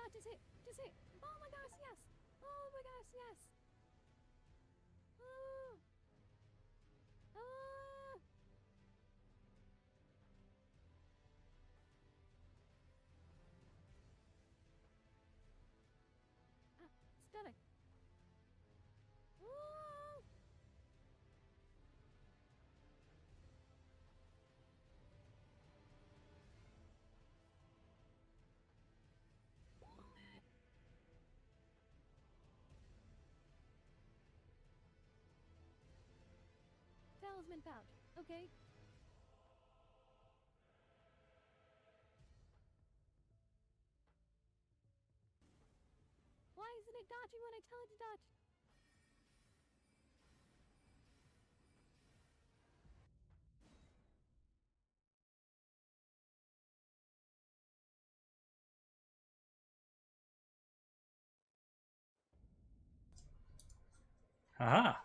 dodge is hit. Just hit. Oh my gosh, yes. Oh my gosh, yes. Oh. Oh. Ah, stunning. Oh. Talisman found. Okay. Why isn't it dodging when I tell it to dodge? Aha!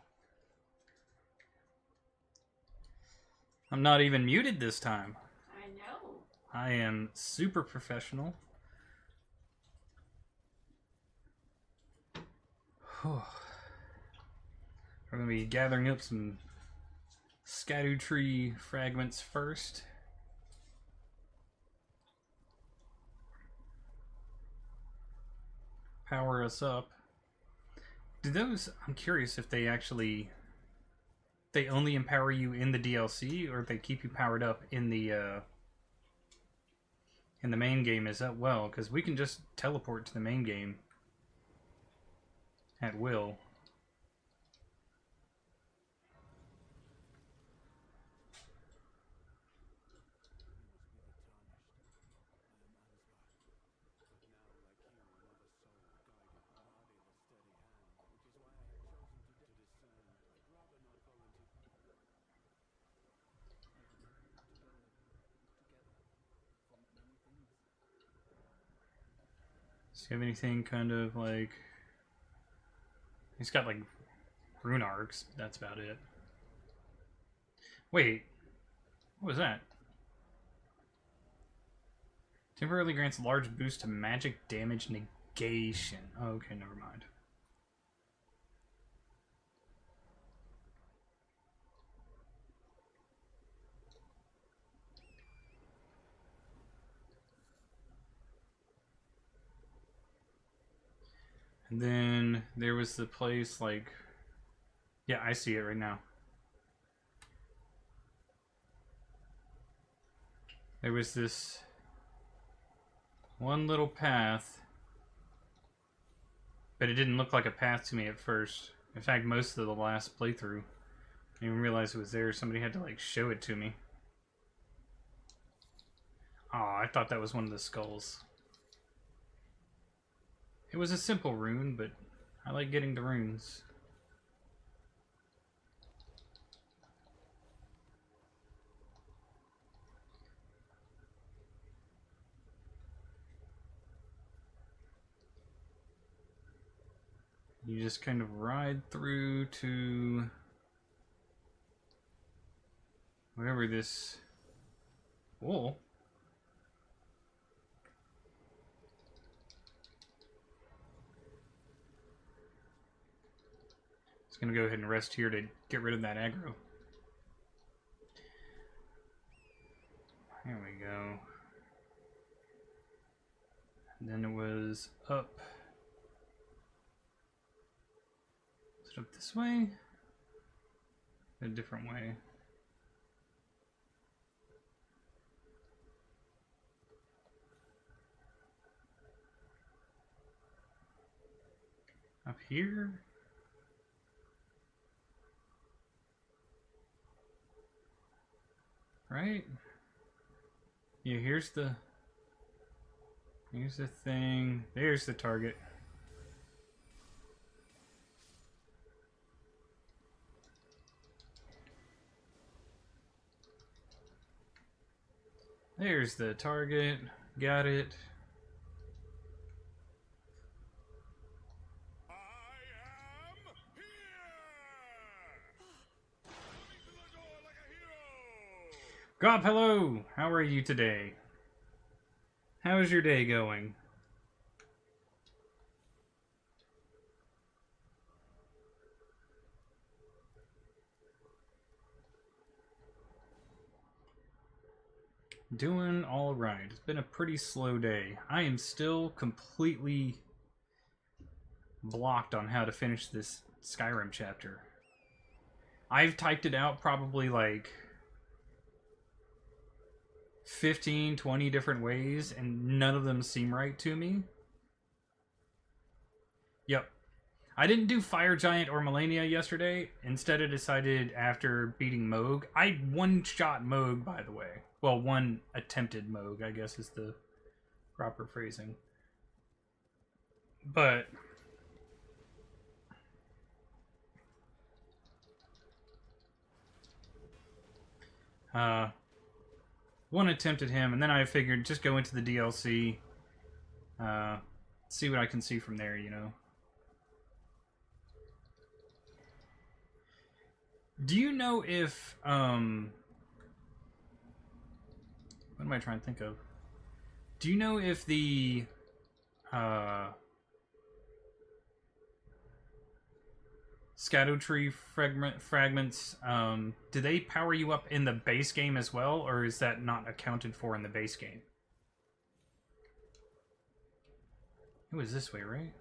I'm not even muted this time. I know. I am super professional. We're going to be gathering up some Scattered Tree fragments first. Power us up. Do those... I'm curious if they actually... They only empower you in the DLC, or if they keep you powered up in the main game as well, because we can just teleport to the main game at will. Does he have anything kind of like... He's got like rune arcs, but that's about it. Wait, what was that? Temporarily grants a large boost to magic damage negation. Oh, okay, never mind. And then there was the place like... Yeah, I see it right now. There was this one little path, but it didn't look like a path to me at first. In fact, most of the last playthrough, I didn't even realize it was there. Somebody had to like show it to me. Oh, I thought that was one of the skulls. It was a simple rune, but I like getting the runes. You just kind of ride through to wherever this... Whoa. Just gonna go ahead and rest here to get rid of that aggro. There we go. And then it was up. Is it up this way? A different way. Up here? Right? Yeah, here's the thing. There's the target. There's the target. Got it. Gob, hello! How are you today? How's your day going? Doing all right. It's been a pretty slow day. I am still completely blocked on how to finish this Skyrim chapter. I've typed it out probably like 15, 20 different ways, and none of them seem right to me. Yep. I didn't do Fire Giant or Melania yesterday. Instead, I decided after beating Moog. I one-shot Moog, by the way. Well, one attempted Moog, I guess is the proper phrasing. But one attempt at him, and then I figured just go into the DLC, see what I can see from there, you know. Do you know if, what am I trying to think of? Do you know if the, Tree fragments, do they power you up in the base game as well, or is that not accounted for in the base game? It was this way, right?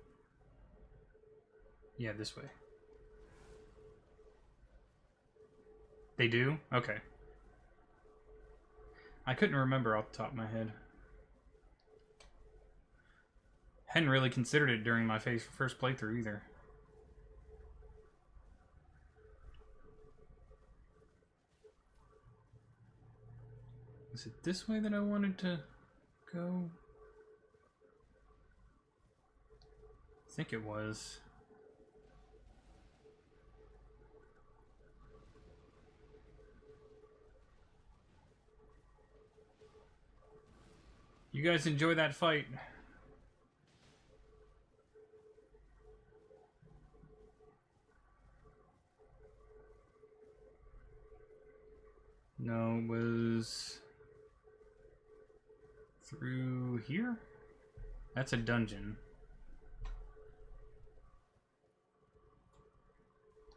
Yeah, this way. They do? Okay. I couldn't remember off the top of my head. Hadn't really considered it during my first playthrough either. Is it this way that I wanted to go? I think it was. You guys enjoy that fight. No, it was through here? That's a dungeon.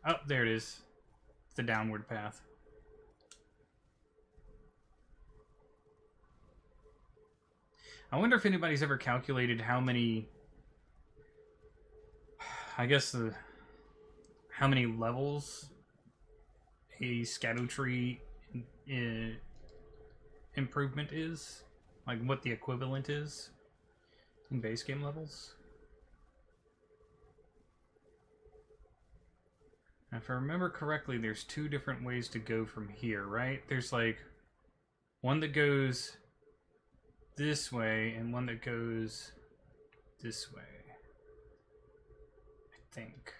Oh, there it is. It's the downward path. I wonder if anybody's ever calculated how many, I guess how many levels a Tree improvement is, like what the equivalent is in base game levels. Now, if I remember correctly, there's two different ways to go from here, right? There's like one that goes this way and one that goes this way, I think.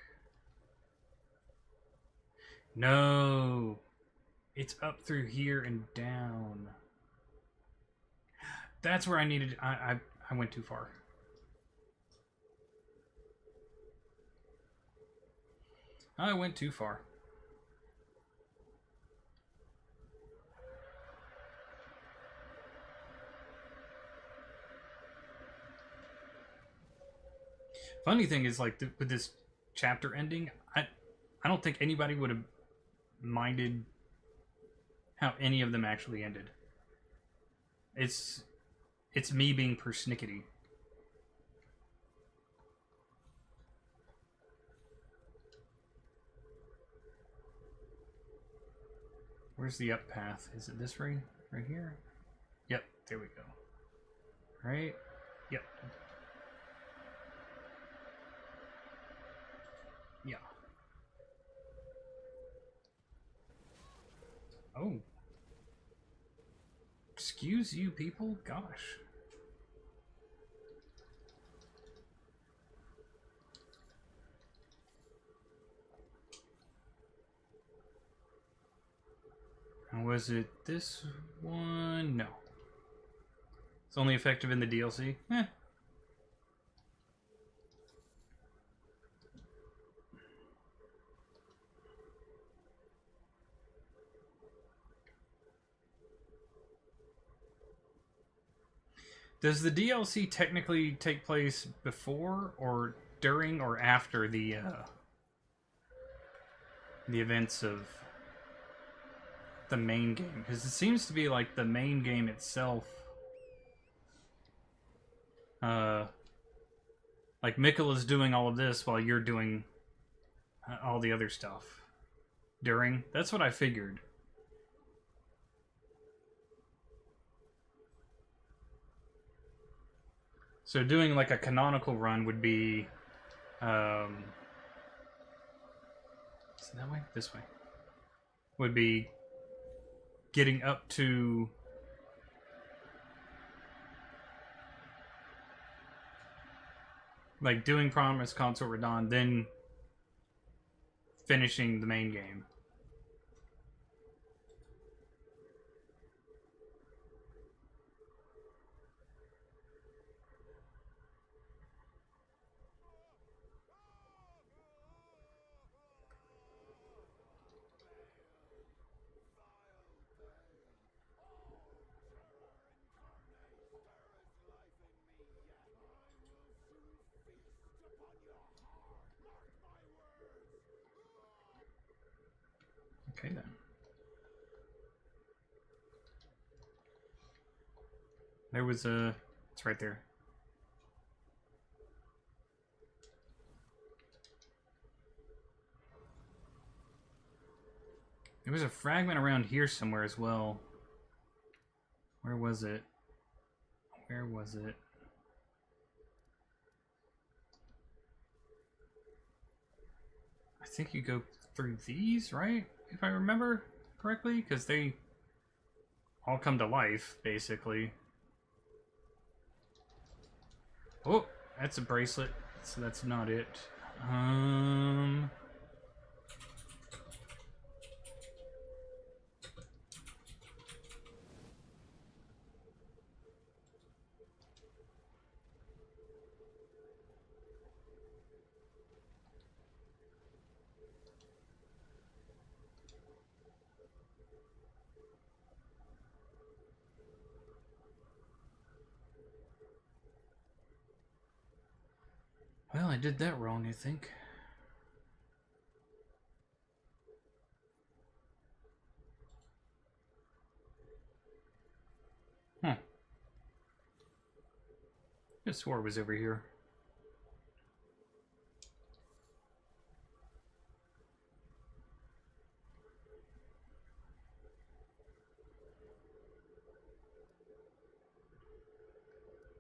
No, it's up through here and down. That's where I needed. I went too far. I went too far. Funny thing is, like, with this chapter ending, I don't think anybody would have minded how any of them actually ended. It's me being persnickety. Where's the up path? Is it this way? Right here? Yep, there we go. Right? Yep. Yeah. Oh. Excuse you people? Gosh. And was it this one? No. It's only effective in the DLC? Eh. Does the DLC technically take place before or during or after the events of the main game, because it seems to be like the main game itself. Like Mikkela's doing all of this while you're doing all the other stuff during. That's what I figured. So doing like a canonical run would be, is it that way? This way. Would be getting up to like doing Promise Consort Radon, then finishing the main game. Okay then. There was a... It's right there. There was a fragment around here somewhere as well. Where was it? Where was it? I think you go through these, right? If I remember correctly, because they all come to life, basically. Oh, that's a bracelet, so that's not it. Well, I did that wrong, I think. Huh. I swore it was over here.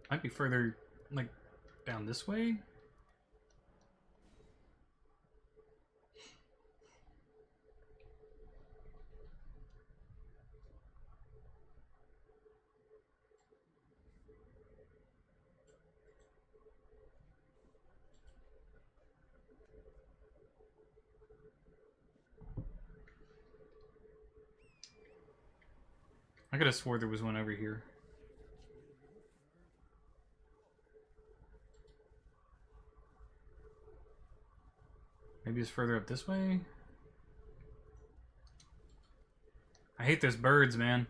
Might be further, like, down this way? I could have swore there was one over here. Maybe it's further up this way? I hate those birds, man.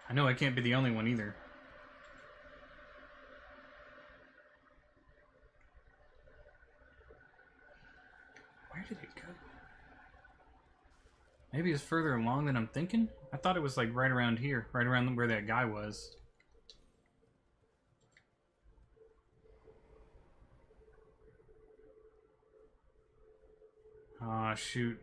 I know I can't be the only one either. Where did it go? Maybe it's further along than I'm thinking? I thought it was like right around here, right around where that guy was. Aw, shoot.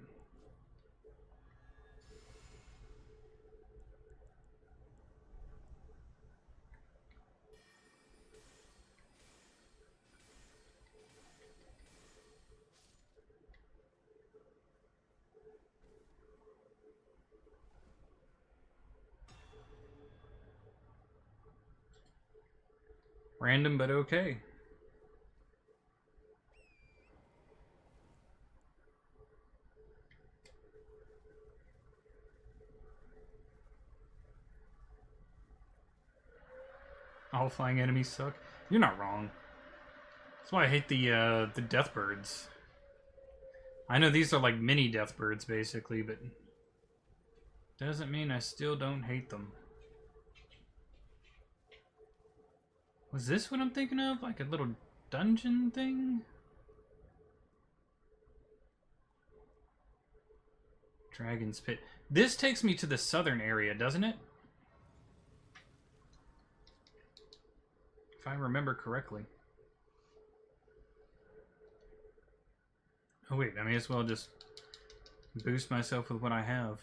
Random, but okay. All flying enemies suck. You're not wrong. That's why I hate the death birds. I know these are like mini death birds, basically, but doesn't mean I still don't hate them. Was this what I'm thinking of? Like a little dungeon thing? Dragon's Pit. This takes me to the southern area, doesn't it? If I remember correctly. Oh wait, I may as well just boost myself with what I have.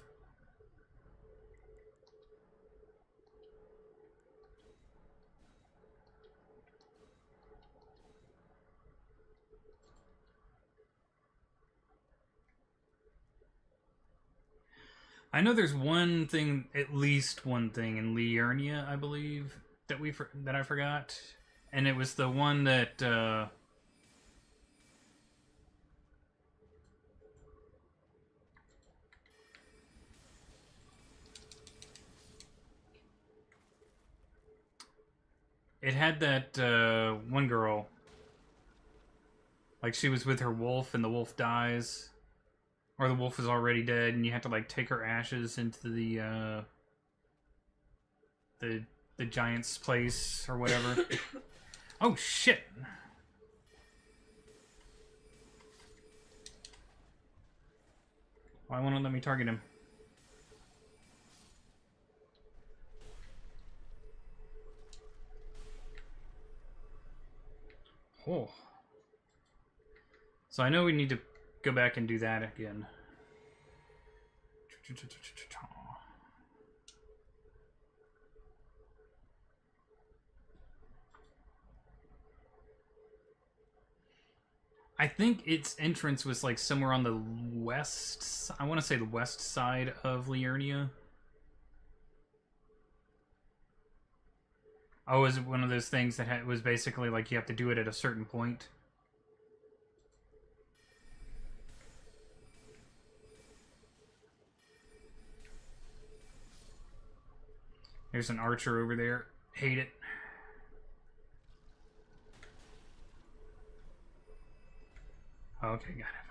I know there's one thing, at least one thing in Liurnia, I believe, that I forgot, and it was the one that it had that one girl, like she was with her wolf, and the wolf dies. Or the wolf is already dead, and you have to like take her ashes into the giant's place or whatever. Oh shit! Why won't it let me target him? Oh. So I know we need to go back and do that again. I think its entrance was like somewhere on the west. I want to say the west side of Liurnia. Oh, is it one of those things that was basically like you have to do it at a certain point? There's an archer over there. Hate it. Okay, got it.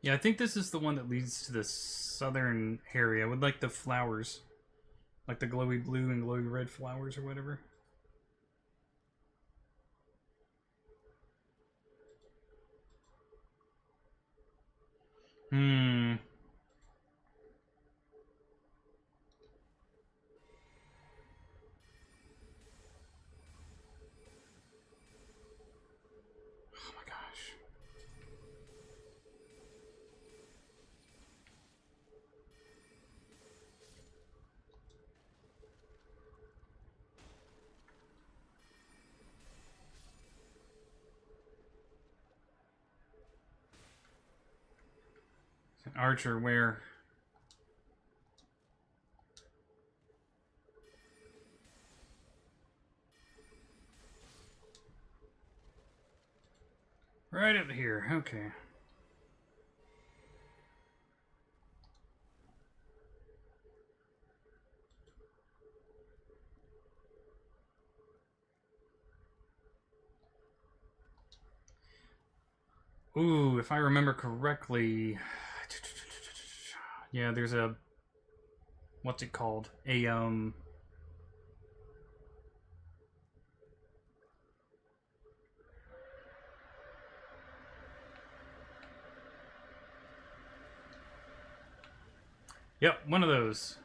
Yeah, I think this is the one that leads to the southern area with like the flowers. Like the glowy blue and glowy red flowers or whatever. Hmm. Oh my gosh. An archer where? Right up here. Okay. Ooh, if I remember correctly, yeah, there's a what's it called? Yep, one of those.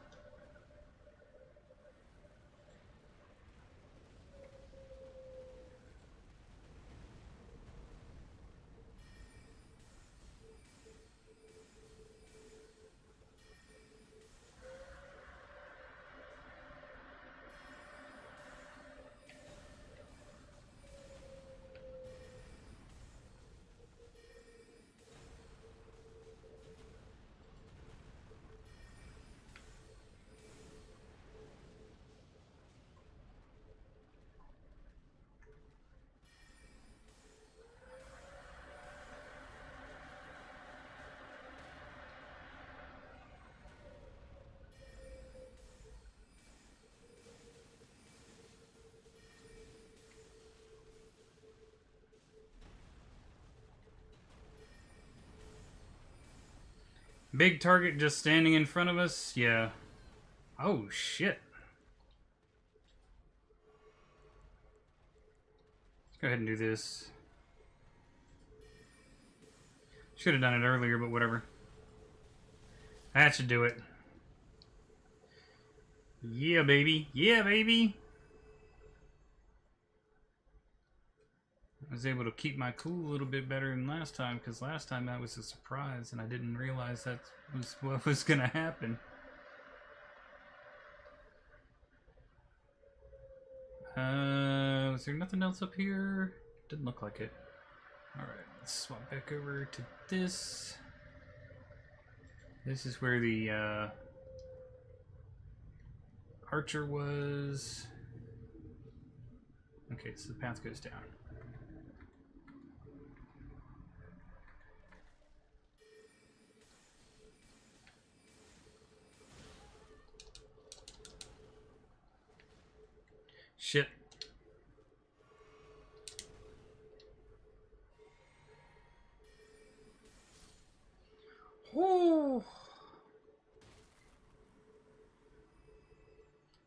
Big target just standing in front of us? Yeah. Oh, shit. Let's go ahead and do this. Should have done it earlier, but whatever. That should do it. Yeah, baby. Yeah, baby. I was able to keep my cool a little bit better than last time, because last time that was a surprise, and I didn't realize that was what was going to happen. Was there nothing else up here? Didn't look like it. Alright, let's swap back over to this. This is where the archer was. Okay, so the path goes down. Shit. Whoo!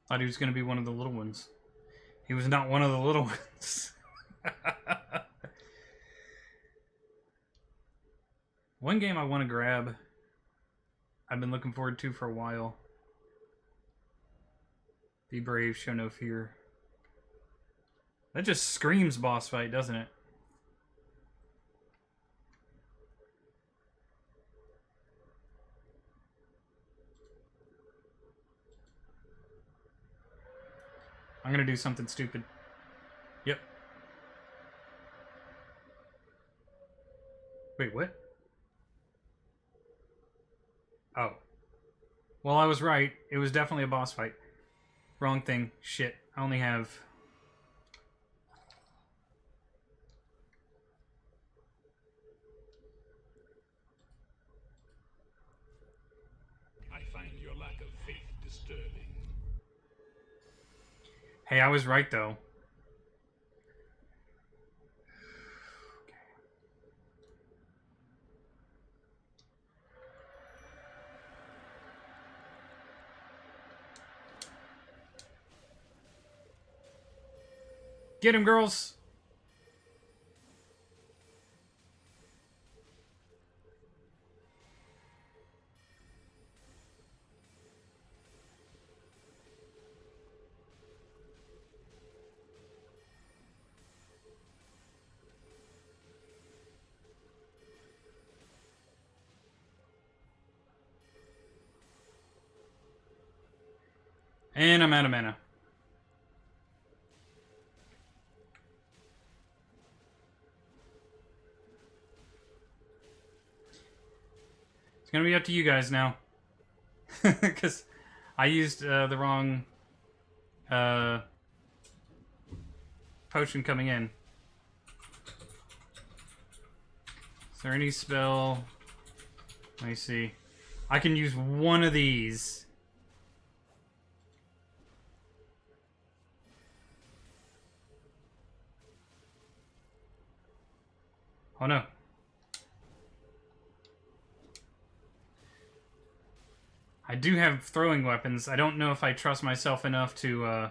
Thought he was going to be one of the little ones. He was not one of the little ones. One game I want to grab, I've been looking forward to for a while. Be brave, show no fear. That just screams boss fight, doesn't it? I'm gonna do something stupid. Yep. Wait, what? Oh. Well, I was right. It was definitely a boss fight. Wrong thing. Shit. I only have... I find your lack of faith disturbing. Hey, I was right, though. Get him, girls! And I'm out of mana. It's gonna be up to you guys now. Because I used the wrong potion coming in. Is there any spell? Let me see. I can use one of these. Oh no. I do have throwing weapons. I don't know if I trust myself enough to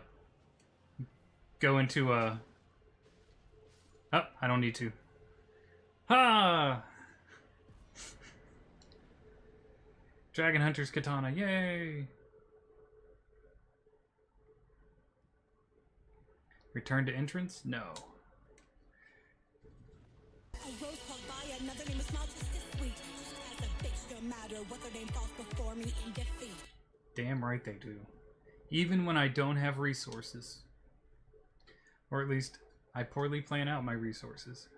go into a... Oh, I don't need to. Ha! Dragon Hunter's Katana, yay! Return to entrance? No. Damn right they do. Even when I don't have resources. Or at least, I poorly plan out my resources.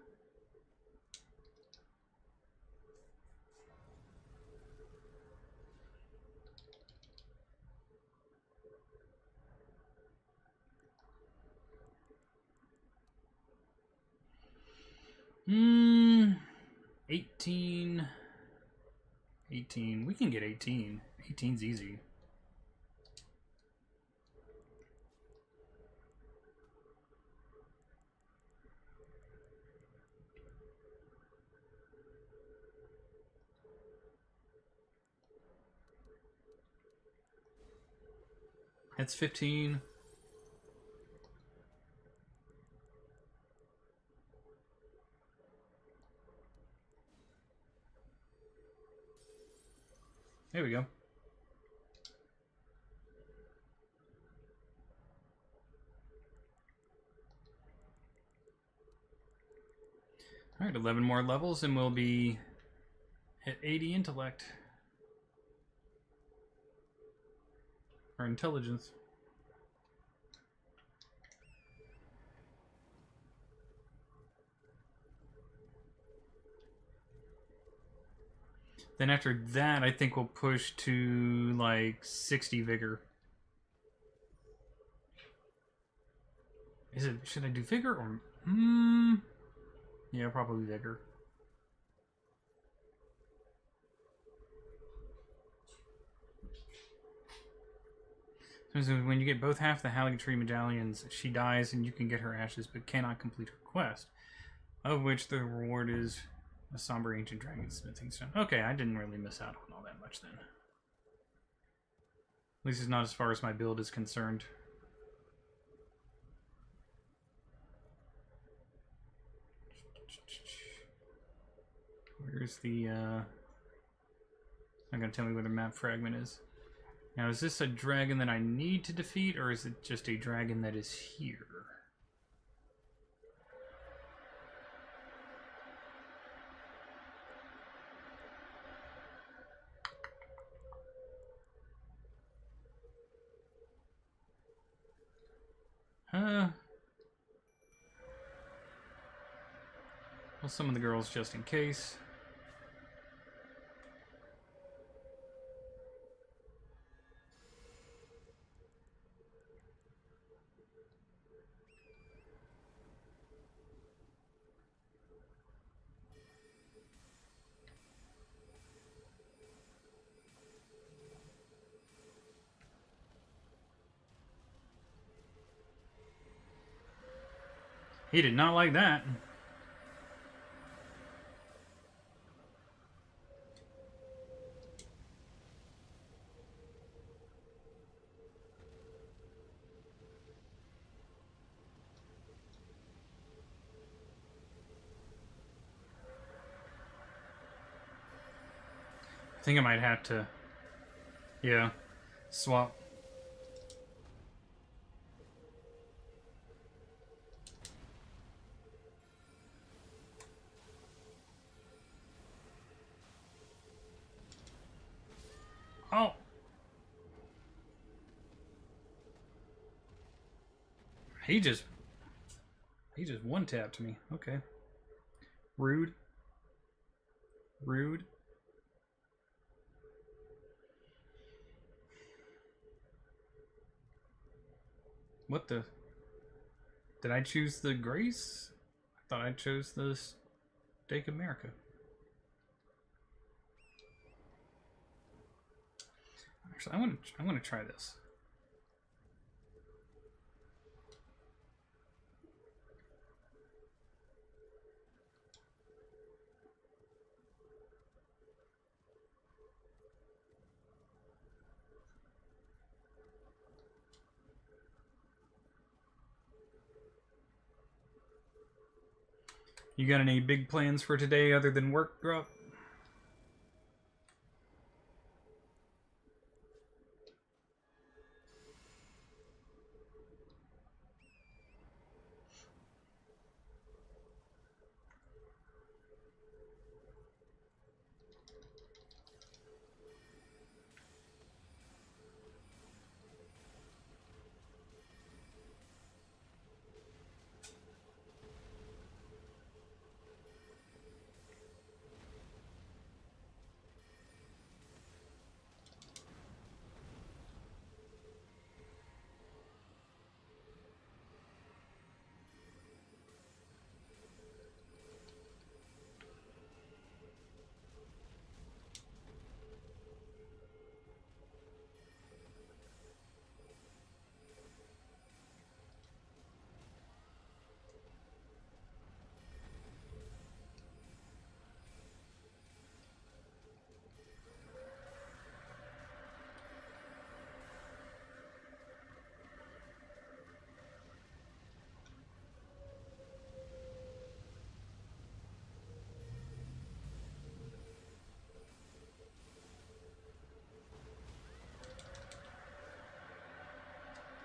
Hmm... 18... 18. We can get 18. 18's easy. That's 15. There we go. Alright, 11 more levels and we'll be at 80 intellect. Or intelligence. Then after that, I think we'll push to like 60 vigor. Is it? Should I do vigor or? Yeah, probably vigor. So when you get both half the Hallig Tree medallions, she dies and you can get her ashes, but cannot complete her quest. Of which the reward is a somber ancient dragon smithing stone. Okay, I didn't really miss out on all that much then. At least it's not as far as my build is concerned. Where's the, not gonna tell me where the map fragment is. Now, is this a dragon that I need to defeat, or is it just a dragon that is here? Well, some of the girls just in case. He did not like that. I think I might have to, yeah, swap. Oh! He just one-tapped me. Okay. Rude. Rude. What the? Did I choose the Grace? I thought I chose the Stake America. Actually, I want to try this. You got any big plans for today other than work, Grub?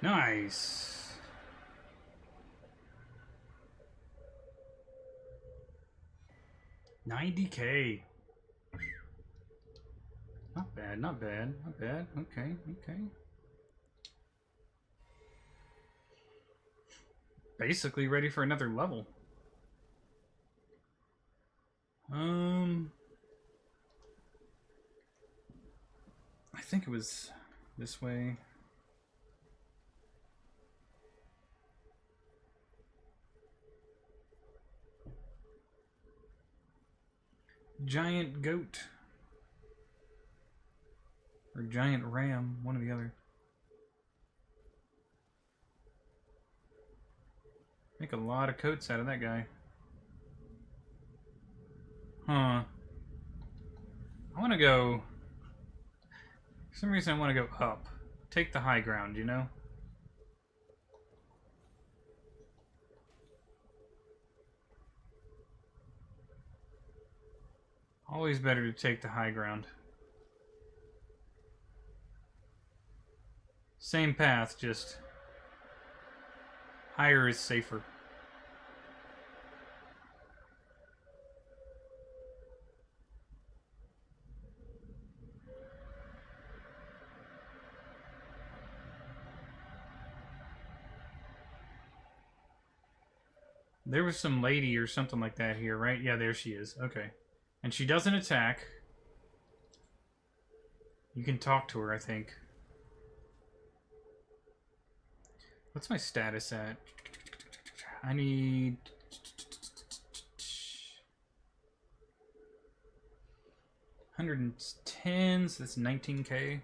Nice. $90K. Not bad, not bad, not bad. Okay, okay. Basically ready for another level. I think it was this way. Giant goat. Or giant ram, one or the other. Make a lot of coats out of that guy. Huh. I want to go... For some reason I want to go up. Take the high ground, you know? Always better to take the high ground. Same path, just higher is safer. There was some lady or something like that here, right? Yeah, there she is. Okay. And she doesn't attack. You can talk to her, I think. What's my status at? I need... 110, so that's 19K.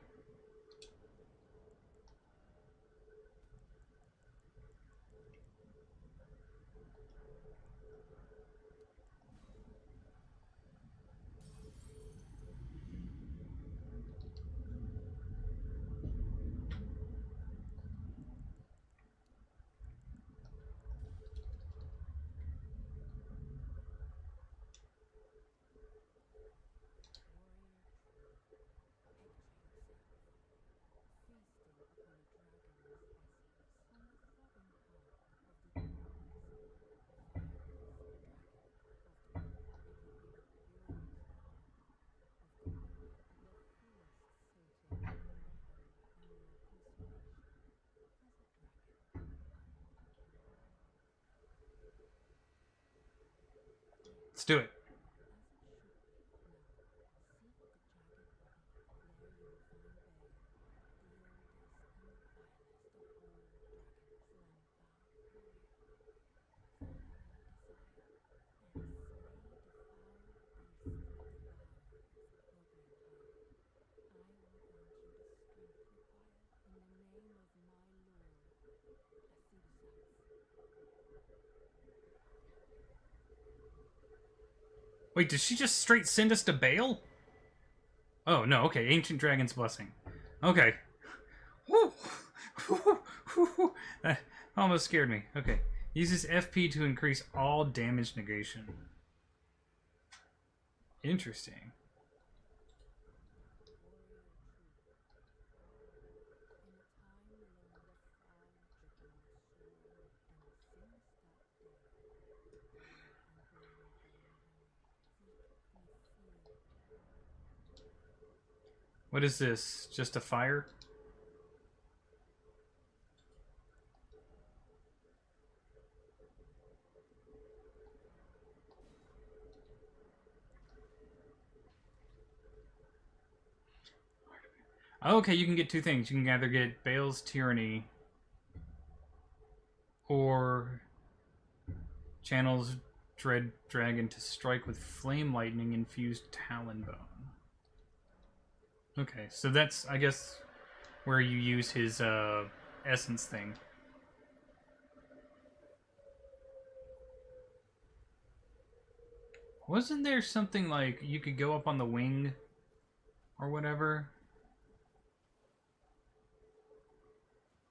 Let's do it. Wait, did she just straight send us to Bale? Oh, no, okay. Ancient Dragon's Blessing. Okay. Woo! That almost scared me. Okay. Uses FP to increase all damage negation. Interesting. What is this? Just a fire? Okay, you can get two things. You can either get Bale's Tyranny or channels Dread Dragon to strike with Flame Lightning infused Talon Bone. Okay, so that's, I guess, where you use his essence thing. Wasn't there something like you could go up on the wing or whatever?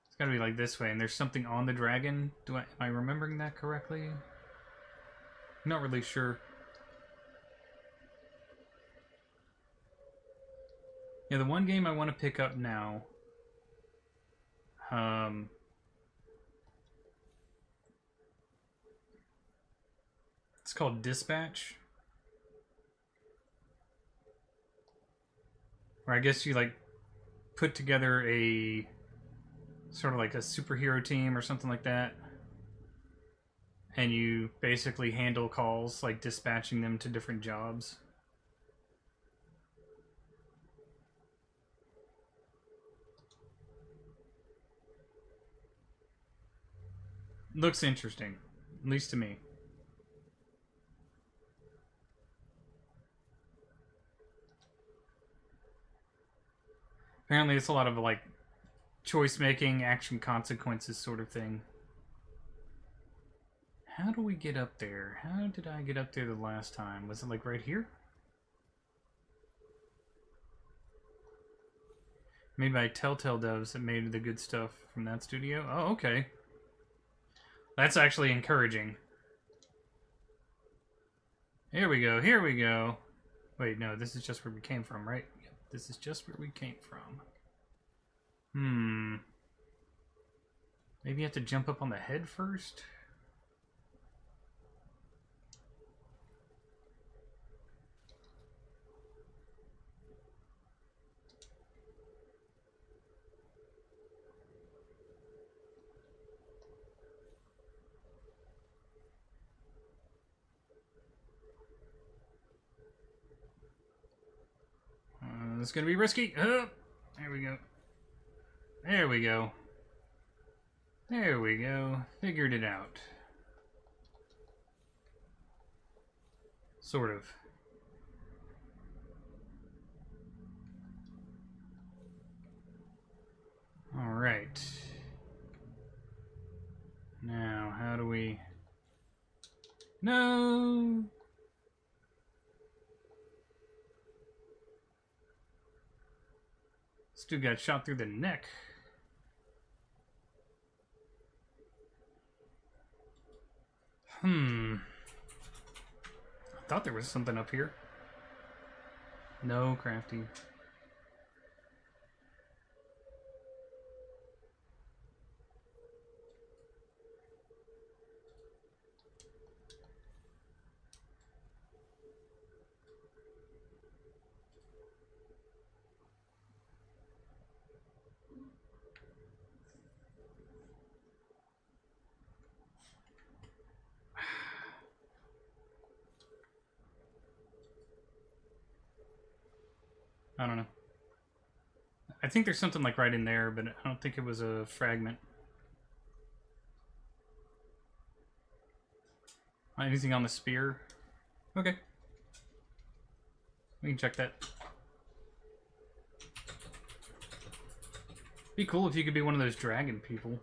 It's gotta be like this way, and there's something on the dragon. Am I remembering that correctly? I'm not really sure. Yeah, the one game I want to pick up now It's called Dispatch. Or I guess you like put together a sort of like a superhero team or something like that. And you basically handle calls, like dispatching them to different jobs. Looks interesting, at least to me. Apparently it's a lot of like choice making, action consequences sort of thing. How do we get up there? How did I get up there the last time? Was it like right here? Made by Telltale Devs that made the good stuff from that studio. Oh, okay. That's actually encouraging. Here we go, here we go. Wait, no, this is just where we came from, right? Yep, this is just where we came from. Maybe you have to jump up on the head first? This is gonna be risky. Oh, there we go. There we go. There we go. Figured it out. Sort of. Alright. Now, how do we... No! This dude got shot through the neck. I thought there was something up here. No, crafty. I don't know. I think there's something like right in there, but I don't think it was a fragment. Anything on the spear? Okay. We can check that. Be cool if you could be one of those dragon people.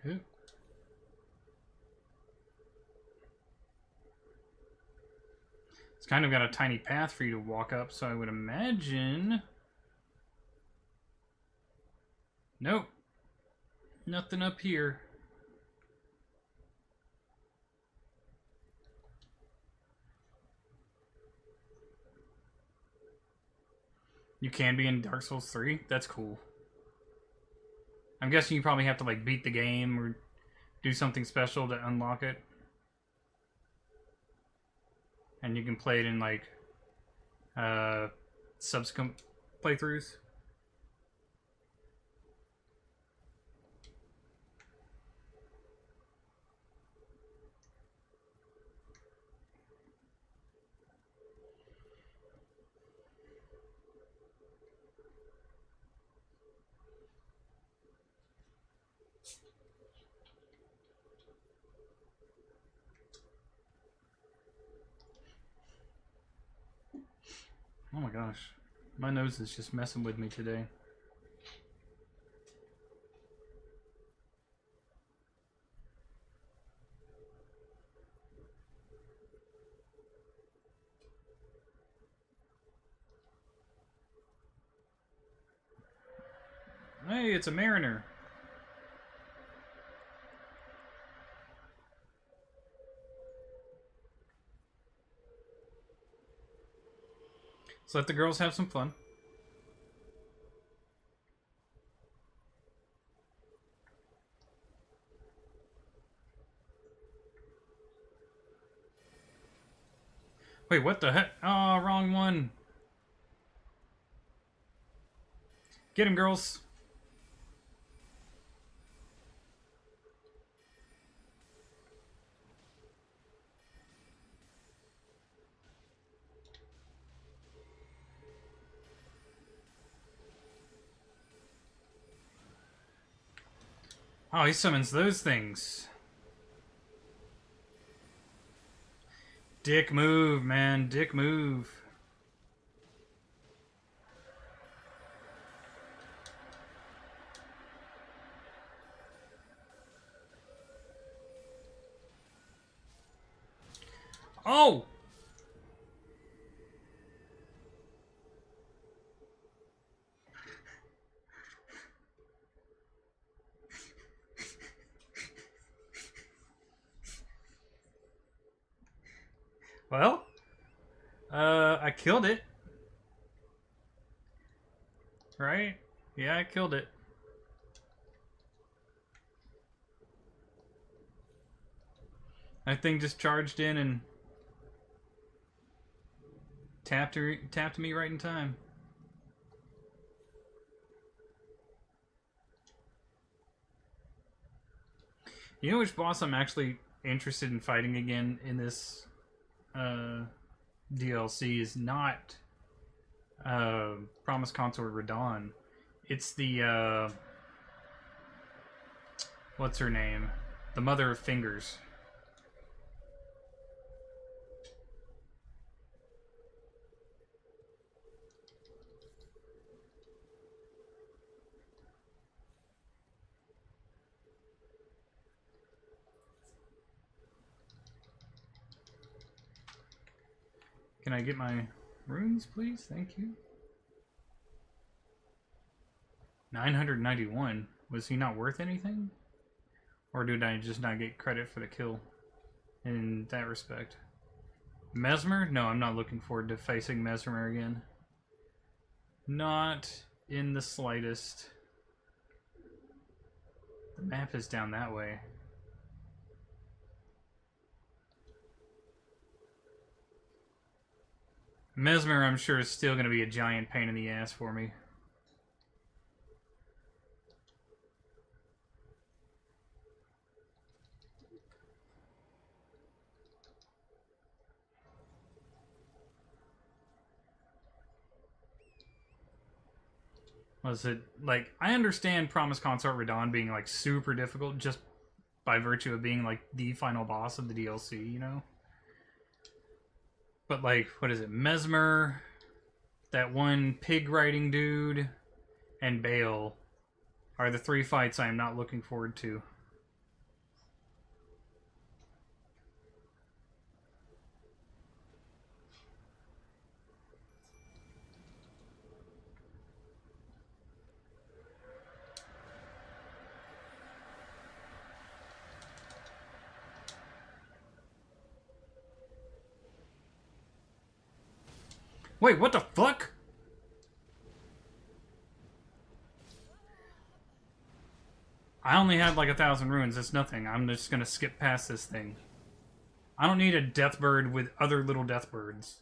Ooh. It's kind of got a tiny path for you to walk up, so I would imagine... Nope. Nothing up here. You can be in Dark Souls 3? That's cool. I'm guessing you probably have to like beat the game or do something special to unlock it. And you can play it in like subsequent playthroughs. Oh my gosh. My nose is just messing with me today. Hey, it's a mariner. Let's let the girls have some fun. Wait, what the heck? Oh, wrong one. Get him, girls. Oh, he summons those things. Dick move, man. Dick move. Oh! Well, I killed it. Right? Yeah, I killed it. That thing just charged in and tapped me right in time. You know which boss I'm actually interested in fighting again in this DLC is not Promise Consort Radon. It's the what's her name? The Mother of Fingers. Can I get my runes, please? Thank you. 991. Was he not worth anything? Or did I just not get credit for the kill in that respect? Mesmer? No, I'm not looking forward to facing Mesmer again. Not in the slightest. The map is down that way. Mesmer, I'm sure, is still going to be a giant pain in the ass for me. Was it, like, I understand Promise Consort Radon being, like, super difficult just by virtue of being, like, the final boss of the DLC, you know? But, like, what is it? Mesmer, that one pig riding dude, and Bale are the three fights I am not looking forward to. Wait, what the fuck? I only had like 1,000 runes. It's nothing. I'm just gonna skip past this thing. I don't need a death bird with other little death birds.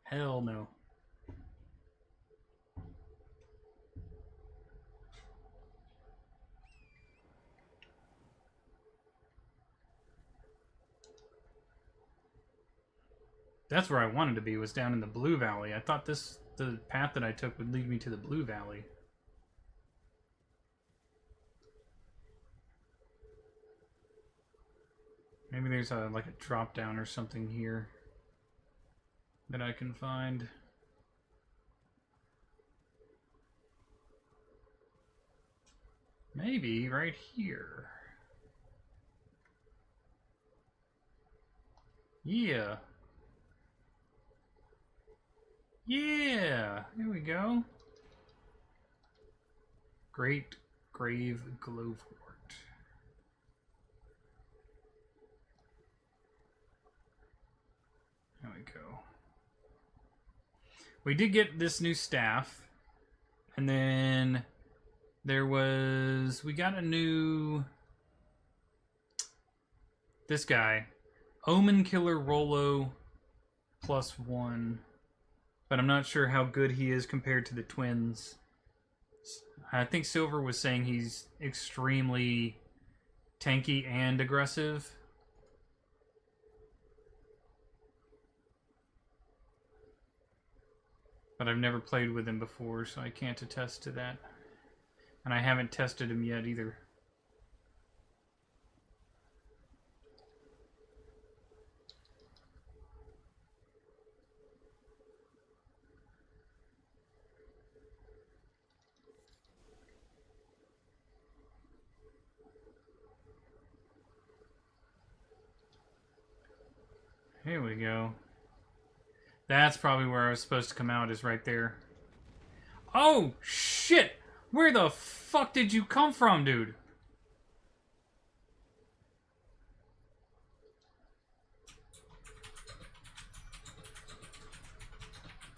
Hell no. That's where I wanted to be, was down in the Blue Valley. I thought the path that I took would lead me to the Blue Valley. Maybe there's like a drop down or something here that I can find. Maybe right here. Yeah. Yeah, here we go. Great Grave Glowfort. There we go. We did get this new staff. And then there was... We got a new... This guy. Omen Killer Rollo +1. But I'm not sure how good he is compared to the twins. I think Silver was saying he's extremely tanky and aggressive. But I've never played with him before, so I can't attest to that. And I haven't tested him yet either. Here we go. That's probably where I was supposed to come out, is right there. Oh, shit! Where the fuck did you come from, dude?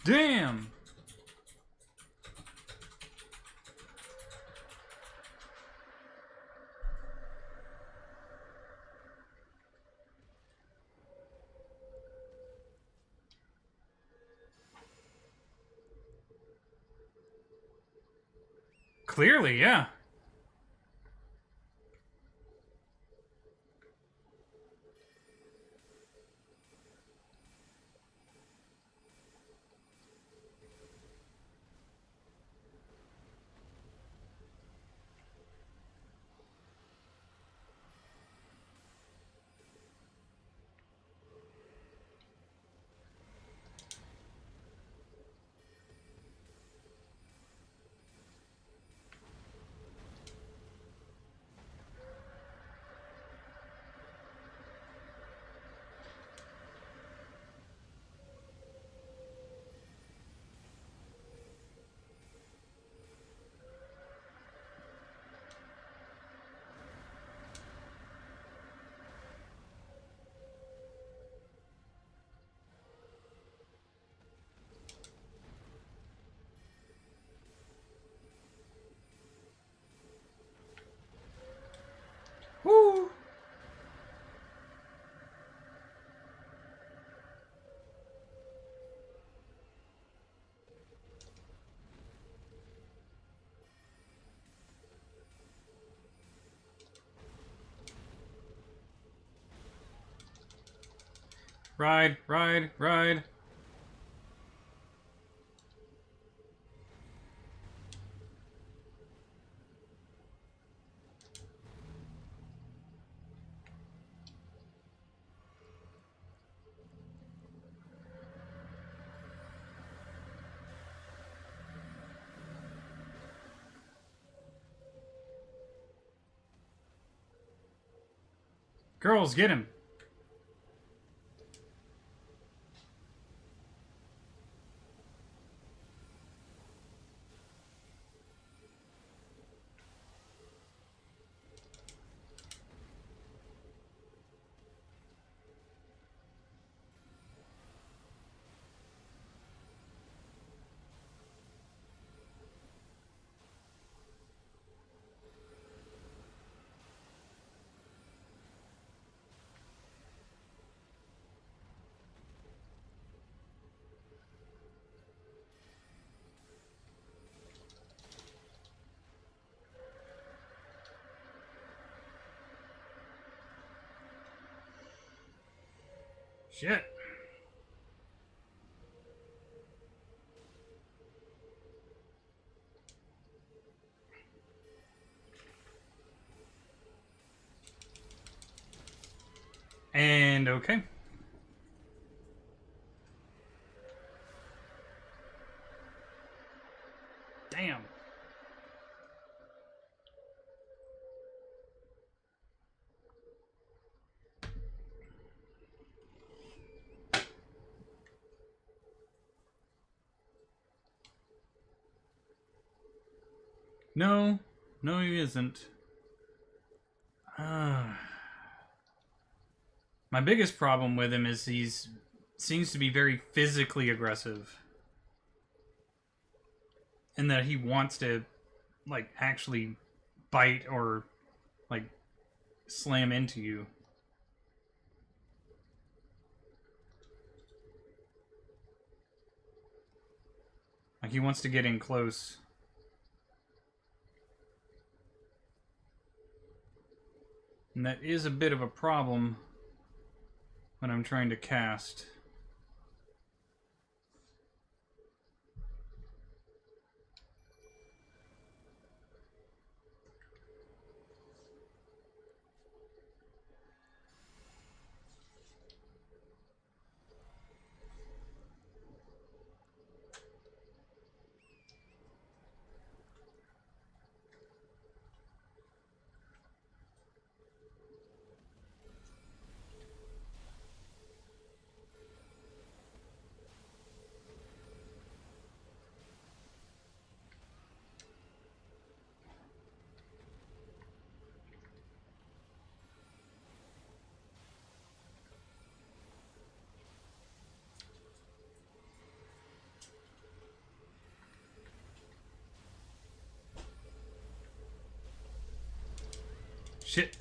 Damn! Clearly, yeah. Woo! Ride, ride, ride. Girls, get him. Shit. And okay. Damn. No, no, he isn't. My biggest problem with him is seems to be very physically aggressive. and that he wants to, like, actually bite or, like, slam into you. Like, he wants to get in close. And that is a bit of a problem when I'm trying to cast. Shit.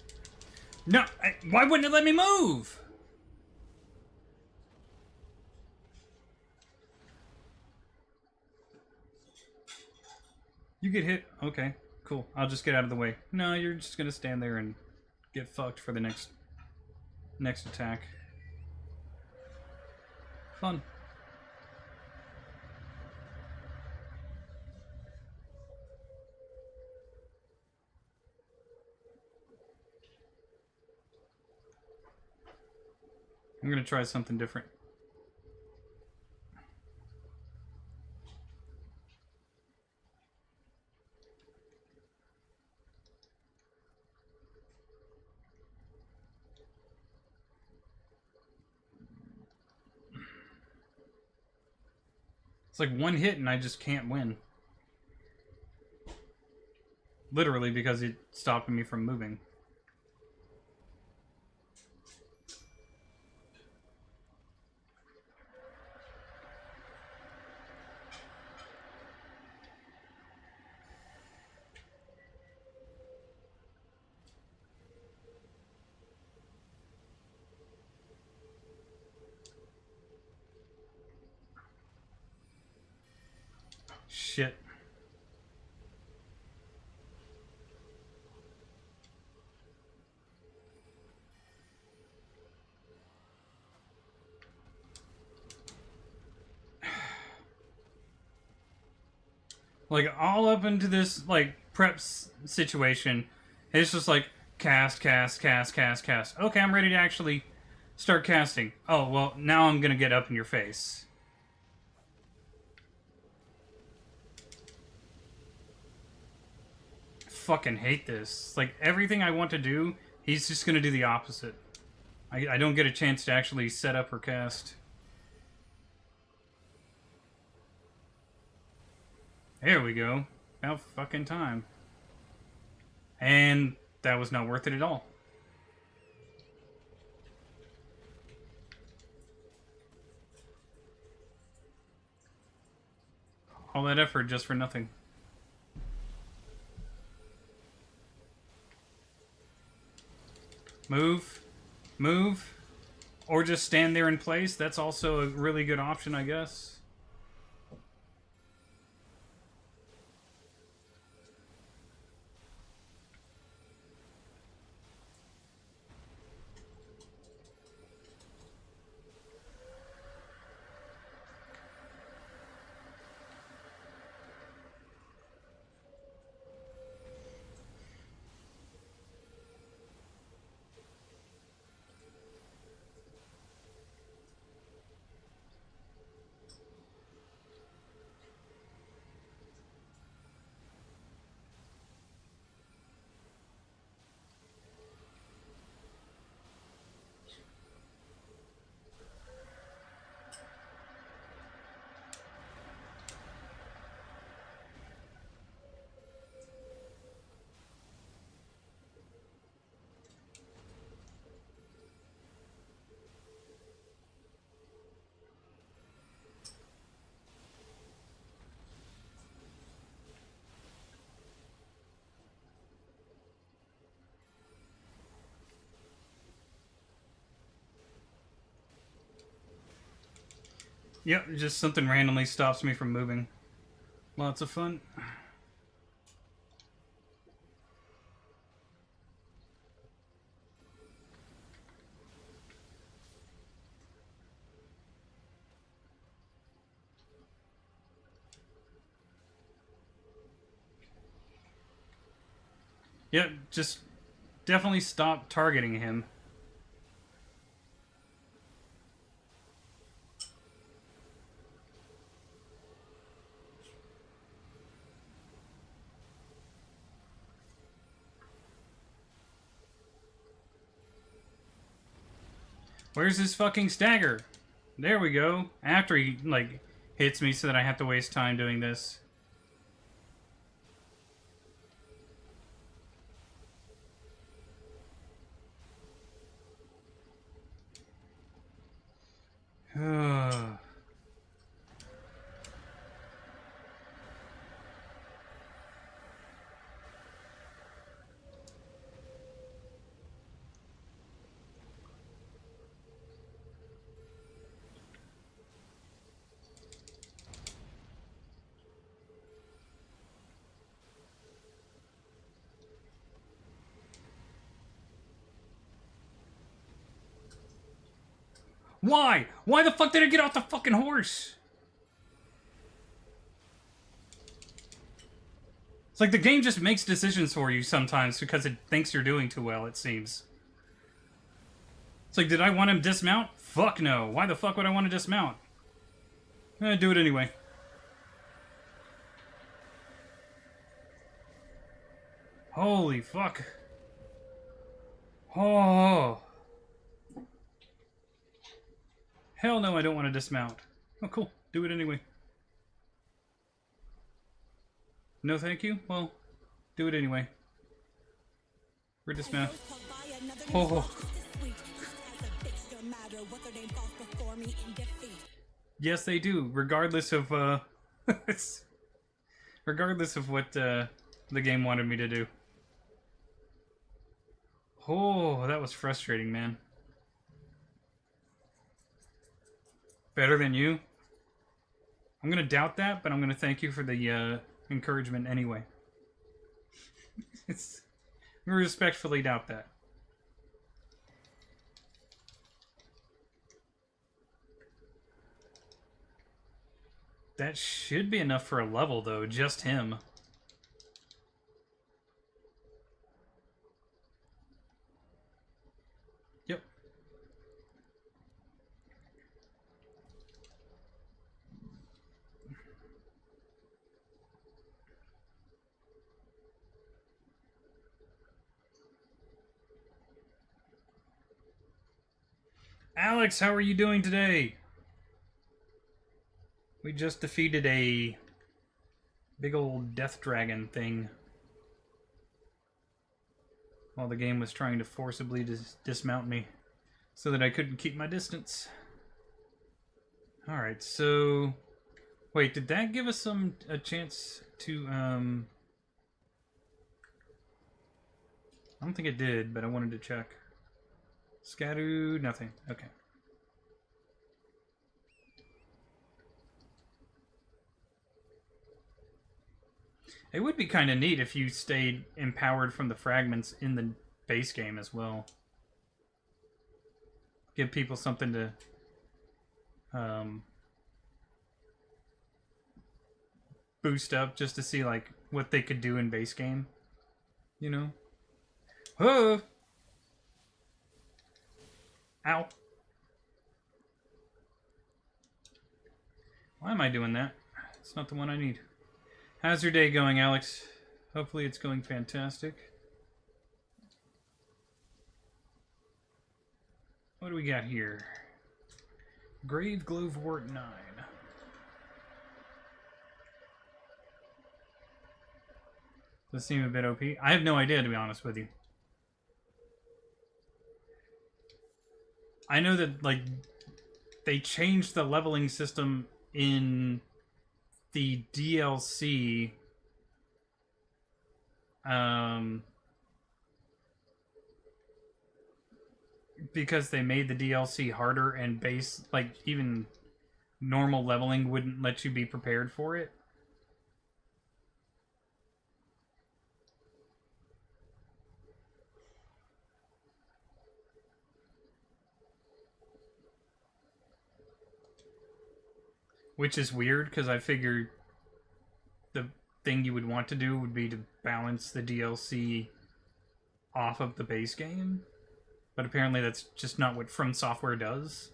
No, why wouldn't it let me move? You get hit. Okay, cool. I'll just get out of the way. No, you're just gonna stand there and get fucked for the next attack. Fun. I'm gonna try something different. It's like one hit and I just can't win. Literally because it's stopping me from moving. Shit. Like, all up into this, like, prep situation, it's just like, cast, cast, cast, cast, cast. Okay, I'm ready to actually start casting. Oh, well, now I'm gonna get up in your face. Fucking hate this. Like, everything I want to do, he's just gonna do the opposite. I don't get a chance to actually set up or cast. There we go. About fucking time. And that was not worth it at all. All that effort just for nothing. Move. Move. Or just stand there in place. That's also a really good option, I guess. Yep, just something randomly stops me from moving. Lots of fun. Yep, just definitely stop targeting him. Where's his fucking stagger? There we go. After he, like, hits me so that I have to waste time doing this. Why? Why the fuck did I get off the fucking horse? It's like the game just makes decisions for you sometimes because it thinks you're doing too well, it seems. It's like, did I want him dismount? Fuck no. Why the fuck would I want to dismount? Do it anyway. Holy fuck. Oh. Hell no, I don't want to dismount. Oh, cool. Do it anyway. No thank you? Well, do it anyway. We're dismount. Oh. Yes, they do, regardless of, regardless of what, the game wanted me to do. Oh, that was frustrating, man. Better than you? I'm gonna doubt that, but I'm gonna thank you for the, encouragement anyway. I'm gonna respectfully doubt that. That should be enough for a level, though. Just him. Yep. Alex, how are you doing today? We just defeated a big old death dragon thing while the game was trying to forcibly dismount me so that I couldn't keep my distance. Alright, so... Wait, did that give us a chance to, I don't think it did, but I wanted to check. Scattered, nothing. Okay. It would be kind of neat if you stayed empowered from the fragments in the base game as well. Give people something to boost up just to see like what they could do in base game. You know? Oh! Ow. Why am I doing that? It's not the one I need. How's your day going, Alex? Hopefully it's going fantastic. What do we got here? Grave Glowwort 9. Does this seem a bit OP? I have no idea, to be honest with you. I know that, like, they changed the leveling system in the DLC. Because they made the DLC harder and base, like, even normal leveling wouldn't let you be prepared for it. Which is weird, because I figured the thing you would want to do would be to balance the DLC off of the base game. But apparently that's just not what From Software does.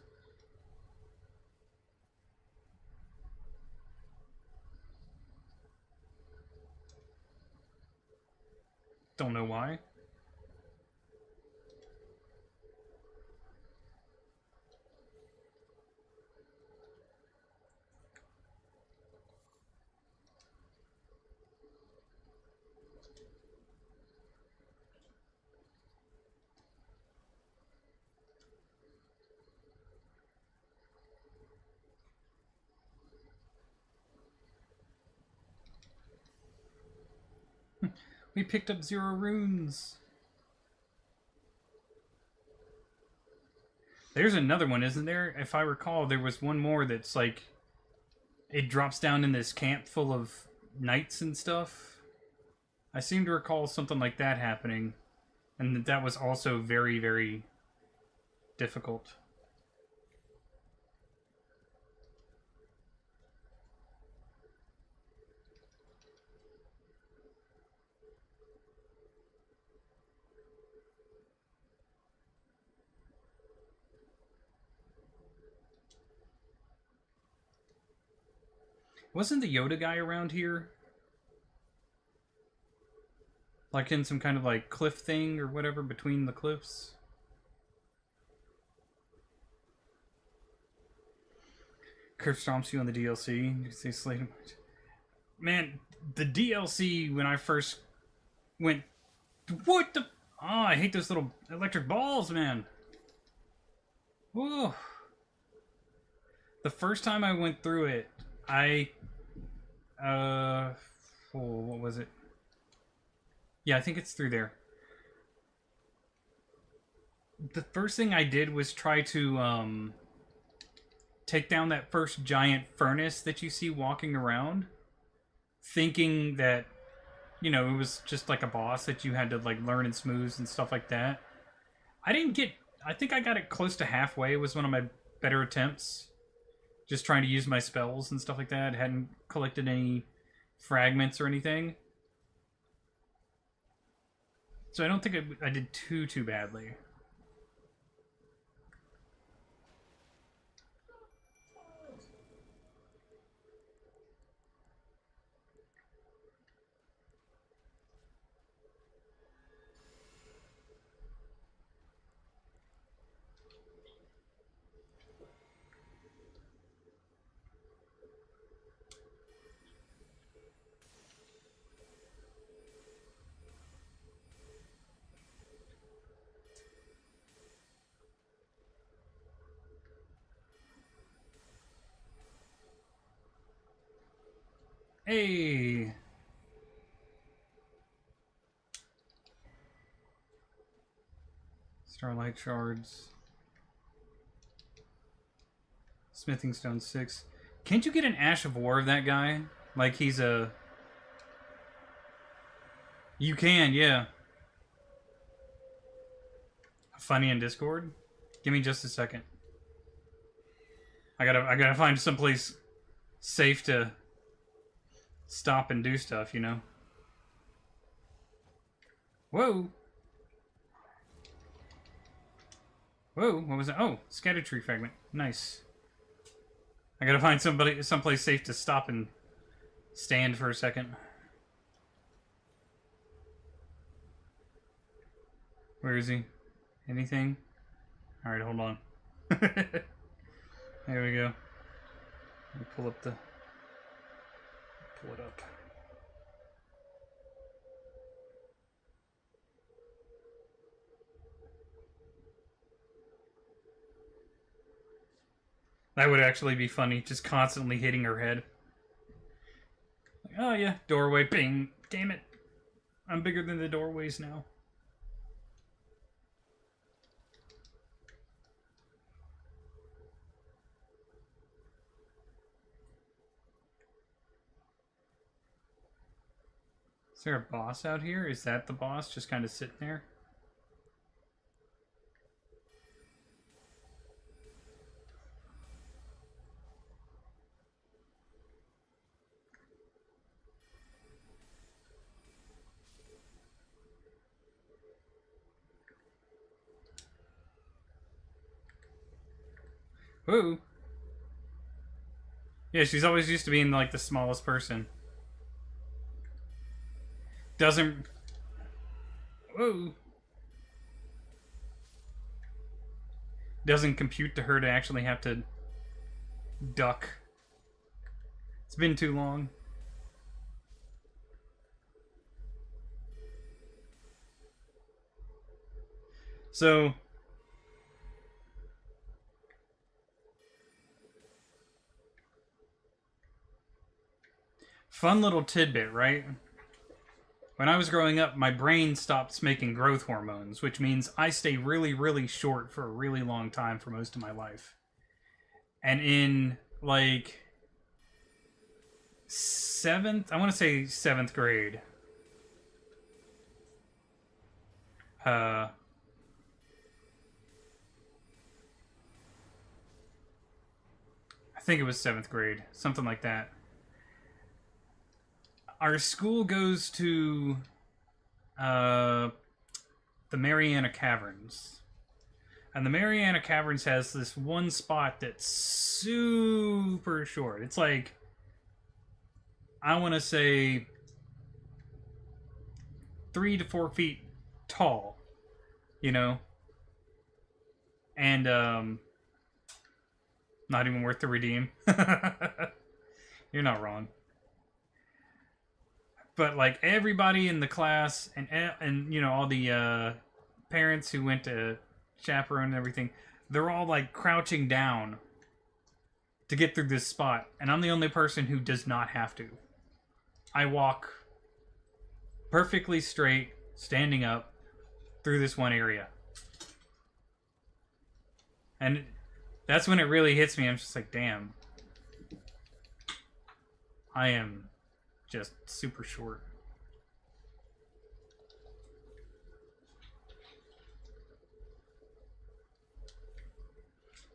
Don't know why. We picked up 0 runes. There's another one, isn't there? If I recall, there was one more that's like... It drops down in this camp full of knights and stuff. I seem to recall something like that happening. And that was also very, very difficult. Wasn't the Yoda guy around here? Like in some kind of like cliff thing or whatever between the cliffs? Kurt stomps you on the DLC. You can say Slade. Man, the DLC when I first went... What the... Oh, I hate those little electric balls, man. Whoa. The first time I went through it, what was it? Yeah, I think it's through there. The first thing I did was try to, take down that first giant furnace that you see walking around, thinking that, you know, it was just like a boss that you had to, like, learn and smooth and stuff like that. I think I got it close to halfway. It was one of my better attempts. Just trying to use my spells and stuff like that. Hadn't collected any fragments or anything. So I don't think I did too badly. Hey! Starlight shards. Smithing stone 6. Can't you get an Ash of War of that guy? Like he's a... You can, yeah. Funny in Discord? Give me just a second. I gotta find someplace safe to stop and do stuff, you know? Whoa! Whoa, what was that? Oh, scattered tree fragment. Nice. I gotta find someplace safe to stop and stand for a second. Where is he? Anything? Alright, hold on. There we go. Let me pull up the... Pull it up. That would actually be funny, just constantly hitting her head. Like, oh yeah, doorway, bing. Damn it. I'm bigger than the doorways now. Is there a boss out here? Is that the boss just kind of sitting there? Woo! Yeah, she's always used to being like the smallest person. Doesn't... Whoa! Doesn't compute to her to actually have to duck. It's been too long. So... Fun little tidbit, right? When I was growing up, my brain stopped making growth hormones, which means I stay really, really short for a really long time for most of my life. And in, like, I want to say seventh grade. I think it was seventh grade, something like that. Our school goes to the Mariana Caverns. And the Mariana Caverns has this one spot that's super short. It's like, I want to say 3 to 4 feet tall, you know? And, not even worth the redeem. You're not wrong. But like everybody in the class and you know all the parents who went to chaperone and everything, they're all like crouching down to get through this spot, and I'm the only person who does not have to. I walk perfectly straight, standing up through this one area, and that's when it really hits me. I'm just like, damn, I am just super short.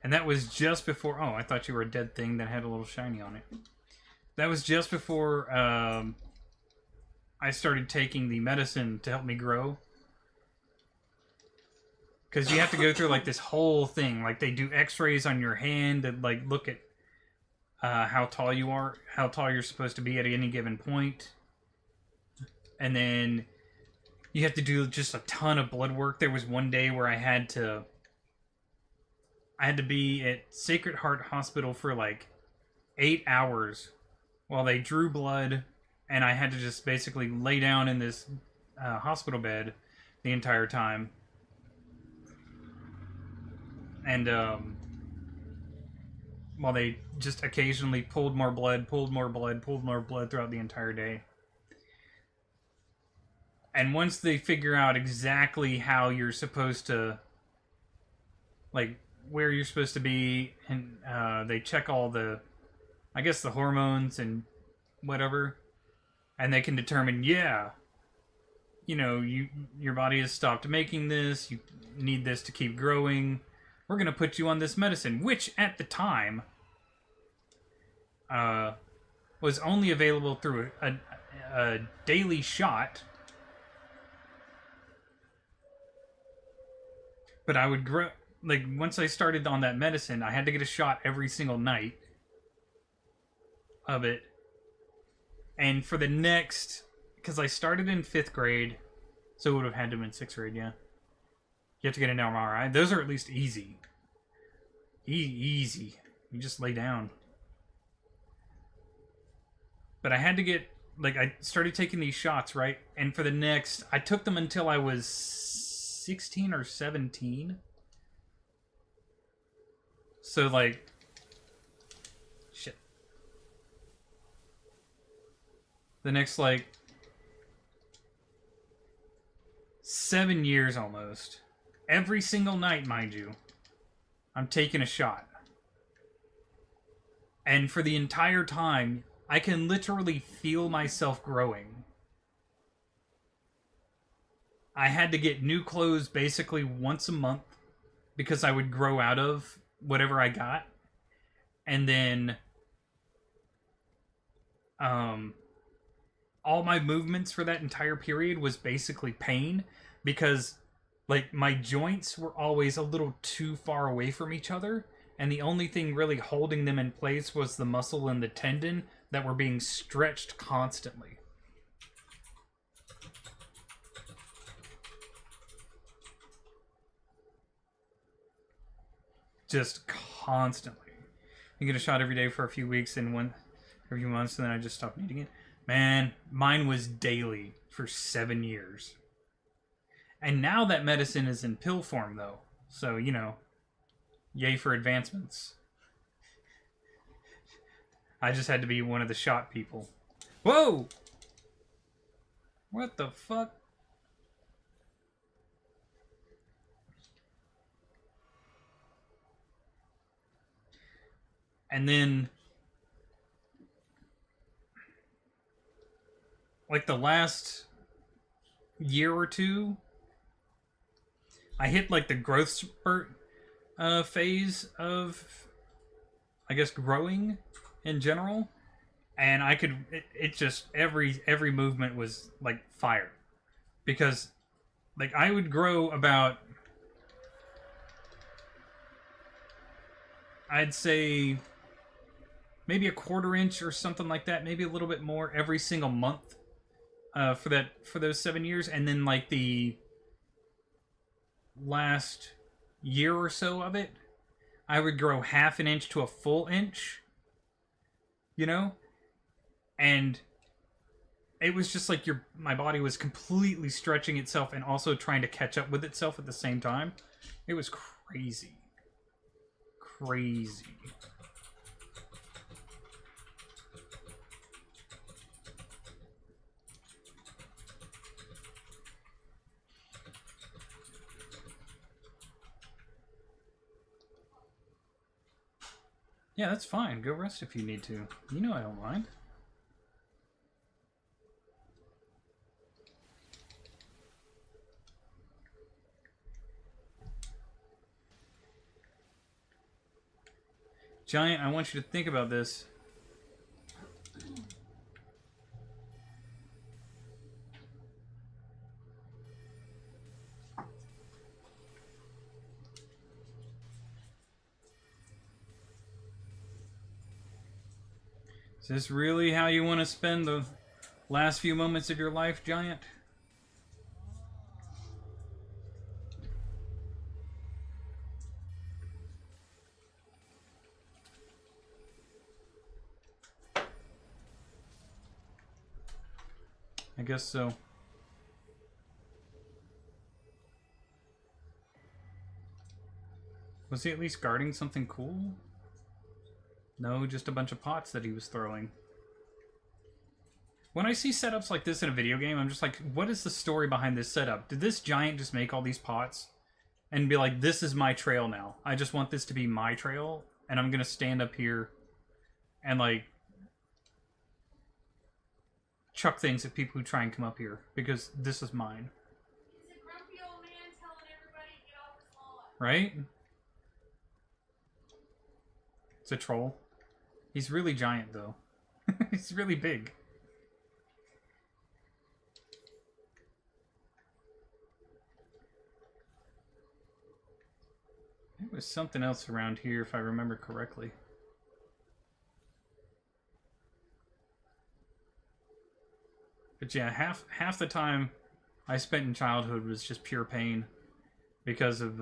And that was just before... Oh, I thought you were a dead thing that had a little shiny on it. That was just before I started taking the medicine to help me grow. Because you have to go through like this whole thing. Like they do x-rays on your hand and like look at how tall you are, how tall you're supposed to be at any given point. And then you have to do just a ton of blood work. There was one day where I had to be at Sacred Heart Hospital for like 8 hours while they drew blood, and I had to just basically lay down in this hospital bed the entire time. And while they just occasionally pulled more blood throughout the entire day. And once they figure out exactly how you're supposed to, like, where you're supposed to be, and they check all the, I guess, the hormones and whatever, and they can determine, yeah, you know, your body has stopped making this, you need this to keep growing, we're going to put you on this medicine, which at the time was only available through a daily shot. But I would grow, like, once I started on that medicine, I had to get a shot every single night of it. And for the next, because I started in 5th grade, so it would have had to have been 6th grade, yeah. You have to get an MRI. Those are at least easy. Easy. You just lay down. But I had to get, like, I started taking these shots, right? And for the next, I took them until I was 16 or 17. So, like, shit. The next, like, 7 years almost. Every single night, mind you, I'm taking a shot. And for the entire time, I can literally feel myself growing. I had to get new clothes basically once a month because I would grow out of whatever I got. And then all my movements for that entire period was basically pain because like my joints were always a little too far away from each other, and the only thing really holding them in place was the muscle and the tendon that were being stretched constantly. Just constantly. You get a shot every day for a few weeks and every few months, and then I just stopped needing it. Man, mine was daily for 7 years. And now that medicine is in pill form, though. So, you know, yay for advancements. I just had to be one of the shot people. Whoa! What the fuck? And then, like the last year or two, I hit like the growth spurt phase of, I guess, growing in general, and I could it just every movement was like fire, because like I would grow about, I'd say maybe a quarter inch or something like that, maybe a little bit more every single month for those 7 years, and then like the last year or so of it, I would grow half an inch to a full inch, you know, and it was just like my body was completely stretching itself and also trying to catch up with itself at the same time. It was crazy. Crazy. Yeah, that's fine. Go rest if you need to. You know I don't mind. Giant, I want you to think about this. Is this really how you want to spend the last few moments of your life, Giant? I guess so. Was he at least guarding something cool? No, just a bunch of pots that he was throwing. When I see setups like this in a video game, I'm just like, what is the story behind this setup? Did this giant just make all these pots and be like, this is my trail now. I just want this to be my trail, and I'm going to stand up here and, like, chuck things at people who try and come up here, because this is mine. He's a grumpy old man telling everybody to get off his lawn. Right? It's a troll. He's really giant, though. He's really big. There was something else around here, if I remember correctly. But yeah, half the time I spent in childhood was just pure pain because of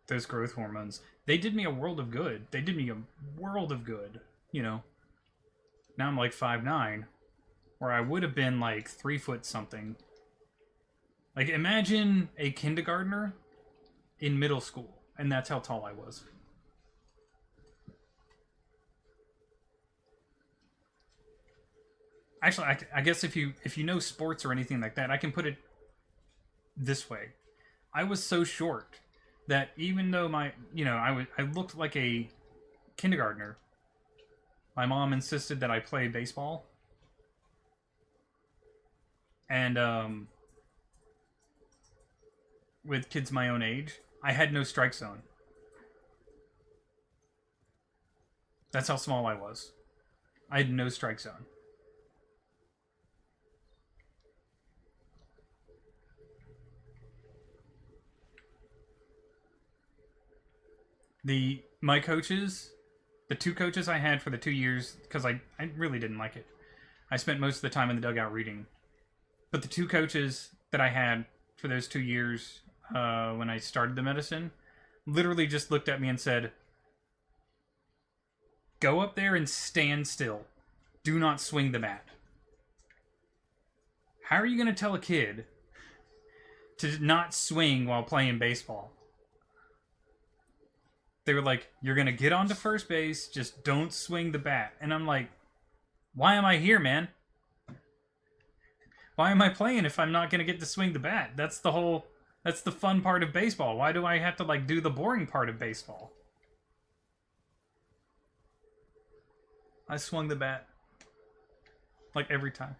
those growth hormones. They did me a world of good. They did me a world of good, you know. Now I'm like 5'9", where I would have been like 3 foot something. Like, imagine a kindergartner in middle school, and that's how tall I was. Actually, I guess if you know sports or anything like that, I can put it this way. I was so short that even though I looked like a kindergartner, my mom insisted that I play baseball. And with kids my own age, I had no strike zone. That's how small I was. I had no strike zone. My coaches, the 2 coaches I had for the 2 years, because I really didn't like it. I spent most of the time in the dugout reading. But the 2 coaches that I had for those 2 years when I started the medicine literally just looked at me and said, go up there and stand still. Do not swing the bat. How are you going to tell a kid to not swing while playing baseball? They were like, you're going to get onto first base, just don't swing the bat. And I'm like, why am I here, man? Why am I playing if I'm not going to get to swing the bat? That's the fun part of baseball. Why do I have to, like, do the boring part of baseball? I swung the bat. Like, every time.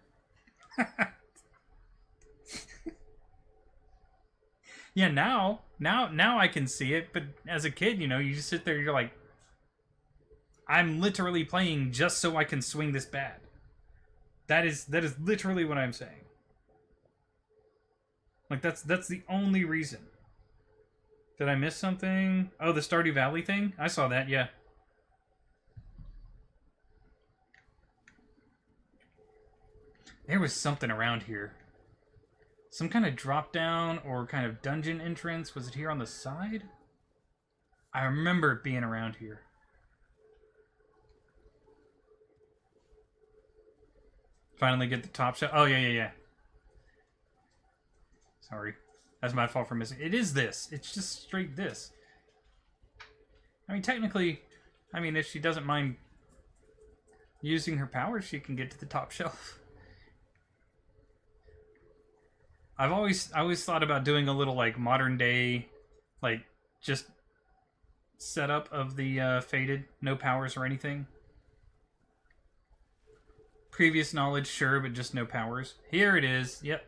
Yeah, now I can see it, but as a kid, you know, you just sit there, you're like, I'm literally playing just so I can swing this bat. That is literally what I'm saying. Like, that's the only reason. Did I miss something? Oh, the Stardew Valley thing? I saw that, yeah. There was something around here. Some kind of drop down or kind of dungeon entrance. Was it here on the side? I remember it being around here. Finally get the top shot. Oh, yeah. Sorry. That's my fault for missing. It is this. It's just straight this. I mean, technically, if she doesn't mind using her powers, she can get to the top shelf. I always thought about doing a little, like, modern day, like, just setup of the Faded. No powers or anything. Previous knowledge, sure, but just no powers. Here it is. Yep.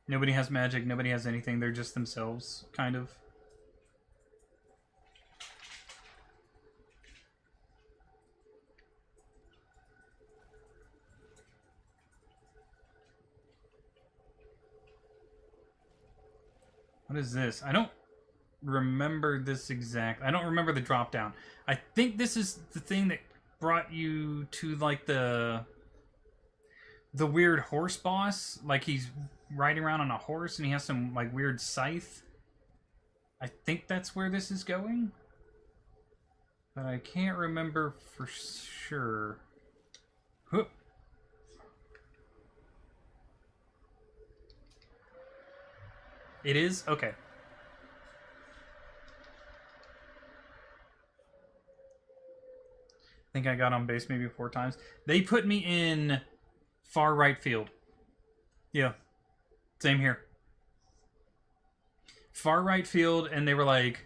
Nobody has magic, nobody has anything, they're just themselves, kind of. What is this? I don't remember this exact. I don't remember the drop down. I think this is the thing that brought you to, like, the weird horse boss. Like, he's riding around on a horse and he has some, like, weird scythe. I think that's where this is going. But I can't remember for sure. Whoop. It is? Okay. I think I got on base maybe 4 times. They put me in far right field. Yeah. Same here. Far right field, and they were like,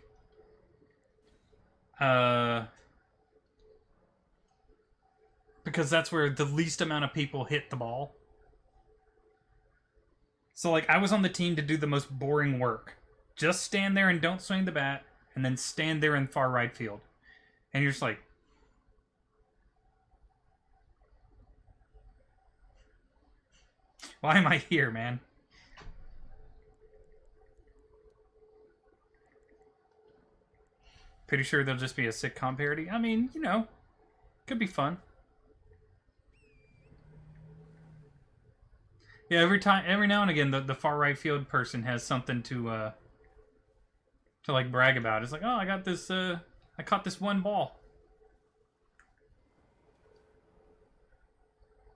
because that's where the least amount of people hit the ball. So, like, I was on the team to do the most boring work. Just stand there and don't swing the bat, and then stand there in far right field. And you're just like, why am I here, man? Pretty sure there'll just be a sitcom parody. I mean, you know, could be fun. Yeah, every now and again, the far right field person has something to like brag about. It's like, oh, I got this. I caught this one ball.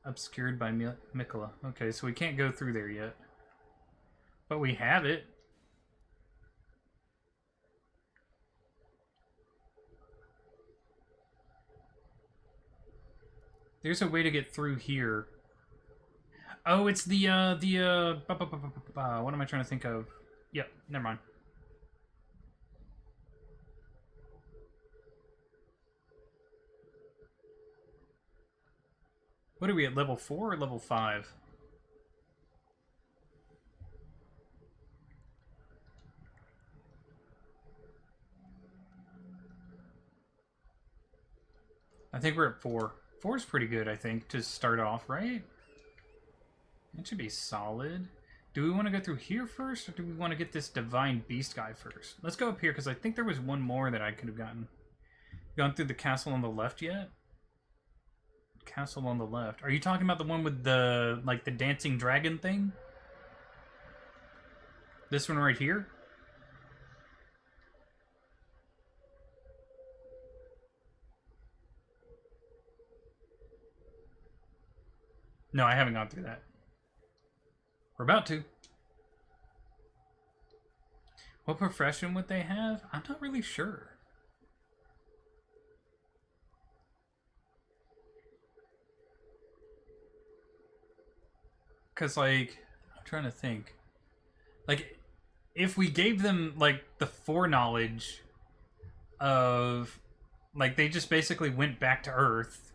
Obscured by Mikola. Okay, so we can't go through there yet, but we have it. There's a way to get through here. Oh, it's what am I trying to think of? Yep, never mind. What are we at, level 4 or level 5? I think we're at 4. 4 is pretty good, I think, to start off, right? It should be solid. Do we want to go through here first, or do we want to get this Divine Beast guy first? Let's go up here, because I think there was one more that I could have gotten. Gone through the castle on the left yet? Castle on the left. Are you talking about the one with the, like, the dancing dragon thing? This one right here? No, I haven't gone through that. We're about to. What profession would they have? I'm not really sure. Because, like, I'm trying to think. Like, if we gave them, like, the foreknowledge of, like, they just basically went back to Earth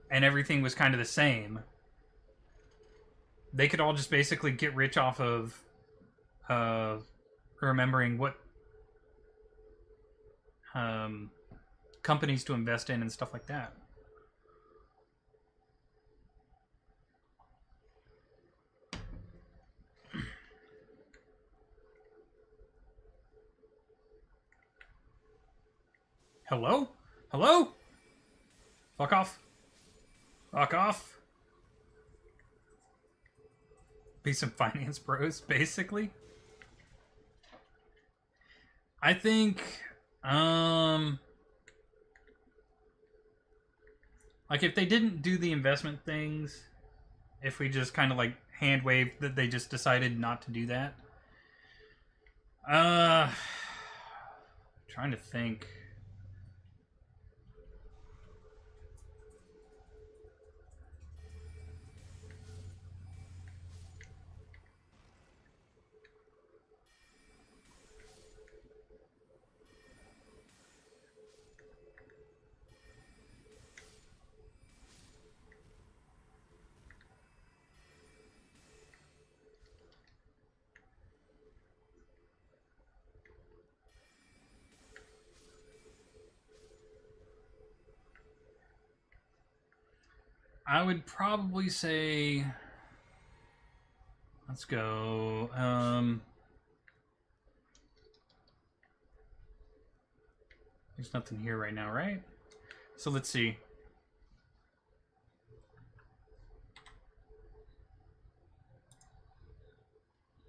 and everything was kind of the same, they could all just basically get rich off of remembering what companies to invest in and stuff like that. Hello? Hello? Fuck off. Fuck off. Be some finance bros, basically. I think, like, if they didn't do the investment things, if we just kind of, like, hand waved that they just decided not to do that. Trying to think. I would probably say, let's go, there's nothing here right now, right? So let's see.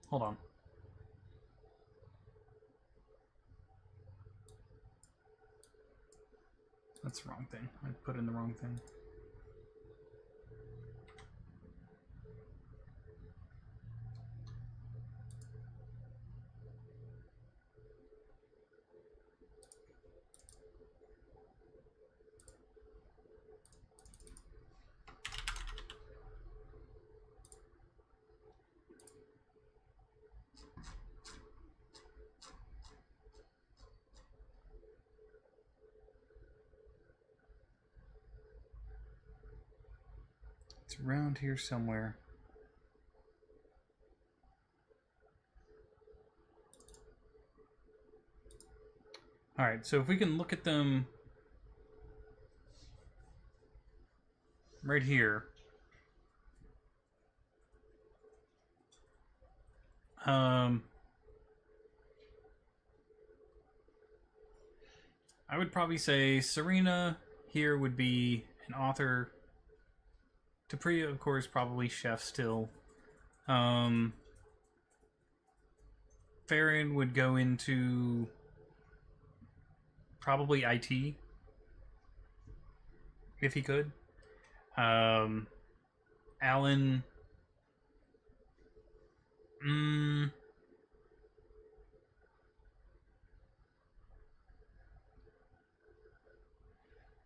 Hold on. That's the wrong thing. I put in the wrong thing. It's around here somewhere. Alright, so if we can look at them right here. I would probably say Serena here would be an author. Tapria, of course, probably chef still. Farron would go into probably IT if he could. Alan.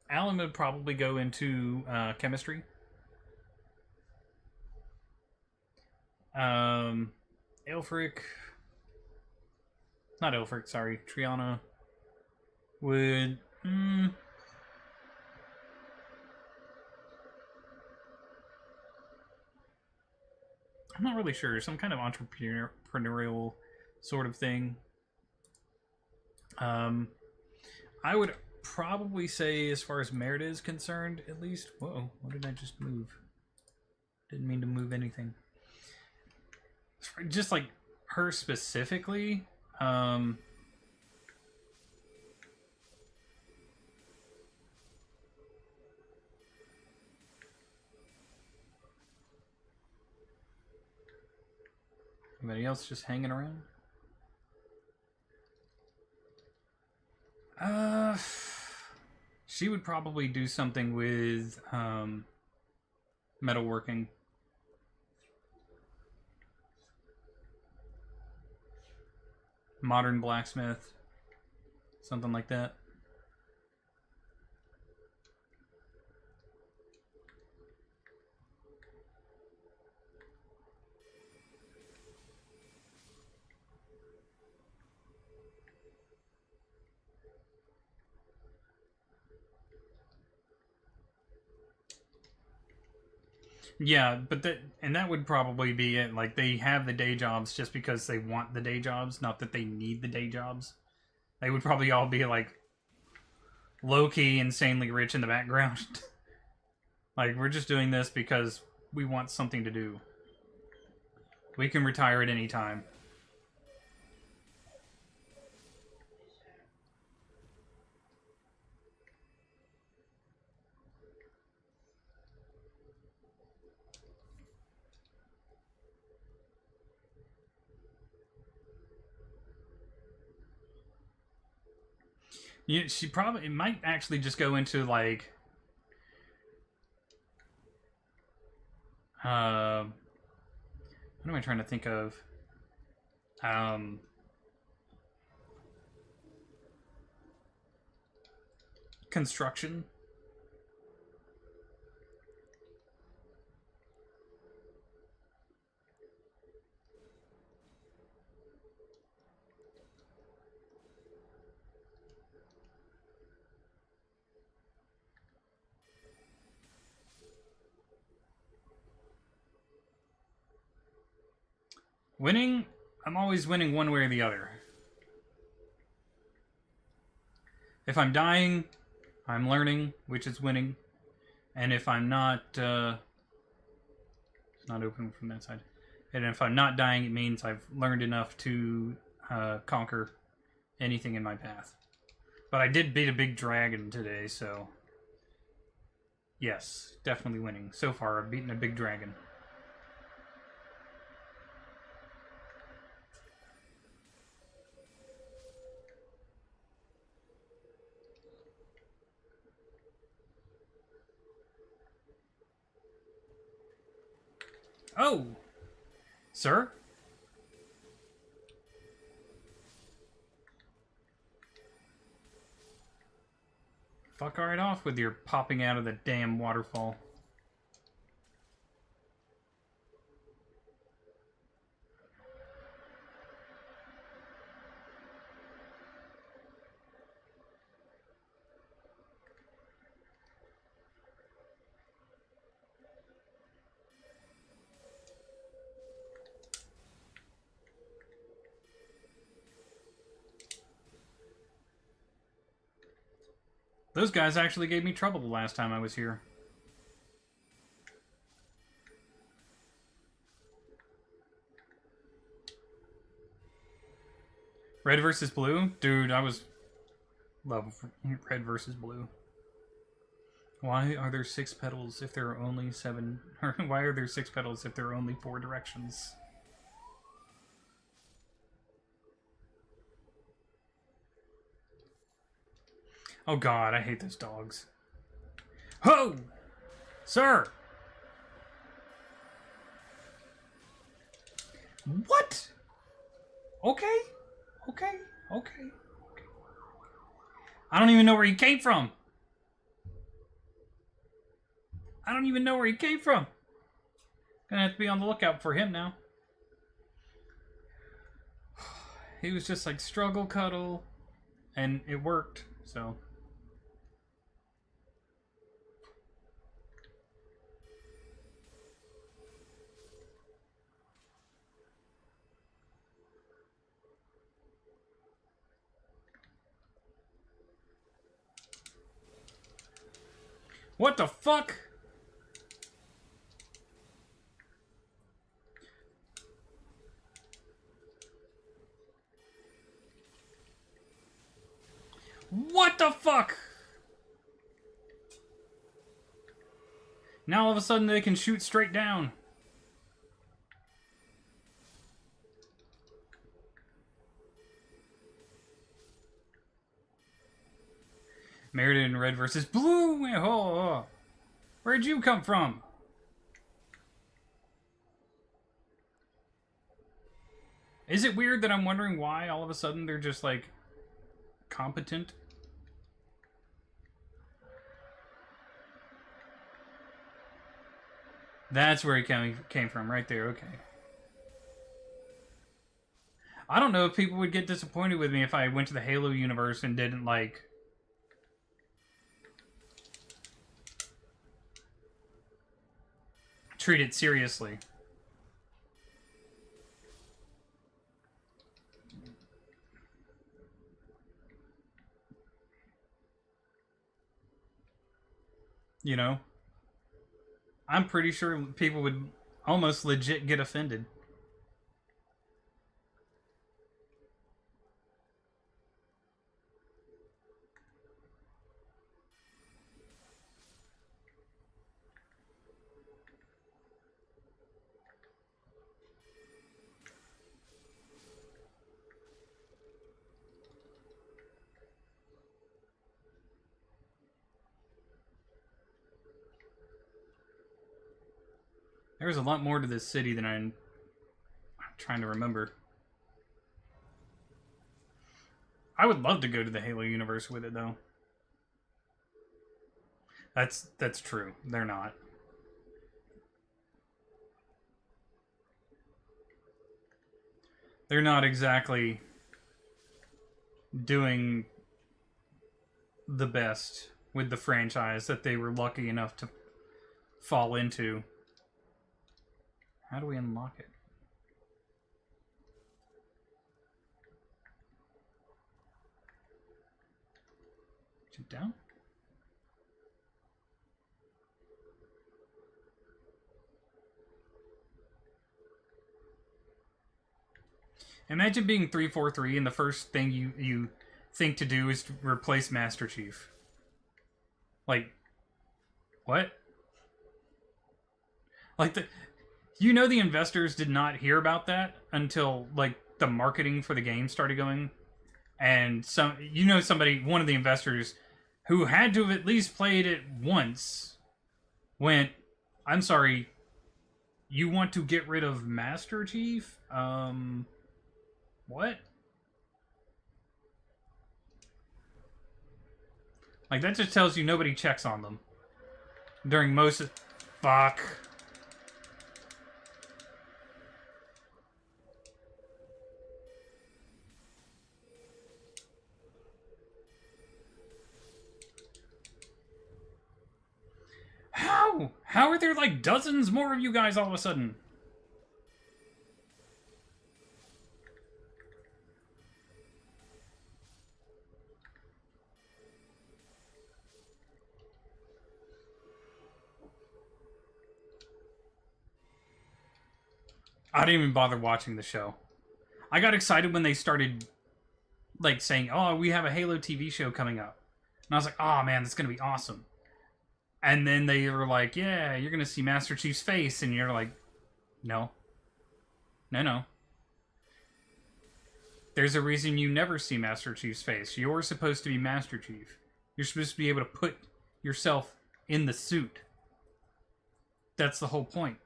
Alan would probably go into chemistry. Elfric. Not Elfric, sorry. Triana would. I'm not really sure. Some kind of entrepreneurial sort of thing. I would probably say, as far as Merida is concerned, at least. Whoa, what did I just move? Didn't mean to move anything. Just like her specifically. Anybody else just hanging around? She would probably do something with metalworking. Modern blacksmith. Something like that. Yeah, but that would probably be it. Like, they have the day jobs just because they want the day jobs, not that they need the day jobs. They would probably all be like low-key insanely rich in the background. Like, we're just doing this because we want something to do. We can retire at any time. Yeah, she probably, it might actually just go into like what am I trying to think of? Construction. Winning, I'm always winning one way or the other. If I'm dying, I'm learning, which is winning. And if I'm not, it's not open from that side. And if I'm not dying, it means I've learned enough to conquer anything in my path. But I did beat a big dragon today, so yes, definitely winning. So far, I've beaten a big dragon. Oh! Sir? Fuck right off with your popping out of the damn waterfall. Those guys actually gave me trouble the last time I was here. Red versus blue? Dude, I was... love red versus blue. Why are there 6 petals if there are only 7... Or why are there 6 petals if there are only 4 directions? Oh god, I hate those dogs. Ho! Sir! What? Okay. Okay. Okay. I don't even know where he came from. I don't even know where he came from. Gonna have to be on the lookout for him now. He was just like struggle cuddle, and it worked, so... What the fuck? What the fuck? Now all of a sudden they can shoot straight down. Meriden in red versus blue. Oh, where'd you come from? Is it weird that I'm wondering why all of a sudden they're just like competent? That's where he came from, right there, okay. I don't know if people would get disappointed with me if I went to the Halo universe and didn't, like... treat it seriously. You know? I'm pretty sure people would almost legit get offended. There's a lot more to this city than I'm trying to remember. I would love to go to the Halo universe with it, though. That's true. They're not. They're not exactly doing the best with the franchise that they were lucky enough to fall into. How do we unlock it? Jump down? Imagine being 343 and the first thing you think to do is to replace Master Chief. Like, what? Like, you know, the investors did not hear about that until, like, the marketing for the game started going. And one of the investors who had to have at least played it once went, I'm sorry, you want to get rid of Master Chief? What? Like, that just tells you nobody checks on them. During most of... Fuck. How? How are there, like, dozens more of you guys all of a sudden? I didn't even bother watching the show. I got excited when they started, like, saying, oh, we have a Halo TV show coming up. And I was like, oh, man, that's going to be awesome. And then they were like, yeah, you're going to see Master Chief's face. And you're like, no. No. There's a reason you never see Master Chief's face. You're supposed to be Master Chief. You're supposed to be able to put yourself in the suit. That's the whole point.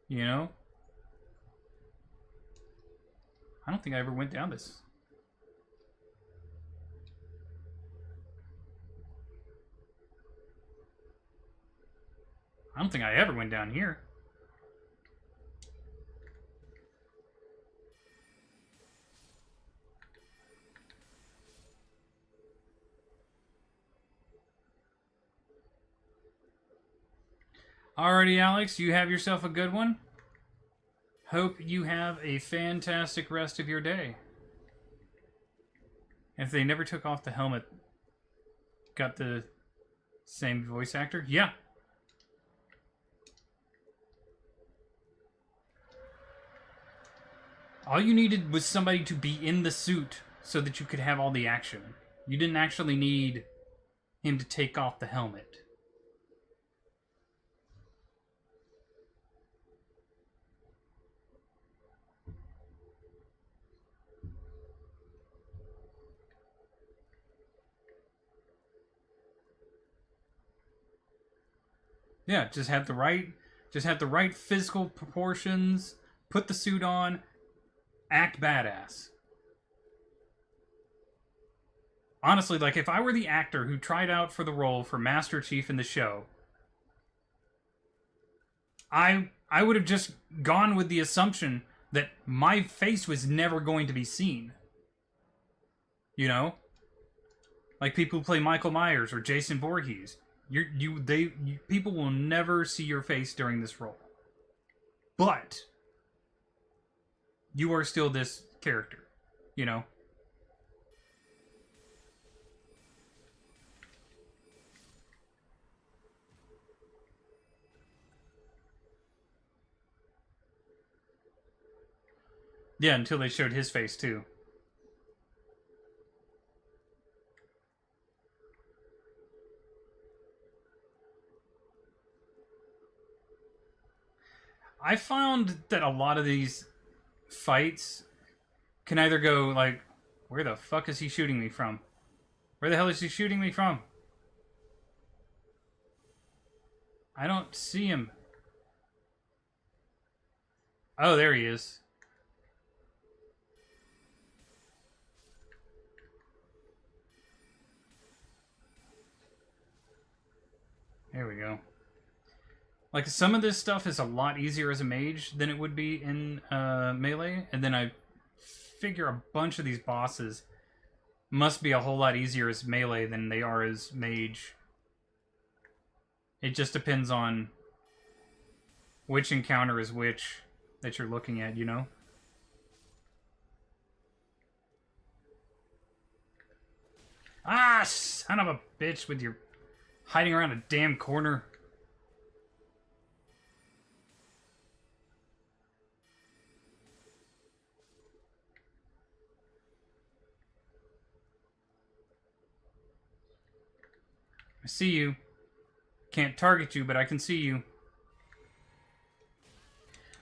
You know? I don't think I ever went down this. I don't think I ever went down here. Alrighty, Alex, you have yourself a good one. Hope you have a fantastic rest of your day. If they never took off the helmet, got the Same voice actor? Yeah. All you needed was somebody to be in the suit so that you could have all the action. You didn't actually need him to take off the helmet. Yeah, just have the right physical proportions, put the suit on, act badass. Honestly, like if I were the actor who tried out for the role for Master Chief in the show, I would have just gone with the assumption that my face was never going to be seen. You know? Like people who play Michael Myers or Jason Voorhees. People will never see your face during this role. But you are still this character, you know? Yeah, until they showed his face too. I found that a lot of these fights can either go like, where the fuck is he shooting me from? Where the hell is he shooting me from? I don't see him. Oh, there he is. There we go. Like, some of this stuff is a lot easier as a mage than it would be in Melee, and then I figure a bunch of these bosses must be a whole lot easier as Melee than they are as mage. It just depends on which encounter is which that you're looking at, you know? Ah, son of a bitch with your hiding around a damn corner. I see you. Can't target you, but I can see you.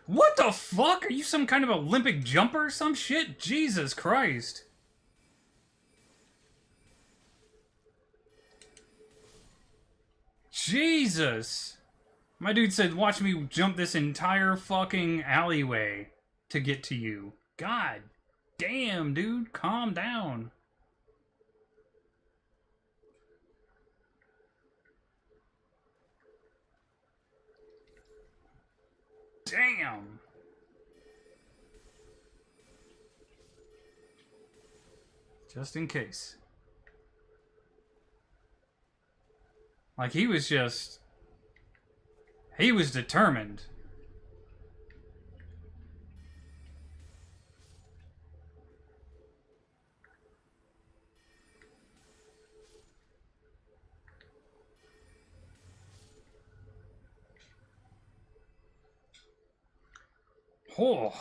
What the fuck? Are you some kind of Olympic jumper or some shit? Jesus Christ. Jesus. My dude said, watch me jump this entire fucking alleyway to get to you. God damn, dude. Calm down. Damn. Just in case. Like, he was determined. Oh.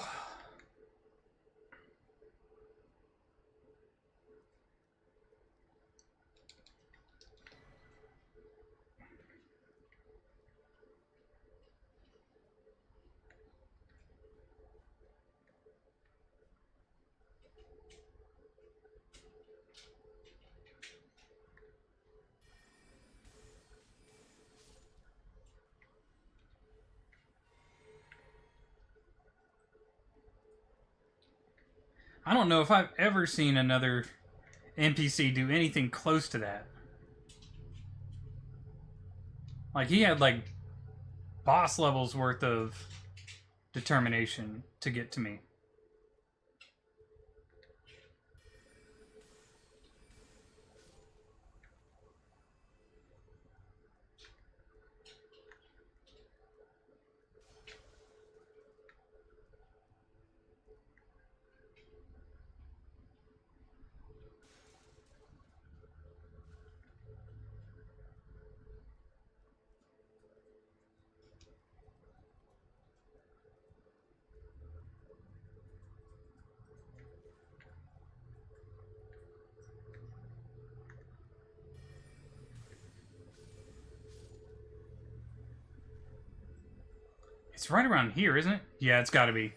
I don't know if I've ever seen another NPC do anything close to that. Like, he had, like, boss levels worth of determination to get to me. It's right around here, isn't it? Yeah, it's gotta be.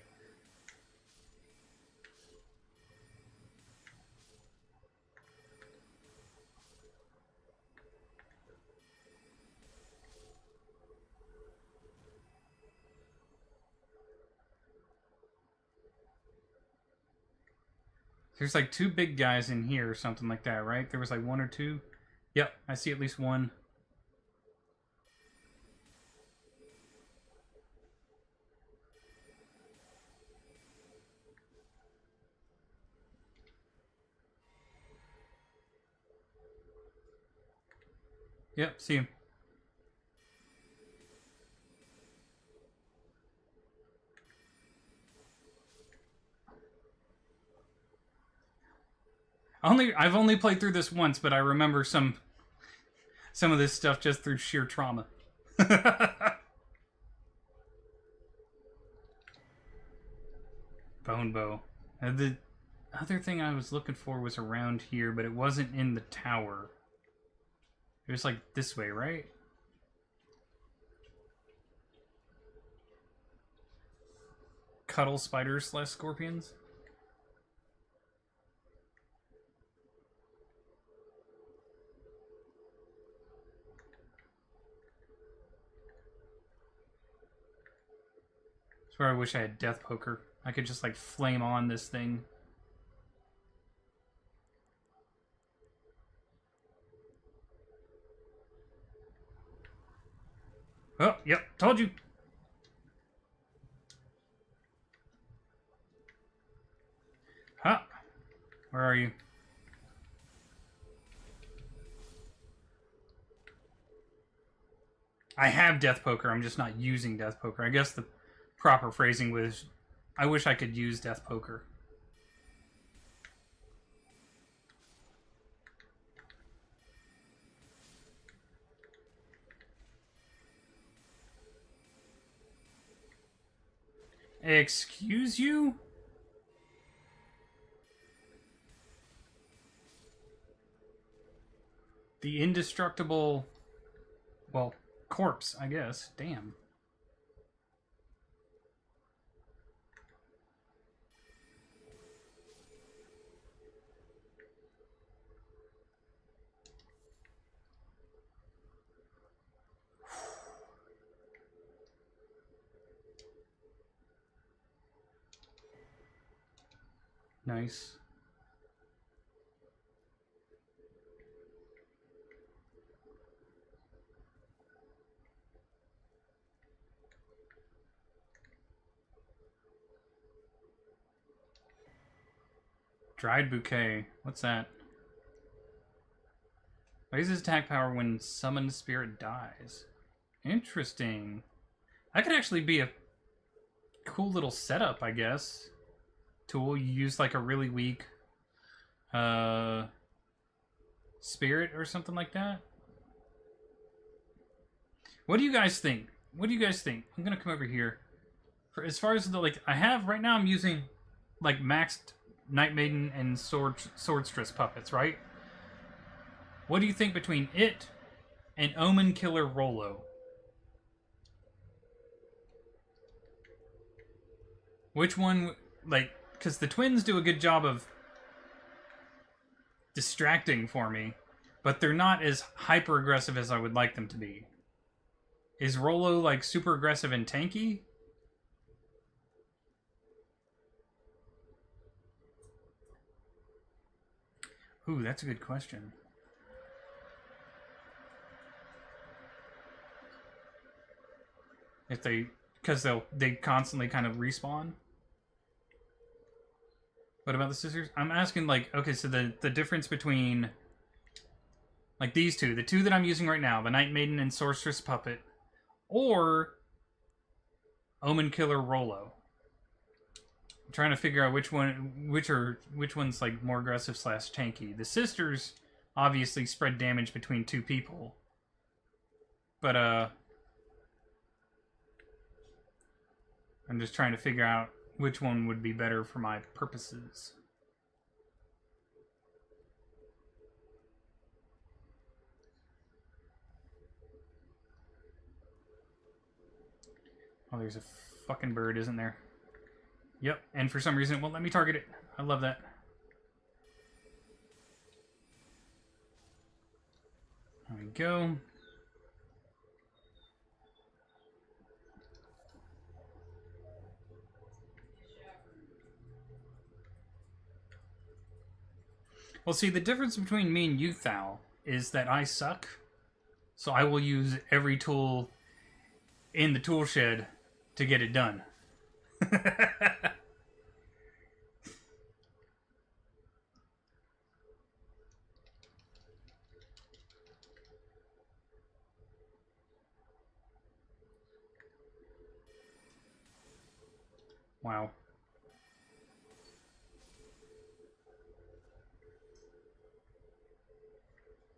There's like 2 big guys in here or something like that, right? There was like 1 or 2. Yep, I see at least 1. Yep, see him. I've only played through this once, but I remember some of this stuff just through sheer trauma. Bone bow. The other thing I was looking for was around here, but it wasn't in the tower. It was like this way, right? Cuddle spiders / scorpions. That's where I wish I had death poker. I could just like flame on this thing. Oh, yep, told you. Huh? Where are you? I have death poker, I'm just not using death poker. I guess the proper phrasing was, I wish I could use death poker. Excuse you? The indestructible, well, corpse, I guess. Damn. Nice. Dried bouquet. What's that? Raises attack power when summoned spirit dies. Interesting. That could actually be a cool little setup, I guess. Tool. You use like a really weak spirit or something like that. What do you guys think? What do you guys think? I'm gonna come over here. For as far as the like, I have right now. I'm using like maxed Night Maiden and Swordstress puppets, right? What do you think between it and Omen Killer Rollo? Which one, like, because the twins do a good job of distracting for me, but they're not as hyper aggressive as I would like them to be. Is Rollo like super aggressive and tanky? Ooh, that's a good question. If they, because they constantly kind of respawn. What about the sisters? I'm asking like, okay, so the difference between like these two, the two that I'm using right now, the Night Maiden and Sorceress Puppet, or Omen Killer Rollo. I'm trying to figure out which one's like more aggressive / tanky. The sisters obviously spread damage between 2 people, but I'm just trying to figure out which one would be better for my purposes. Oh, there's a fucking bird, isn't there? Yep, and for some reason it won't let me target it. I love that. There we go. Well, see, the difference between me and you, Thal, is that I suck. So I will use every tool in the tool shed to get it done. Wow.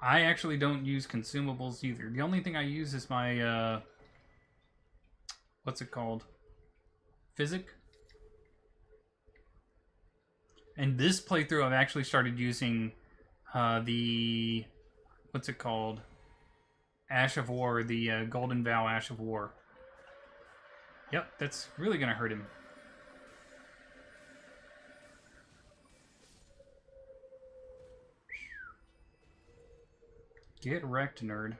I actually don't use consumables either. The only thing I use is my, what's it called? Physic? And this playthrough I've actually started using the, what's it called? Ash of War, the Golden Vow Ash of War. Yep, that's really gonna hurt him. Get wrecked, nerd.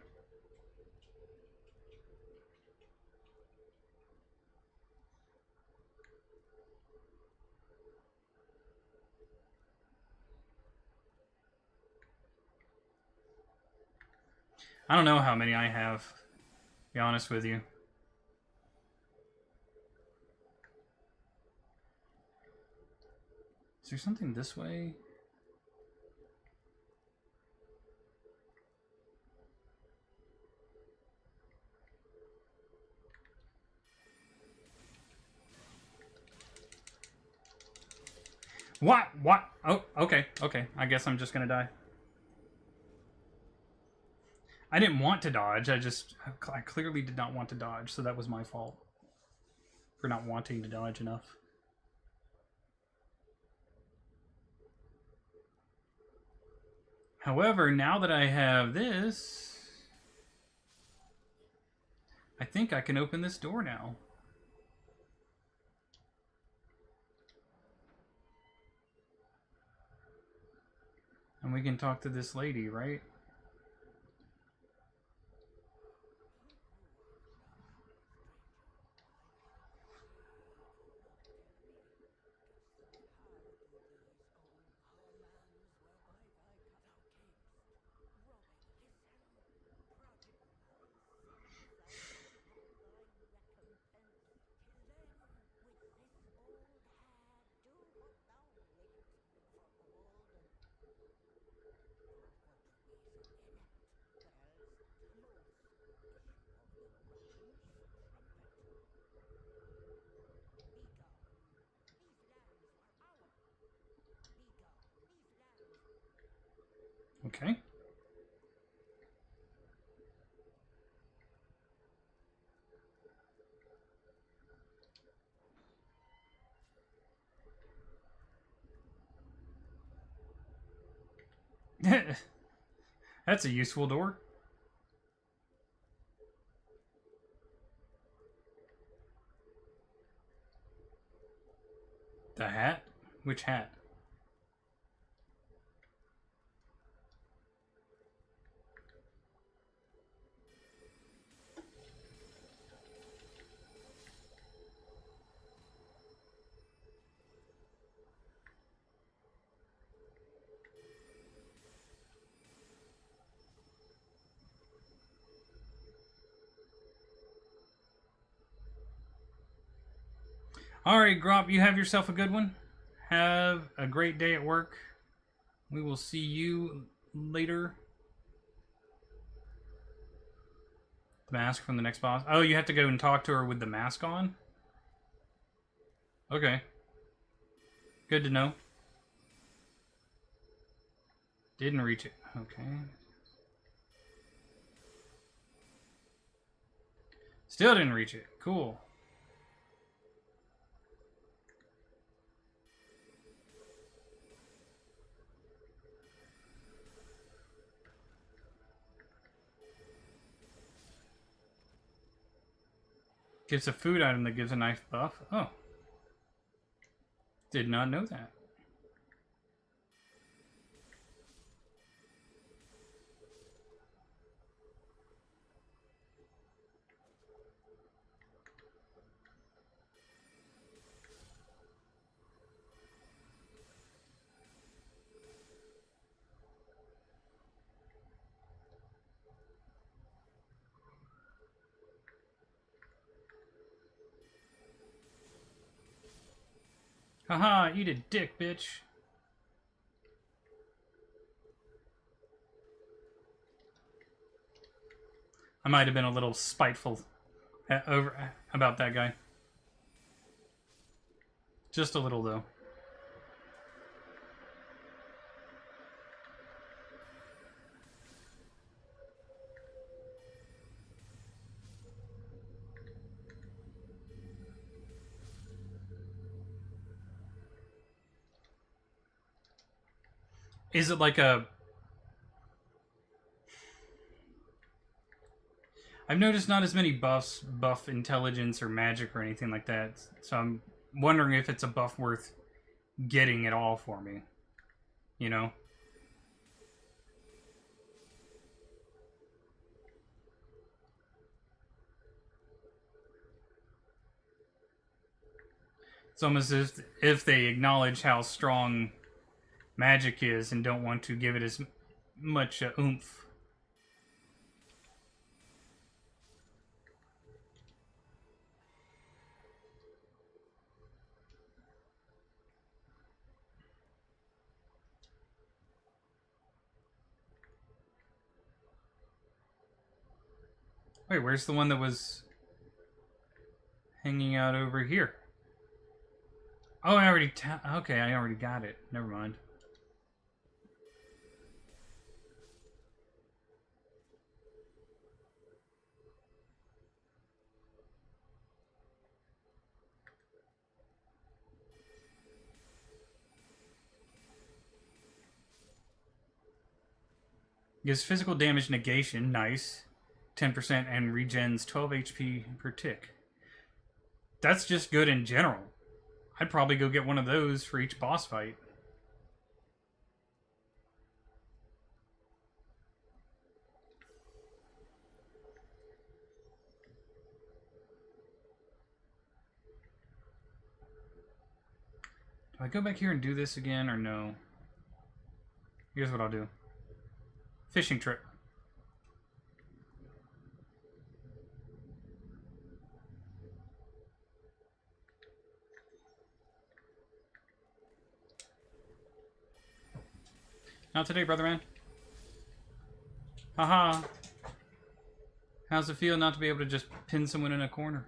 I don't know how many I have, to be honest with you. Is there something this way? What? What? Oh, okay, okay. I guess I'm just gonna die. I didn't want to dodge. I clearly did not want to dodge, so that was my fault for not wanting to dodge enough. However, now that I have this, I think I can open this door now. And we can talk to this lady, right? Okay. That's a useful door. The hat? Which hat? Alright, Grop, you have yourself a good one. Have a great day at work. We will see you later. The mask from the next boss. Oh, you have to go and talk to her with the mask on? Okay. Good to know. Didn't reach it. Okay. Still didn't reach it. Cool. Gives a food item that gives a nice buff. Oh. Did not know that. Haha, eat a dick, bitch. I might have been a little spiteful about that guy. Just a little, though. Is it like a... I've noticed not as many buffs buff intelligence or magic or anything like that, so I'm wondering if it's a buff worth getting at all for me. You know? It's almost as if they acknowledge how strong magic is and don't want to give it as much oomph. Wait, where's the one that was hanging out over here? Oh, I already... Okay, I already got it. Never mind. Gives physical damage negation, nice. 10% and regens 12 HP per tick. That's just good in general. I'd probably go get one of those for each boss fight. Do I go back here and do this again or no? Here's what I'll do. Fishing trip. Not today, brother man. Haha. How's it feel not to be able to just pin someone in a corner?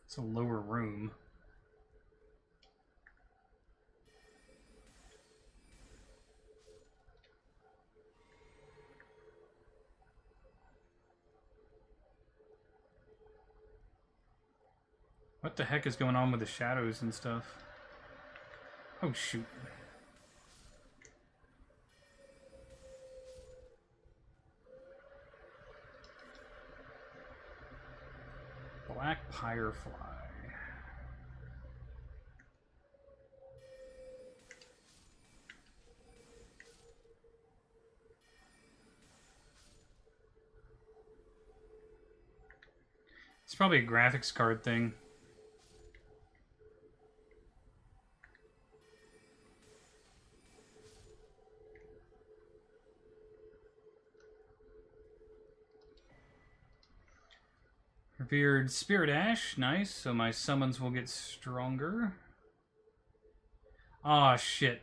It's a lower room. What the heck is going on with the shadows and stuff? Oh, shoot. Black Firefly. It's probably a graphics card thing. Revered Spirit Ash, nice. So my summons will get stronger. Aw, shit.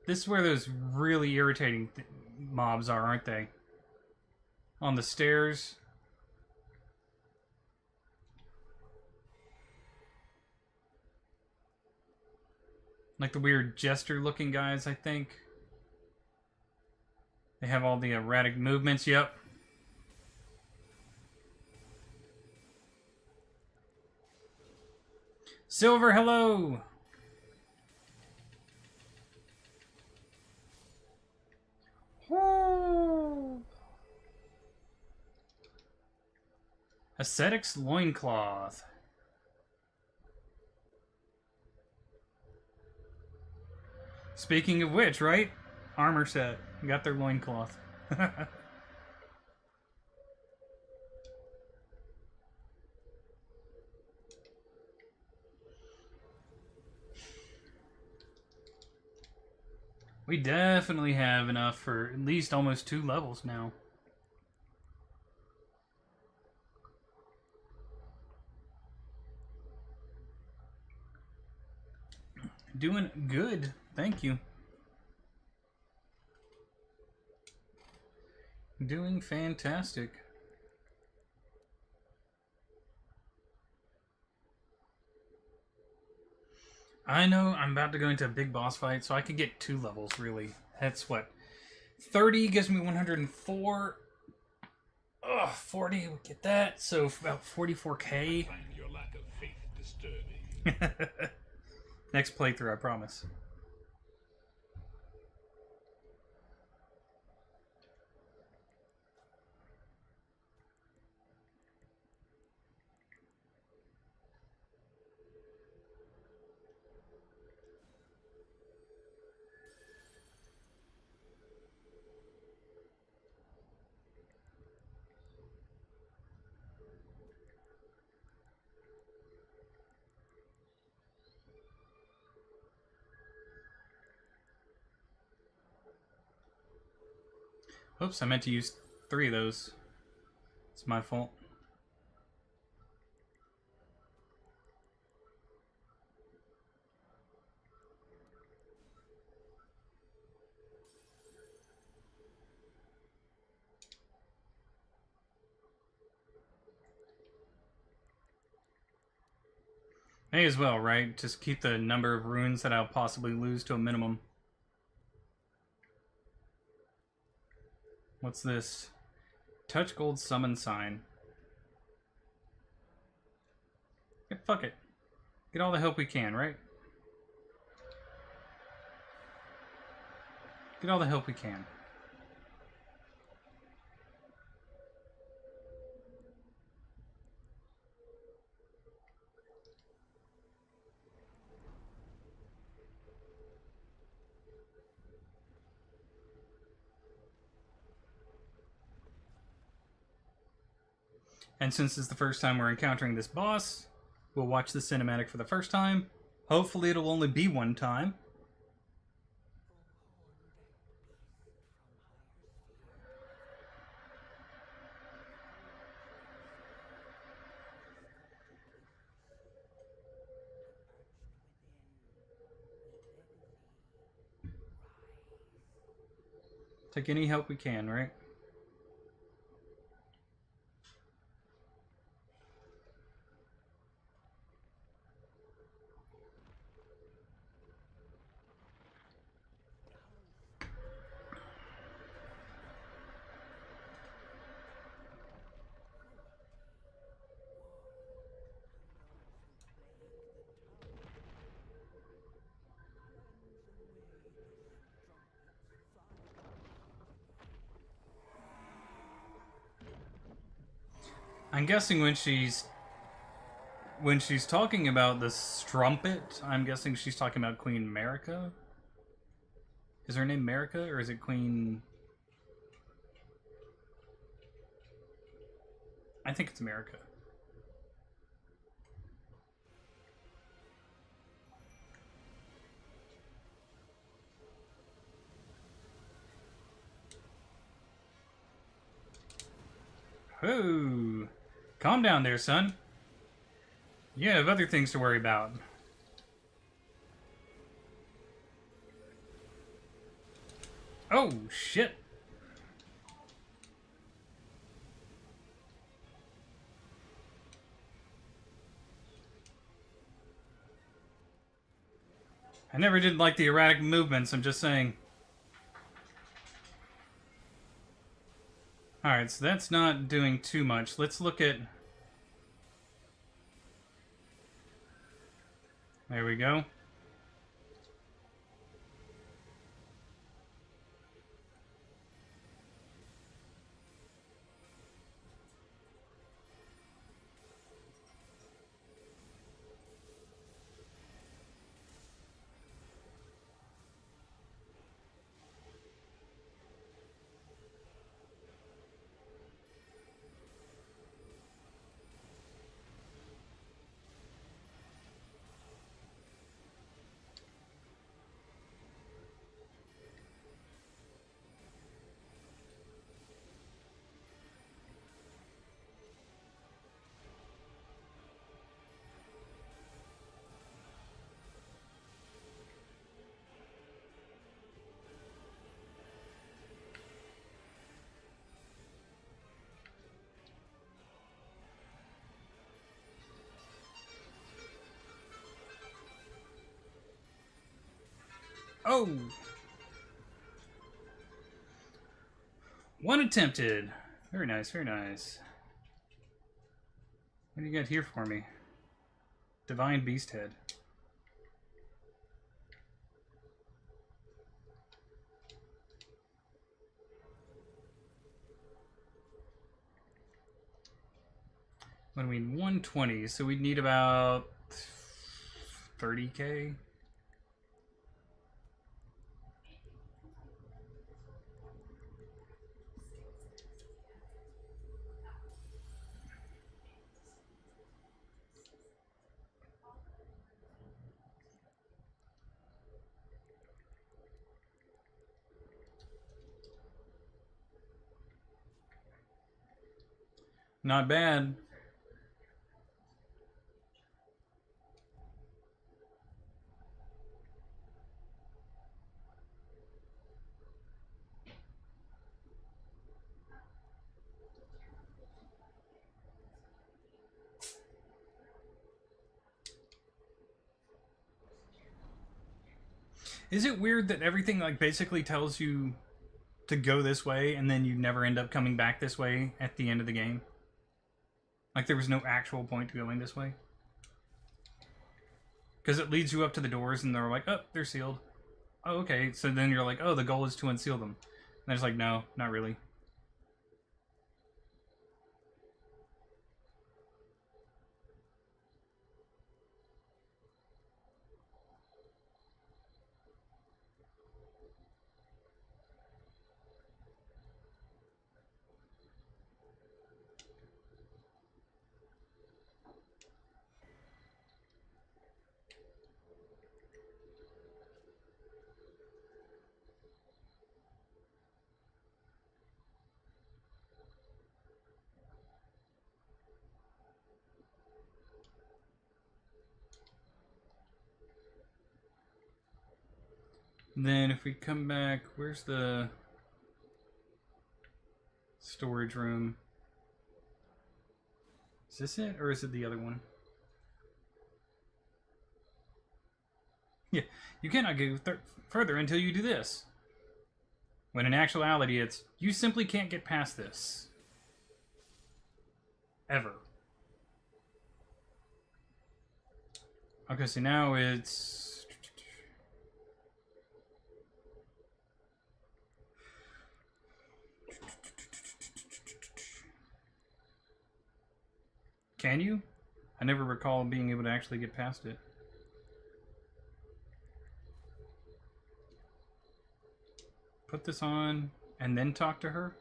This is where those really irritating mobs are, aren't they? On the stairs. Like the weird jester-looking guys, I think. They have all the erratic movements, yep. Silver, hello! Ascetics loincloth. Speaking of which, right? Armor set. Got their loincloth. We definitely have enough for at least almost 2 levels now. Doing good. Thank you. Doing fantastic. I know I'm about to go into a big boss fight, so I could get 2 levels, really. That's what? 30 gives me 104. Ugh, 40 would get that, so about 44k. Find your lack of faith disturbing. Next playthrough, I promise. Oops, I meant to use 3 of those. It's my fault. May as well, right? Just keep the number of runes that I'll possibly lose to a minimum. What's this? Touch gold summon sign. Yeah, fuck it. Get all the help we can, right? Get all the help we can. And since it's the first time we're encountering this boss, we'll watch the cinematic for the first time. Hopefully it'll only be 1 time. Take any help we can, right? I'm guessing when she's talking about the strumpet, I'm guessing she's talking about Queen Marika. Is her name Marika, or is it Queen? I think it's Marika. Oh, calm down there, son. You have other things to worry about. Oh, shit. I never did like the erratic movements, I'm just saying. Alright, so that's not doing too much. Let's look at... There we go. Oh! One attempted. Very nice, very nice. What do you got here for me? Divine Beast Head. What do we need? 120, so we'd need about 30k. Not bad. Is it weird that everything like basically tells you to go this way and then you never end up coming back this way at the end of the game? Like there was no actual point to going this way? Because it leads you up to the doors and they're like, oh, they're sealed. Oh, okay. So then you're like, oh, the goal is to unseal them. And it's like, no, not really. Then if we come back, where's the storage room? Is this it, or is it the other one? Yeah, you cannot go further until you do this. When in actuality, it's, you simply can't get past this. Ever. Okay, so now it's... Can you? I never recall being able to actually get past it. Put this on and then talk to her?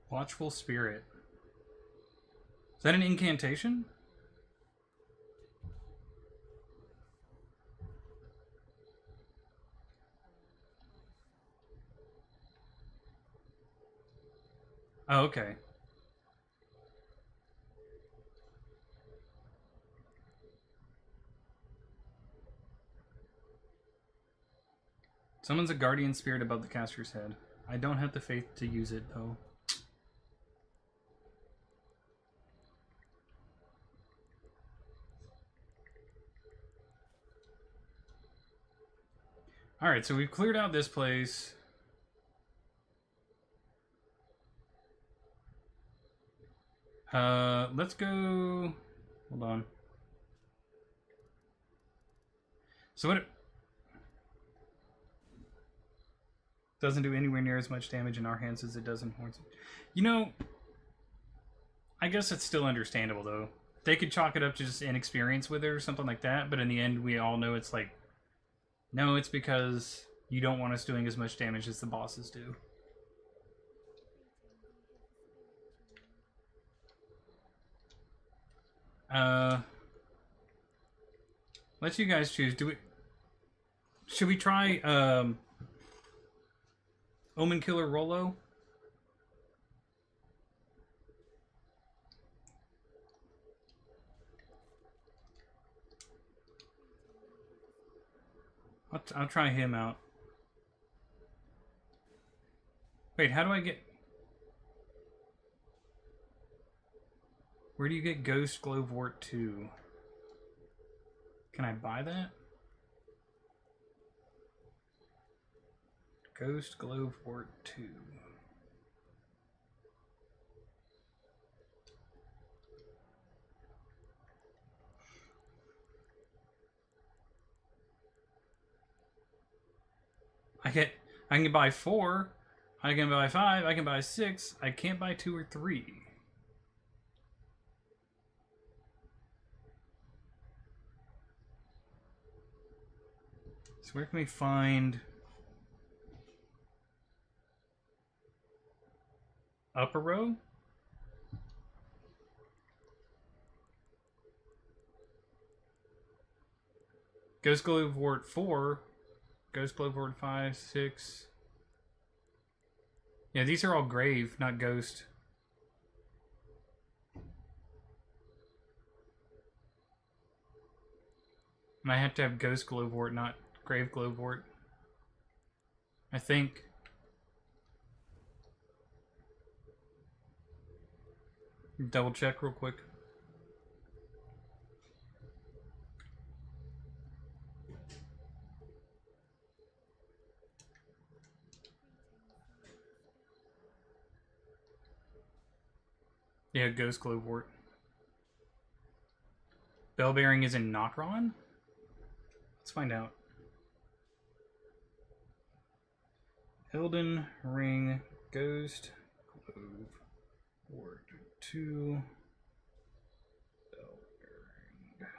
Watchful Spirit. Is that an incantation? Oh, okay. Summons a guardian spirit above the caster's head. I don't have the faith to use it, though. Alright, so we've cleared out this place. Let's go... Hold on. So what... Doesn't do anywhere near as much damage in our hands as it does in Horns. You know... I guess it's still understandable, though. They could chalk it up to just inexperience with it or something like that, but in the end, we all know it's like... No, it's because you don't want us doing as much damage as the bosses do. Uh, let you guys choose. Should we try Omen Killer Rollo? I'll try him out. Wait, how do I get... Where do you get Ghost Glowwort 2? Can I buy that? Ghost Glowwort 2. I can buy 4. I can buy 5. I can buy 6. I can't buy 2 or 3. So where can we find upper row? Ghost Glowwort 4. Ghost Glowwort 5, 6. Yeah, these are all grave, not ghost. And I have to have Ghost Glowwort, not Grave Glowwort. I think. Double check real quick. Yeah, Ghost Glowwort. Bell Bearing is in Nokron? Let's find out. Elden Ring Ghost Glowwort 2. Bell Bearing.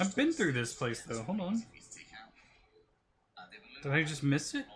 I've been through this place though. Hold on. Did I just miss it?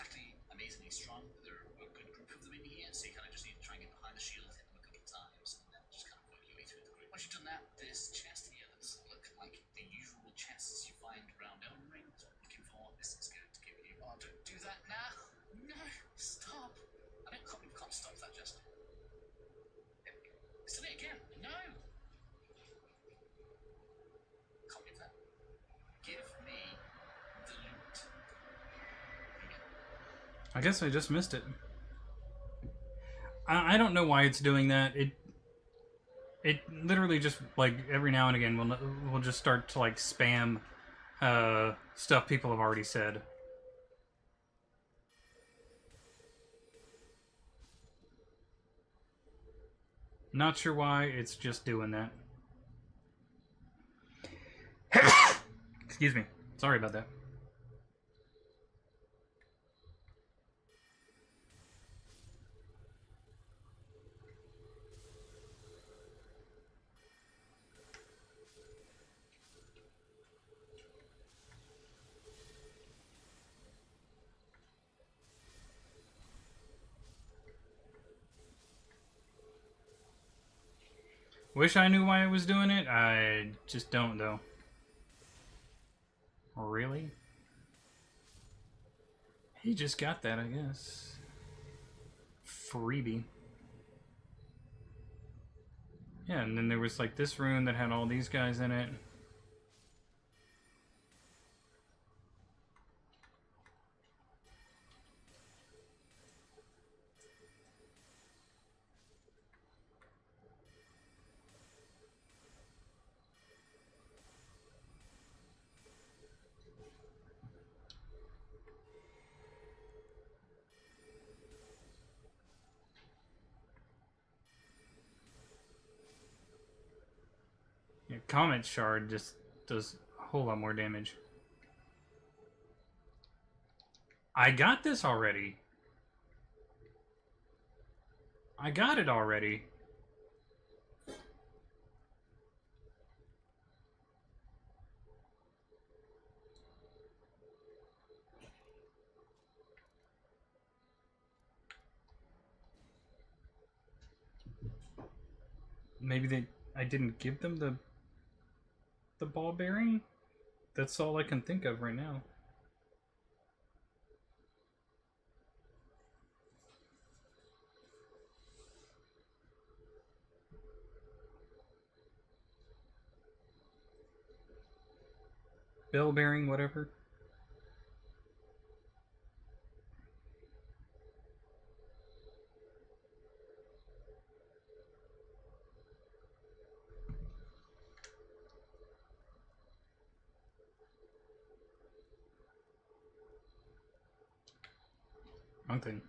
exactly amazingly strong. There are a good group of them in here, so you kind of just need to try and get behind the shield, hit them a couple of times, and then just kind of work your way through the group. Once you've done that, this chest here that's look like the usual chests you find around Elden Ring. That's what I'm looking for. This is going to give you. Oh, don't do that now! No, stop! We can't stop that just. It's done it again. No. Copy that. Give me the loot. I guess I just missed it. I don't know why it's doing that. It literally just, like, every now and again will just start to, like, spam stuff people have already said. Not sure why, it's just doing that. Excuse me. Sorry about that. Wish I knew why I was doing it. I just don't, though. Really? He just got that, I guess. Freebie. Yeah, and then there was, like, this rune that had all these guys in it. Yeah, Comet Shard just does a whole lot more damage. I got this already. I got it already. Maybe I didn't give them the ball bearing? That's all I can think of right now. Bell bearing, whatever. One thing.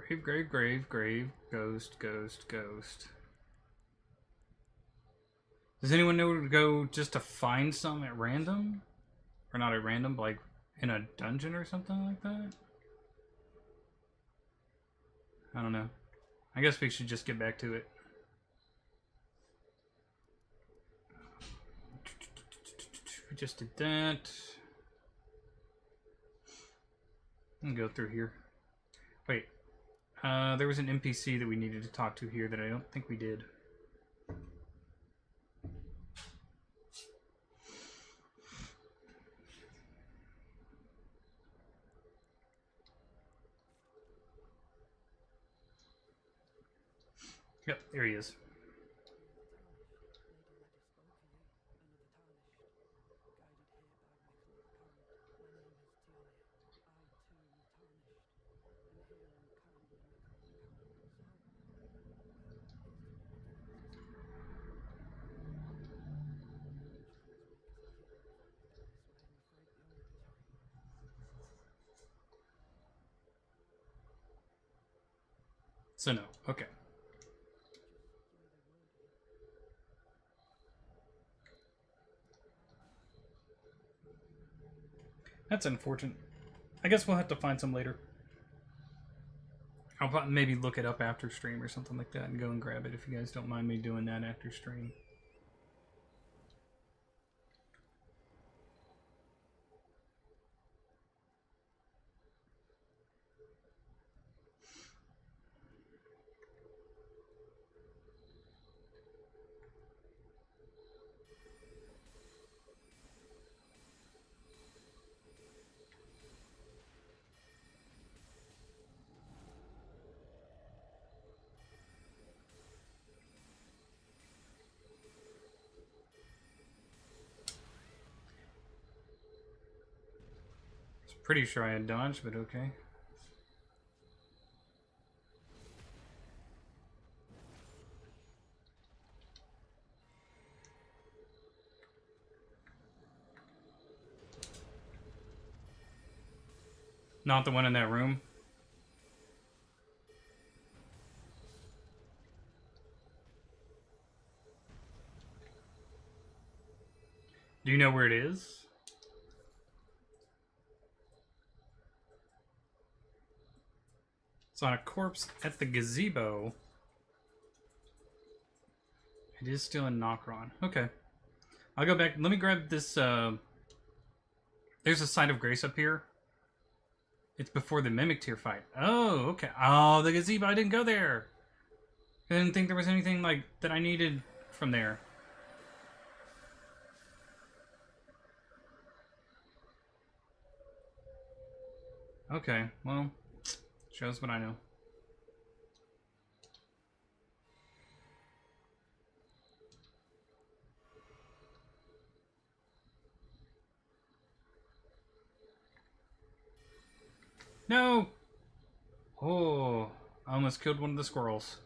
Grave, grave, grave, grave, ghost, ghost, ghost. Does anyone know where to go just to find some at random? Or not at random, but like in a dungeon or something like that? I don't know. I guess we should just get back to it. We just did that. I'm gonna go through here. Wait. There was an NPC that we needed to talk to here that I don't think we did. Yep, there he is. So no. Okay. That's unfortunate. I guess we'll have to find some later. I'll maybe look it up after stream or something like that and go and grab it if you guys don't mind me doing that after stream. Pretty sure I had dodged, but okay. Not the one in that room? Do you know where it is? It's on a corpse at the gazebo. It is still in Nokron. Okay. I'll go back. Let me grab this. There's a Site of Grace up here. It's before the Mimic Tier fight. Oh, okay. Oh, the gazebo. I didn't go there. I didn't think there was anything like that I needed from there. Okay, well, shows what I know. No! Oh, I almost killed one of the squirrels.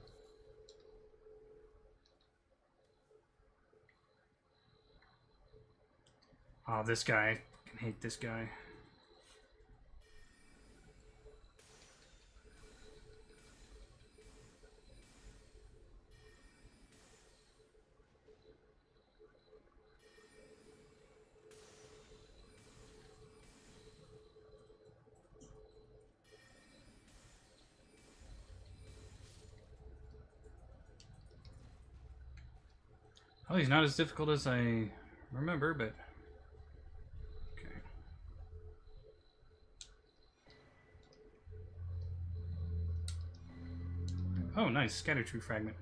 Oh, this guy. I can hate this guy. Oh, he's not as difficult as I remember, but... Okay. Oh, nice. Scatter tree fragment.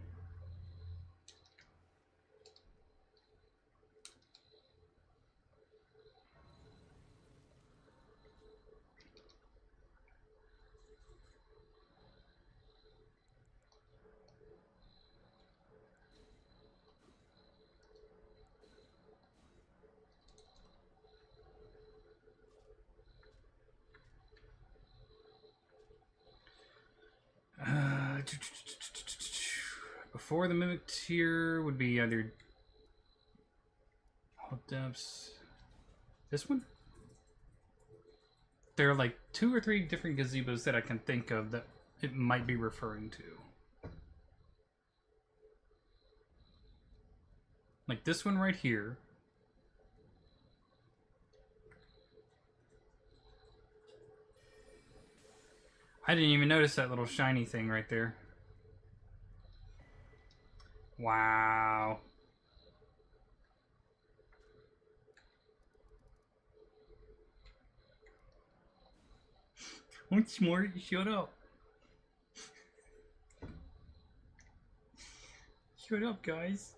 Before the Mimic Tier would be either... Hold depths... This one? There are like 2 or 3 different gazebos that I can think of that it might be referring to. Like this one right here. I didn't even notice that little shiny thing right there. Wow. Once more, shut up. Shut up, guys.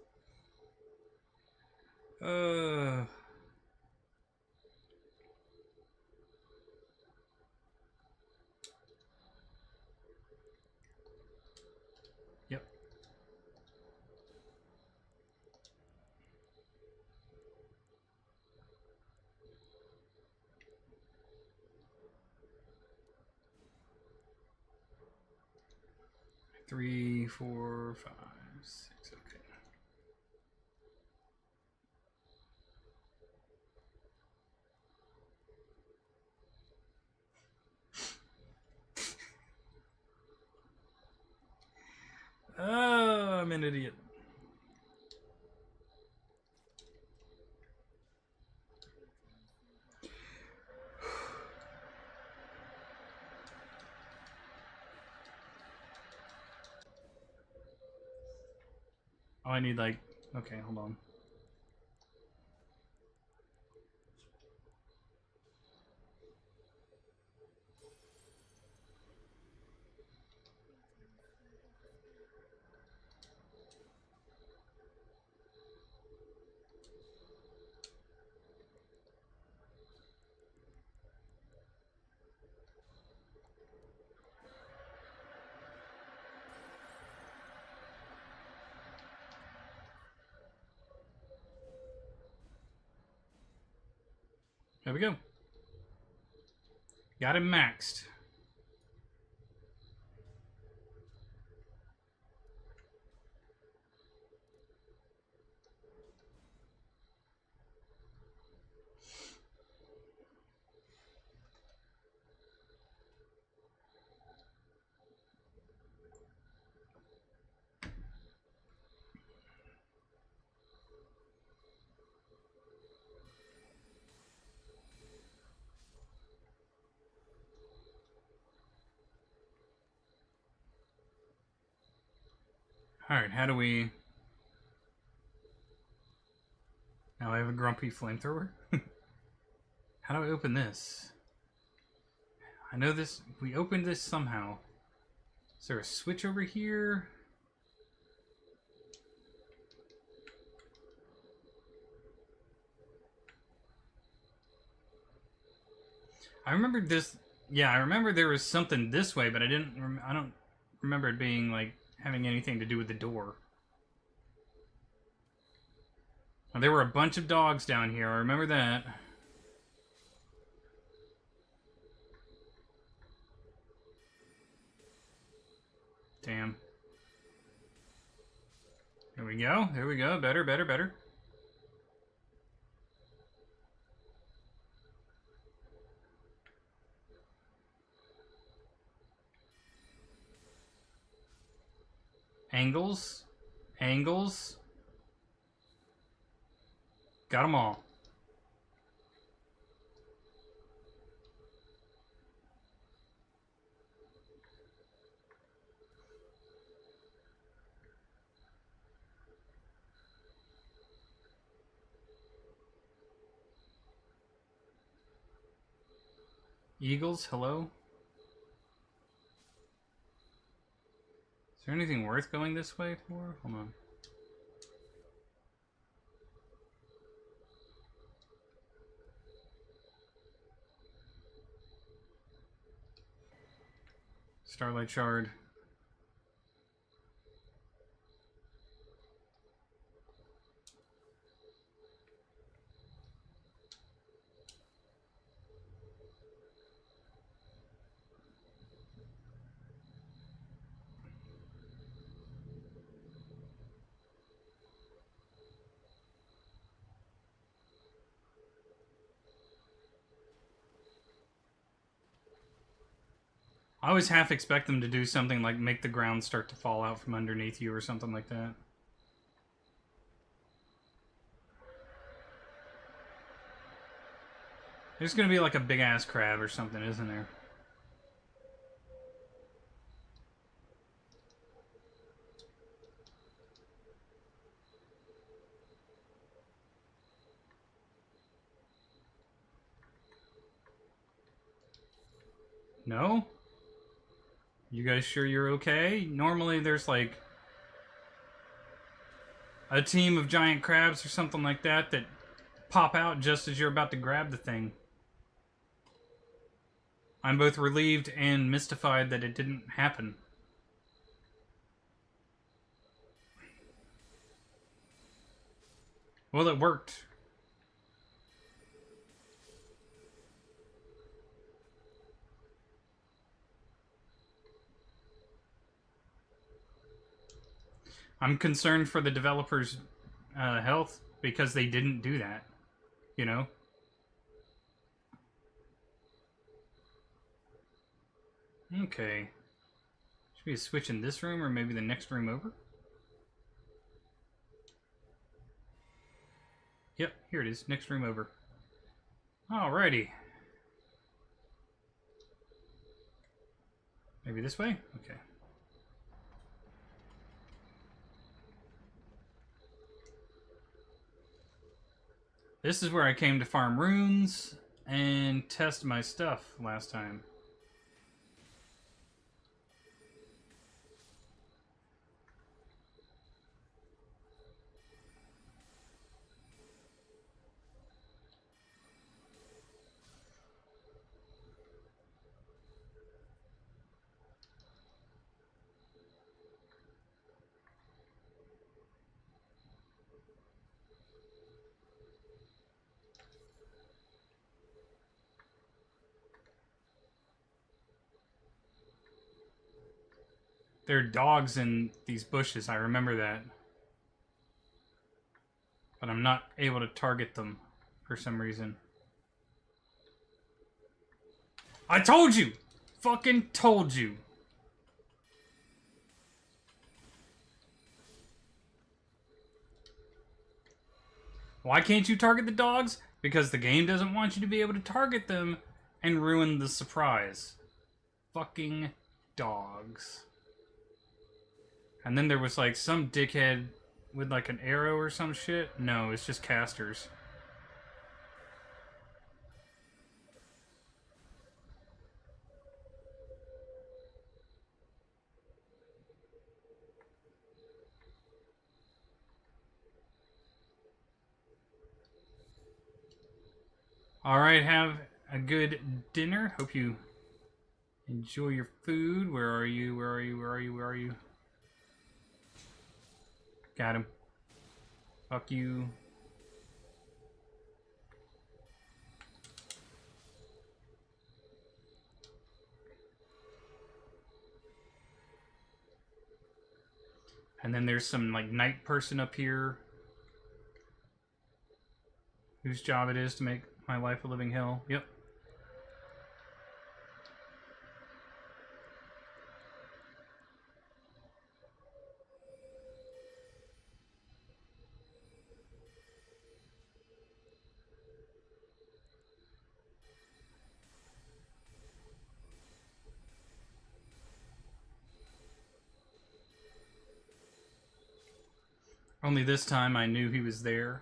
Yep. Three, 4, 5, 6. Okay. Oh, I'm an idiot. Oh, I need like... Okay, hold on. There we go. Got him maxed. Alright, how do we... Now I have a grumpy flamethrower? How do I open this? I know this... We opened this somehow. Is there a switch over here? I remember this... Yeah, I remember there was something this way, but I don't remember it being, like, having anything to do with the door. Now, there were a bunch of dogs down here, I remember that. Damn. There we go, there we go, better, better, better. Angles. Angles. Got them all. Eagles, hello? Is there anything worth going this way for? Hold on. Starlight Shard. I always half expect them to do something like make the ground start to fall out from underneath you or something like that. There's gonna be like a big ass crab or something, isn't there? No? You guys sure you're okay? Normally there's like a team of giant crabs or something like that that pop out just as you're about to grab the thing. I'm both relieved and mystified that it didn't happen. Well, it worked. I'm concerned for the developers' health because they didn't do that, you know? Okay. Should Maybe a switch in this room or maybe the next room over? Yep, here it is. Next room over. Alrighty. Maybe this way? Okay. This is where I came to farm runes and test my stuff last time. There are dogs in these bushes, I remember that. But I'm not able to target them for some reason. I told you! Fucking told you! Why can't you target the dogs? Because the game doesn't want you to be able to target them and ruin the surprise. Fucking dogs. And then there was like some dickhead with like an arrow or some shit. No, it's just casters. Alright, have a good dinner. Hope you enjoy your food. Where are you? Where are you? Where are you? Where are you? Got him. Fuck you. And then there's some like night person up here whose job it is to make my life a living hell. Yep. Only this time I knew he was there.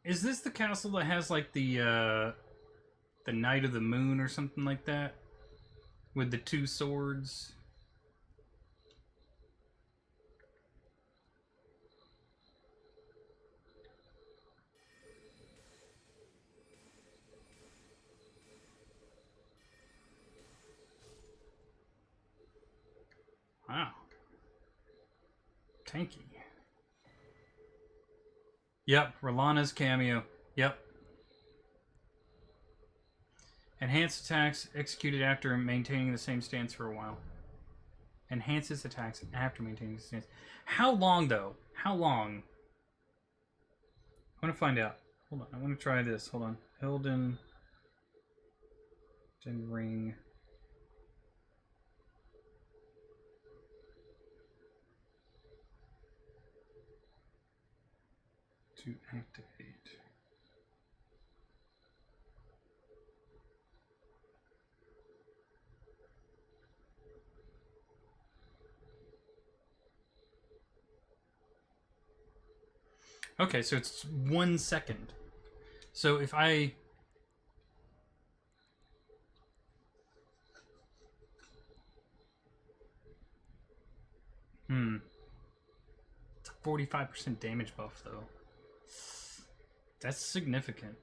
Is this the castle that has like the Night of the Moon or something like that? With the two swords? Wow. Tanky. Yep, Rolana's cameo. Yep. Enhanced attacks executed after maintaining the same stance for a while. Enhances attacks after maintaining the stance. How long, though? How long? I want to find out. Hold on, I want to try this. Hold on. Elden Ring. To activate. Okay, so it's 1 second. So if I... It's a 45% damage buff, though. That's significant.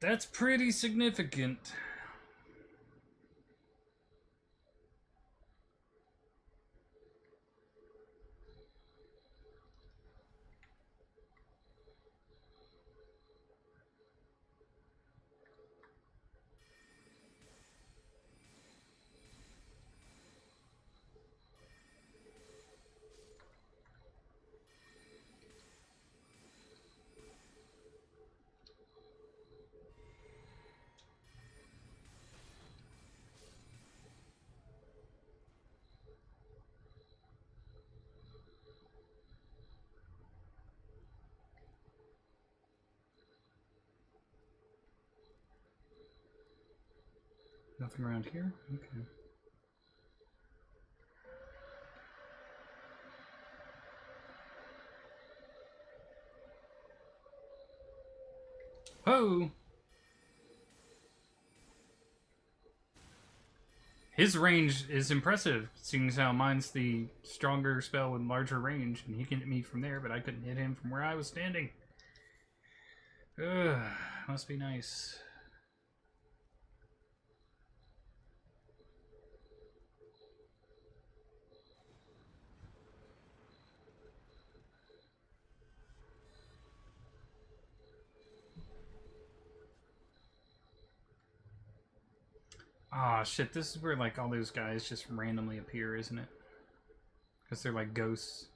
That's pretty significant. Nothing around here? Okay. Oh! His range is impressive, seeing as how mine's the stronger spell with larger range, and he can hit me from there, but I couldn't hit him from where I was standing. Ugh, must be nice. Ah, shit, this is where, like, all those guys just randomly appear, isn't it? Because they're, like, ghosts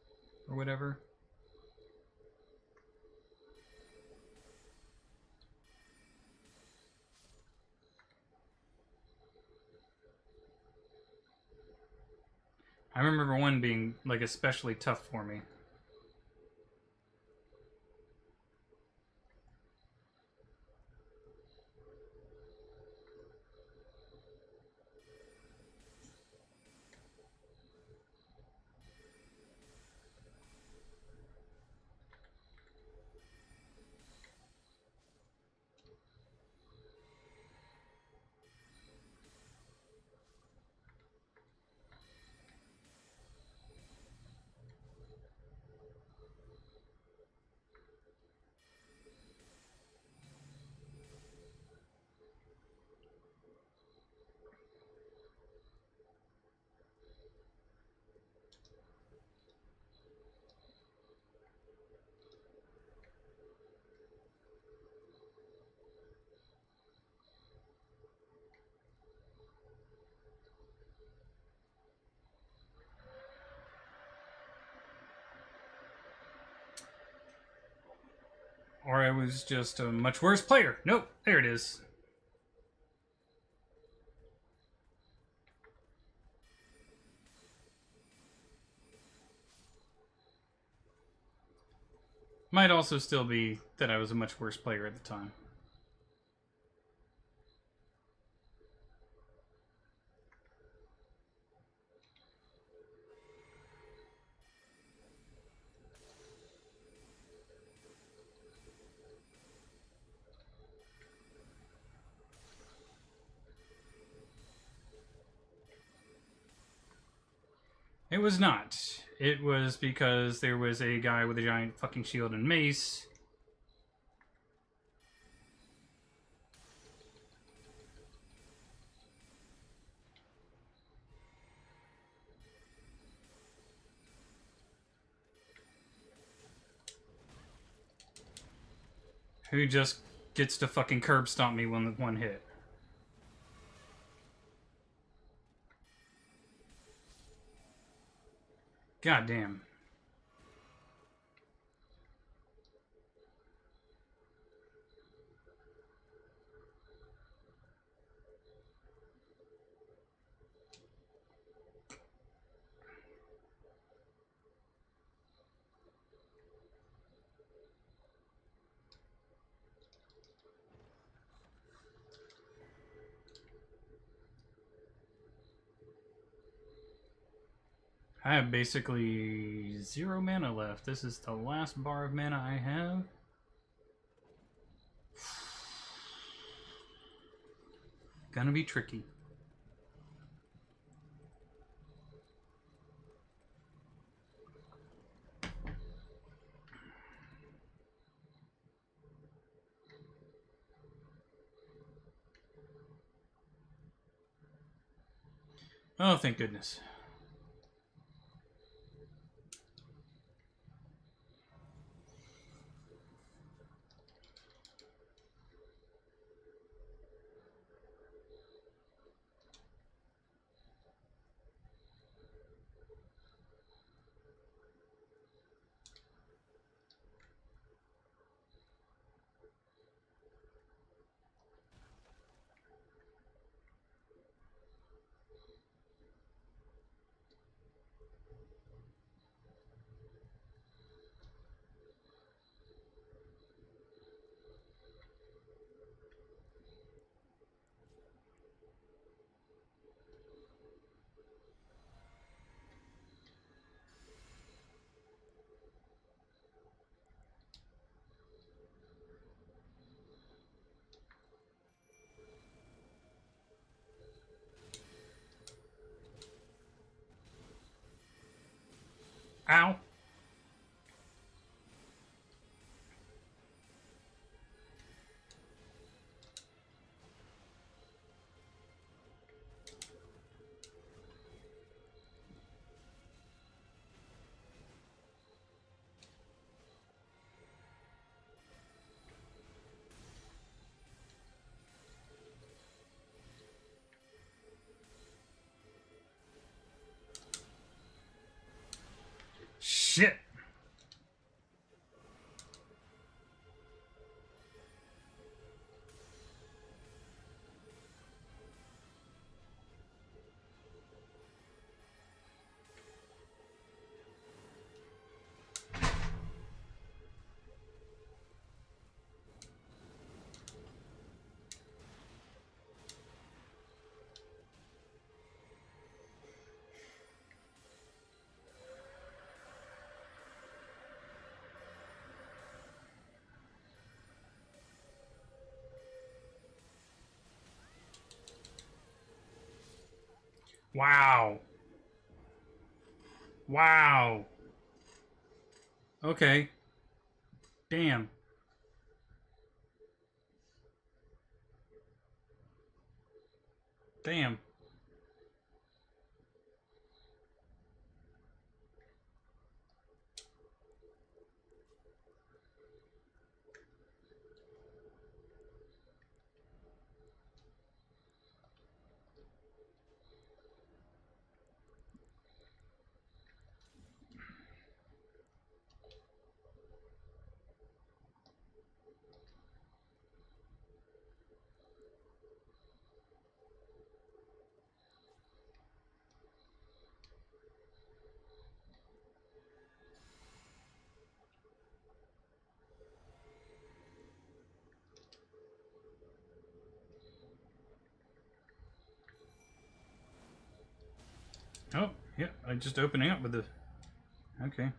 or whatever. I remember one being, like, especially tough for me. Or I was just a much worse player. Nope, there it is. Might also still be that I was a much worse player at the time. It was not. It was because there was a guy with a giant fucking shield and mace. Who just gets to fucking curb stomp me with one hit. God damn. I have basically 0 mana left. This is the last bar of mana I have. Gonna be tricky. Oh, thank goodness. Ow. Shit. Wow. Wow. Okay. Damn. Damn. Oh, yeah, I'm just opening up with the... Okay.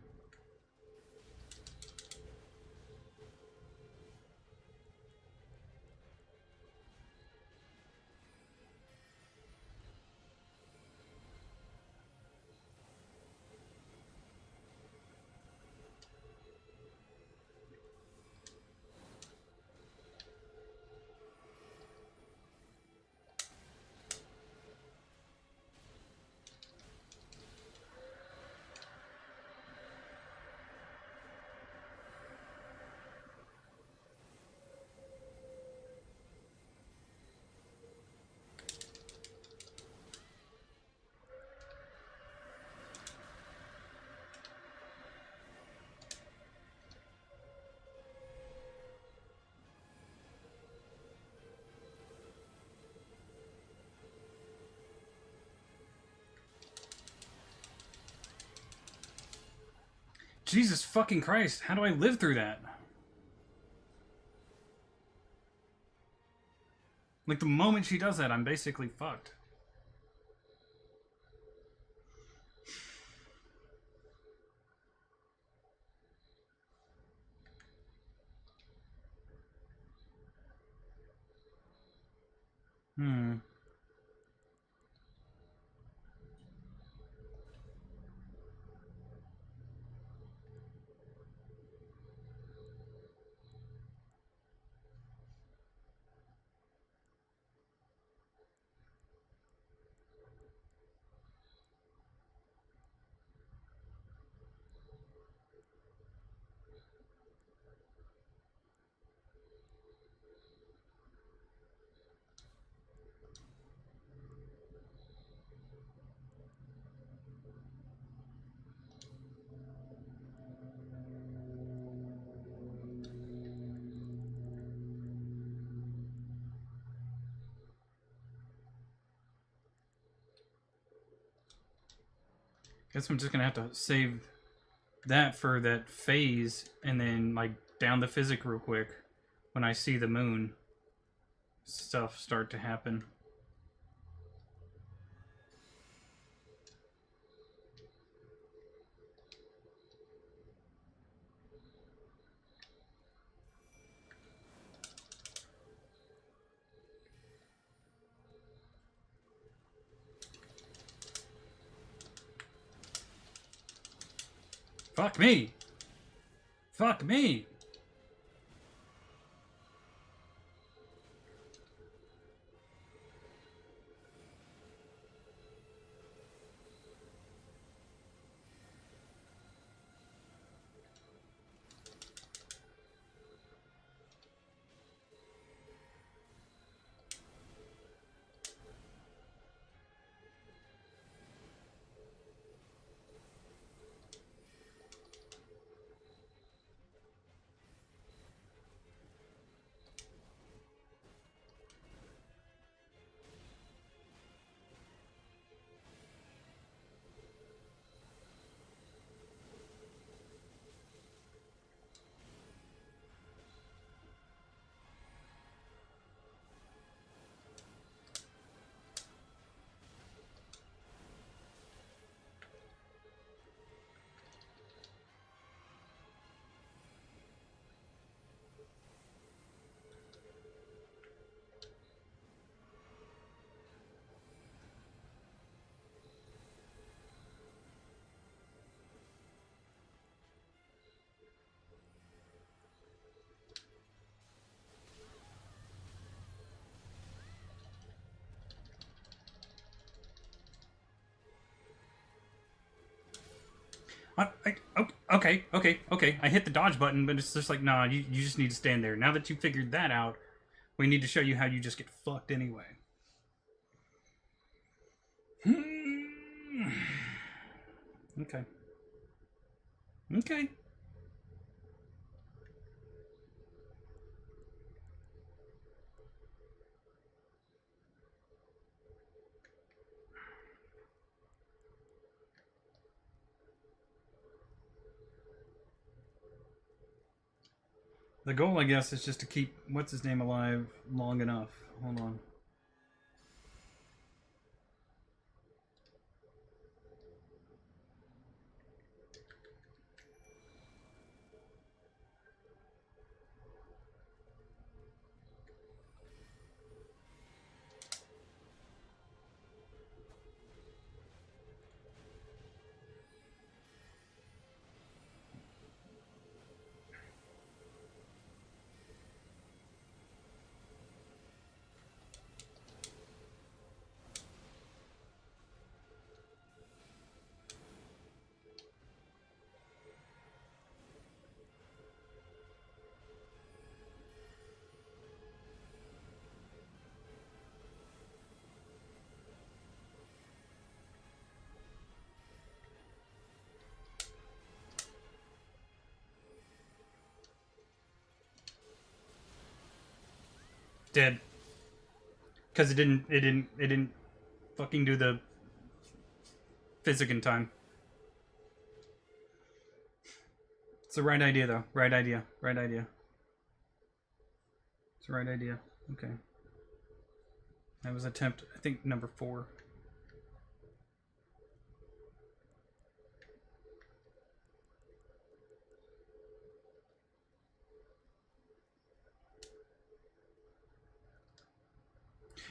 Jesus fucking Christ, how do I live through that? Like, the moment she does that, I'm basically fucked. Hmm. Guess I'm just gonna have to save that for that phase and then, like, down the physic real quick when I see the moon stuff start to happen. Fuck me! Fuck me! Okay. I hit the dodge button, but it's just like, nah, you just need to stand there. Now that you figured that out, we need to show you how you just get fucked anyway. Okay. Okay. The goal, I guess, is just to keep what's his name alive long enough. Hold on. Dead. Because it didn't fucking do the physic in time. It's the right idea, though. Right idea. Right idea. It's the right idea. Okay. That was attempt, I think, number 4.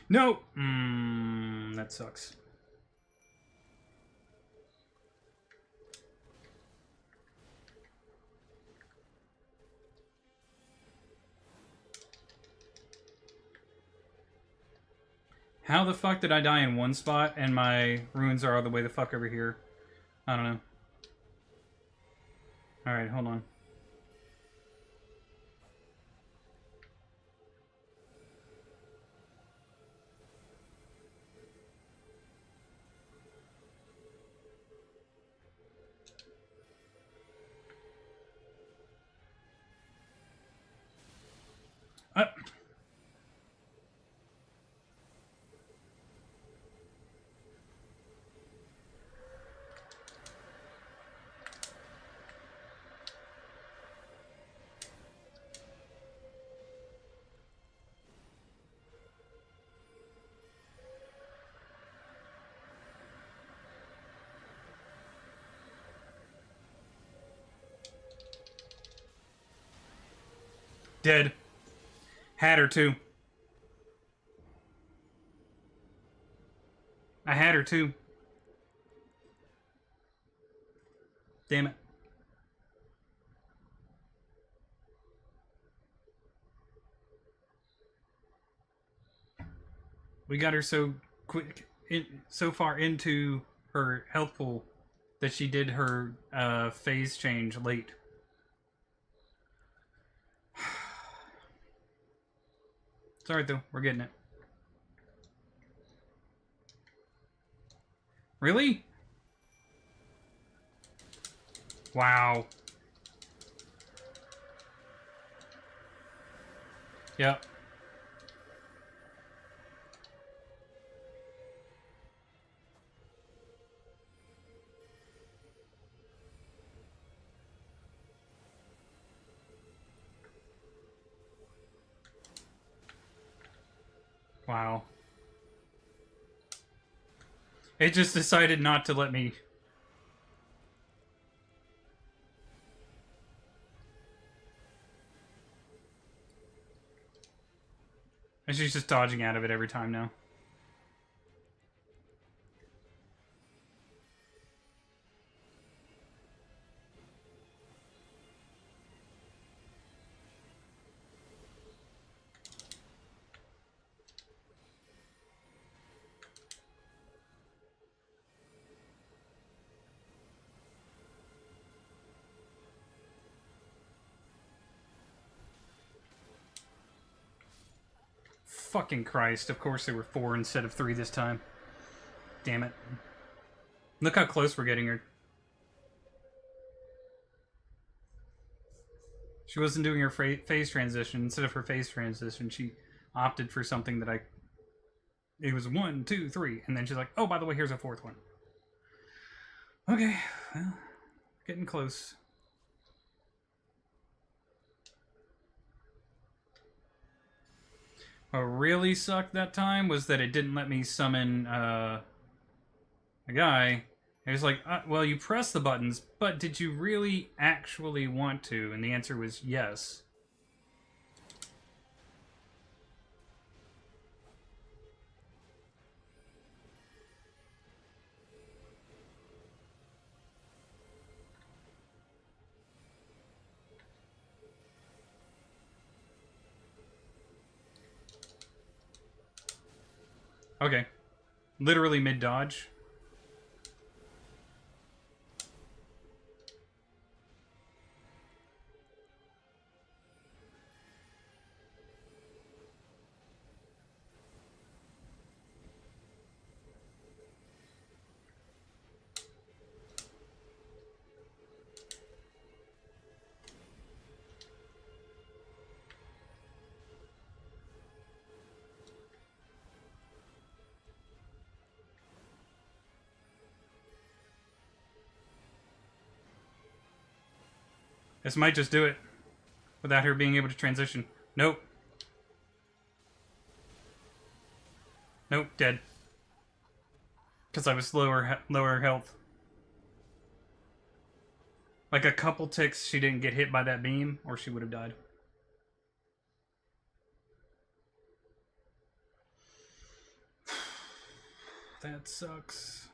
No! That sucks. How the fuck did I die in one spot and my runes are all the way the fuck over here? I don't know. Alright, hold on. Dead. Had her too. I had her too. Damn it. We got her so quick, so far into her health pool that she did her phase change late. It's alright though, we're getting it. Really? Wow. Yep. Wow. It just decided not to let me. And she's just dodging out of it every time now. Fucking Christ, of course there were 4 instead of 3 this time. Damn it. Look how close we're getting her. She wasn't doing her phase transition. Instead of her phase transition, she opted for something that I... It was 1, 2, 3, and then she's like, oh, by the way, here's a 4th one. Okay, well, getting close. What really sucked that time was that it didn't let me summon a guy. It was like, well, you press the buttons, but did you really actually want to? And the answer was yes. Okay. Literally mid-dodge. This might just do it. Without her being able to transition. Nope. Nope, dead. Because I was lower health. Like a couple ticks, she didn't get hit by that beam, or she would have died. That sucks.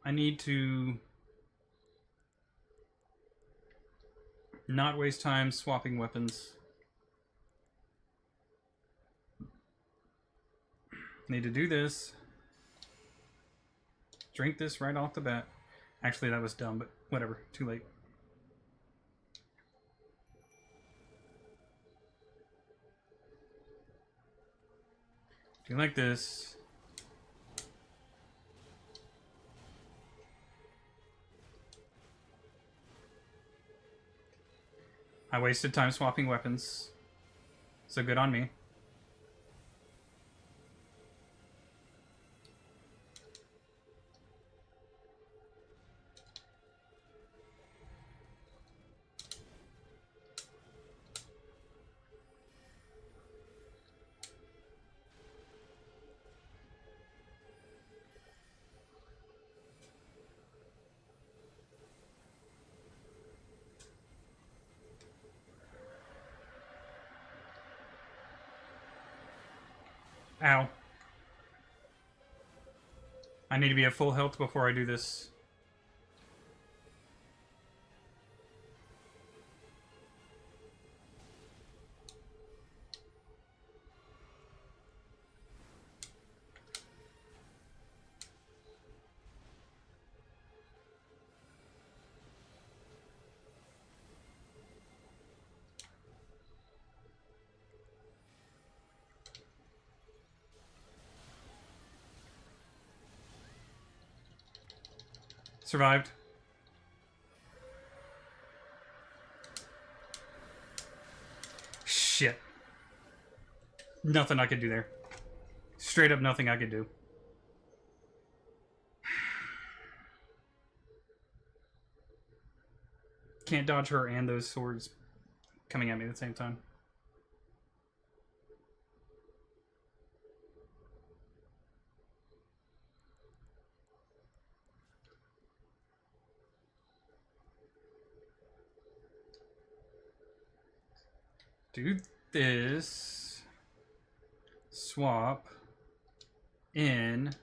I need to not waste time swapping weapons. Need to do this. Drink this right off the bat. Actually, that was dumb, but whatever. Too late. Do like this. I wasted time swapping weapons. So good on me. Ow. I need to be at full health before I do this. Survived. Shit. Nothing I could do there. Straight up nothing I could do. Can't dodge her and those swords coming at me at the same time. Do this. Swap. In.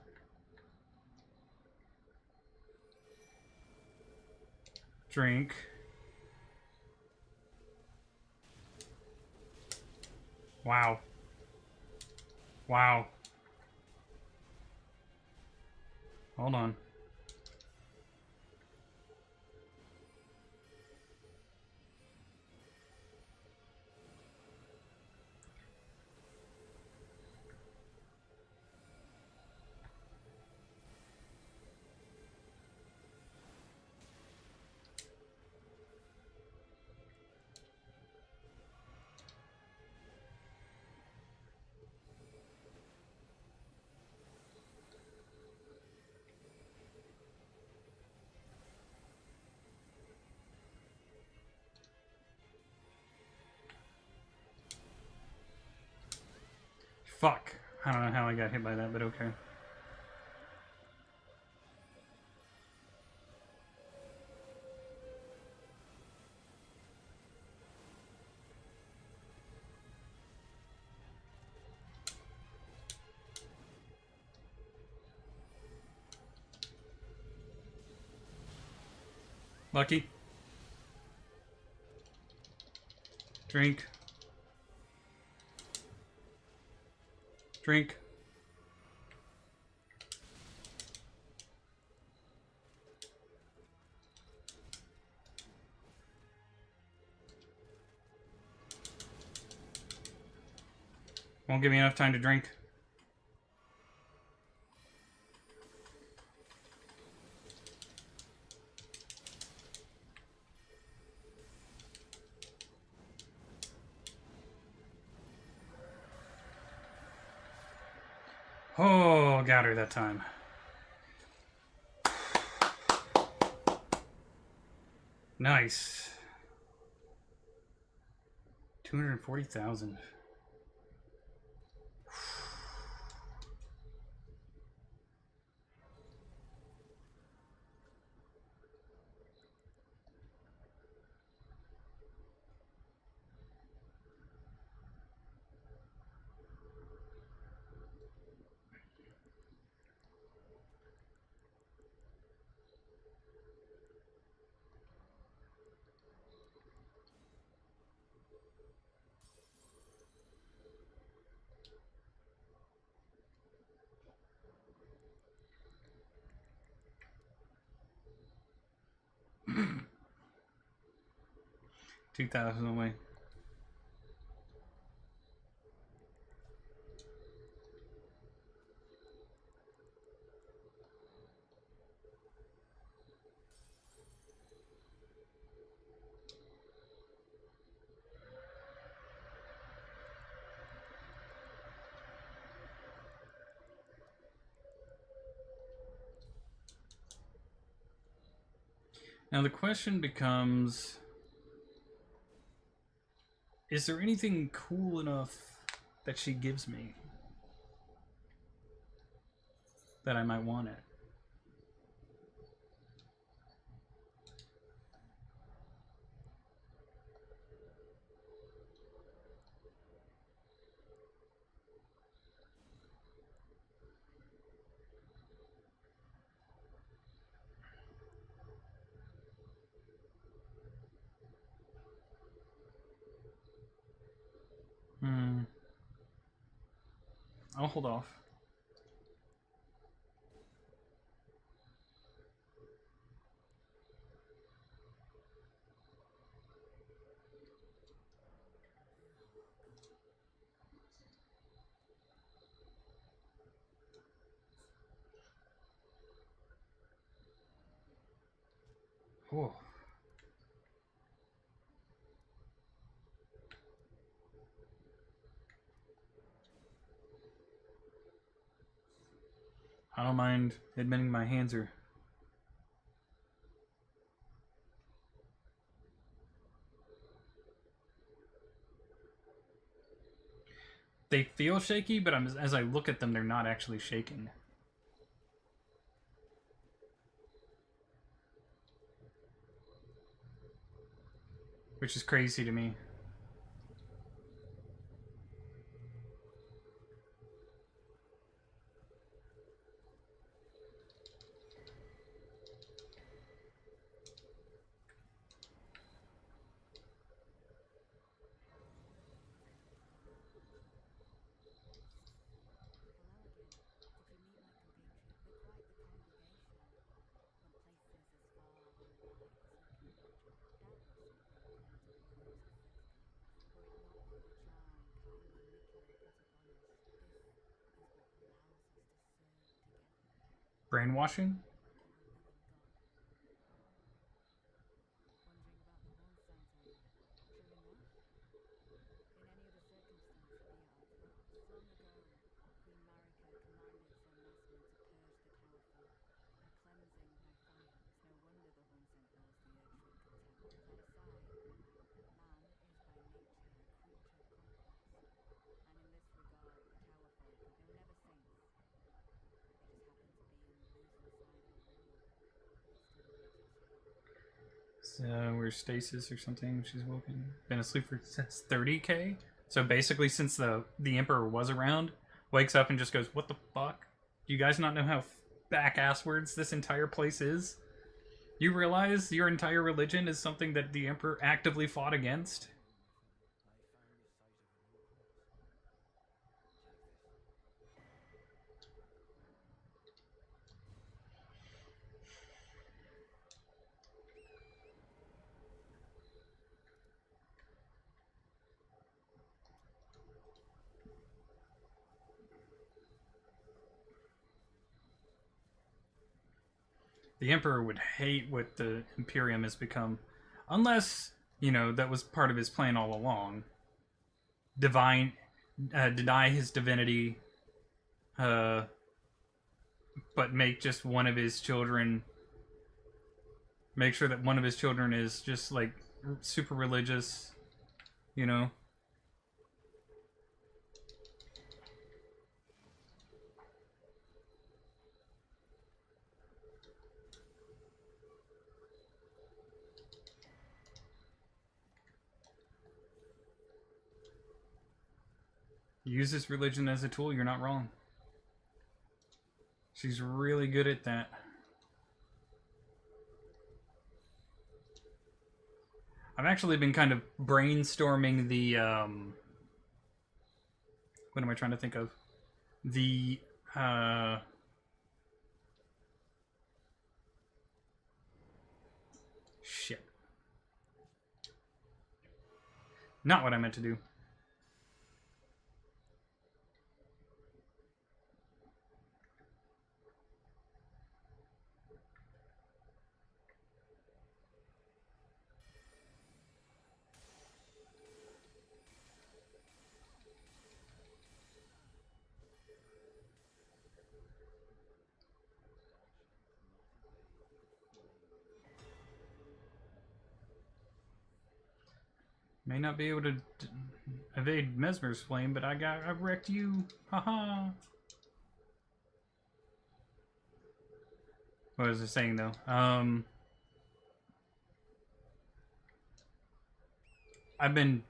Drink. Wow. Wow. Hold on. Fuck. I don't know how I got hit by that, but okay. Lucky. Drink. Drink. Won't give me enough time to drink. Oh, got her that time. Nice. 240,000. $2,000 away. Now the question becomes, is there anything cool enough that she gives me that I might want it? I'll hold off. Oh. I don't mind admitting my hands are... They feel shaky, but as I look at them, they're not actually shaking. Which is crazy to me. Brainwashing? So we're stasis or something. She's woken. Been asleep for since 30k. So basically, since the Emperor was around, wakes up and just goes, "What the fuck? Do you guys not know how back asswards this entire place is? You realize your entire religion is something that the Emperor actively fought against?" The Emperor would hate what the Imperium has become. Unless, that was part of his plan all along. Deny his divinity, but make just one of his children, make sure that one of his children is just, like, super religious, Uses religion as a tool, you're not wrong. She's really good at that. I've actually been kind of brainstorming the, what am I trying to think of? The, shit. Not what I meant to do. May not be able to evade Mesmer's flame, but I wrecked you. Haha. What was I saying though? I've been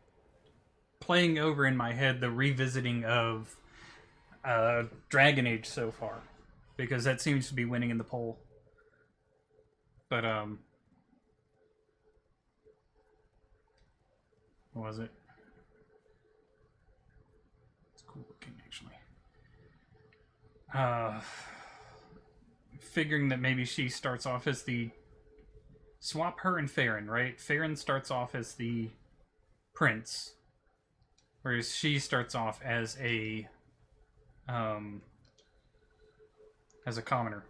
playing over in my head the revisiting of Dragon Age so far, because that seems to be winning in the poll. But what was it? It's cool looking, actually. Figuring that maybe she starts off as the... Swap her and Farron, right? Farron starts off as the prince, whereas she starts off as a commoner.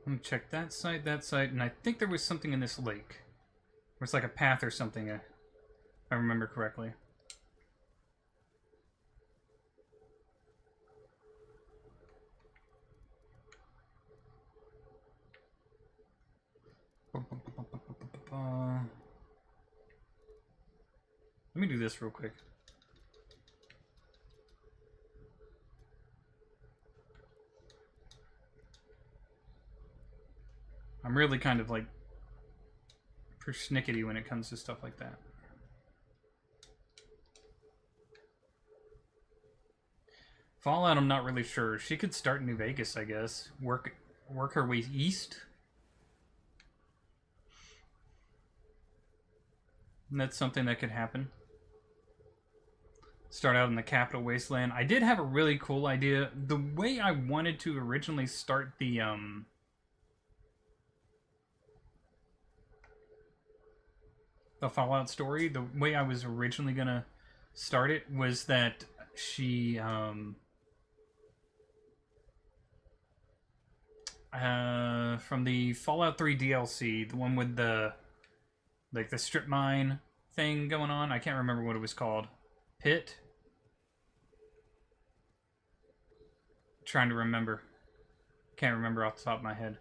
I'm gonna check that site, and I think there was something in this lake. Where it's like a path or something, if I remember correctly. Let me do this real quick. I'm really kind of like persnickety when it comes to stuff like that. Fallout, I'm not really sure. She could start in New Vegas, I guess. Work her way east. And that's something that could happen. Start out in the Capital Wasteland. I did have a really cool idea. The way I wanted to originally start the Fallout story, the way I was originally gonna start it was that she from the Fallout 3 DLC, the one with the like the strip mine thing going on. I can't remember what it was called. Pit? Trying to remember. Can't remember off the top of my head.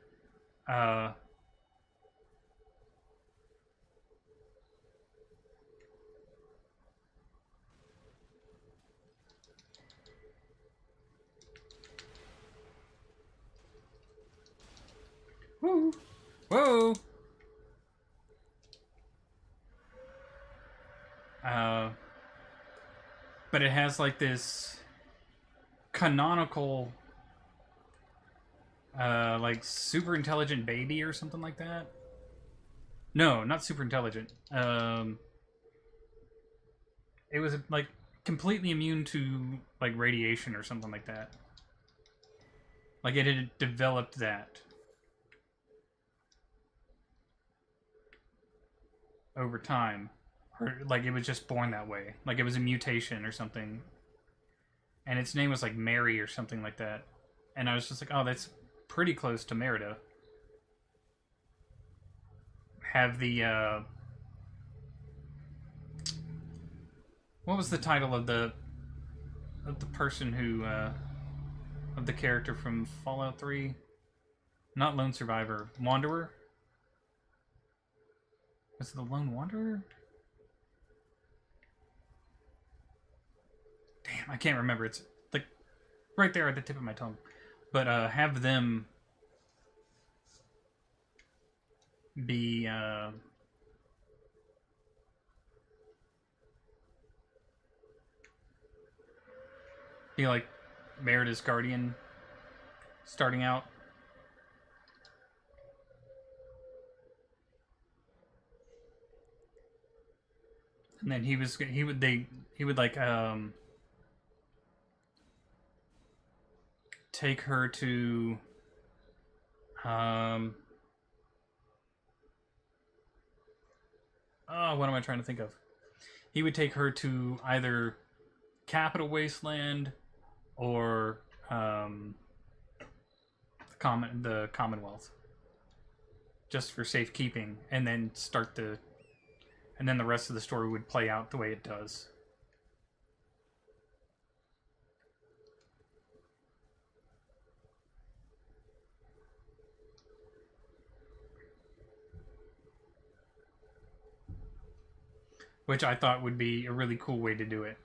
Woo! Whoa! But it has like this canonical, like super intelligent baby or something like that. No, not super intelligent. It was like completely immune to like radiation or something like that. Like it had developed that over time. Or like it was just born that way. Like it was a mutation or something. And its name was like Mary or something like that. And I was just like, oh, that's pretty close to Merida. Have the what was the title of the person who of the character from Fallout 3? Not Lone Survivor, Wanderer? Was it the Lone Wanderer? Damn, I can't remember. It's like right there at the tip of my tongue. But have them be like Merida's guardian starting out. And then he would like take her to oh, what am I trying to think of? He would take her to either Capital Wasteland or the Commonwealth, just for safekeeping, and then and then the rest of the story would play out the way it does. Which I thought would be a really cool way to do it.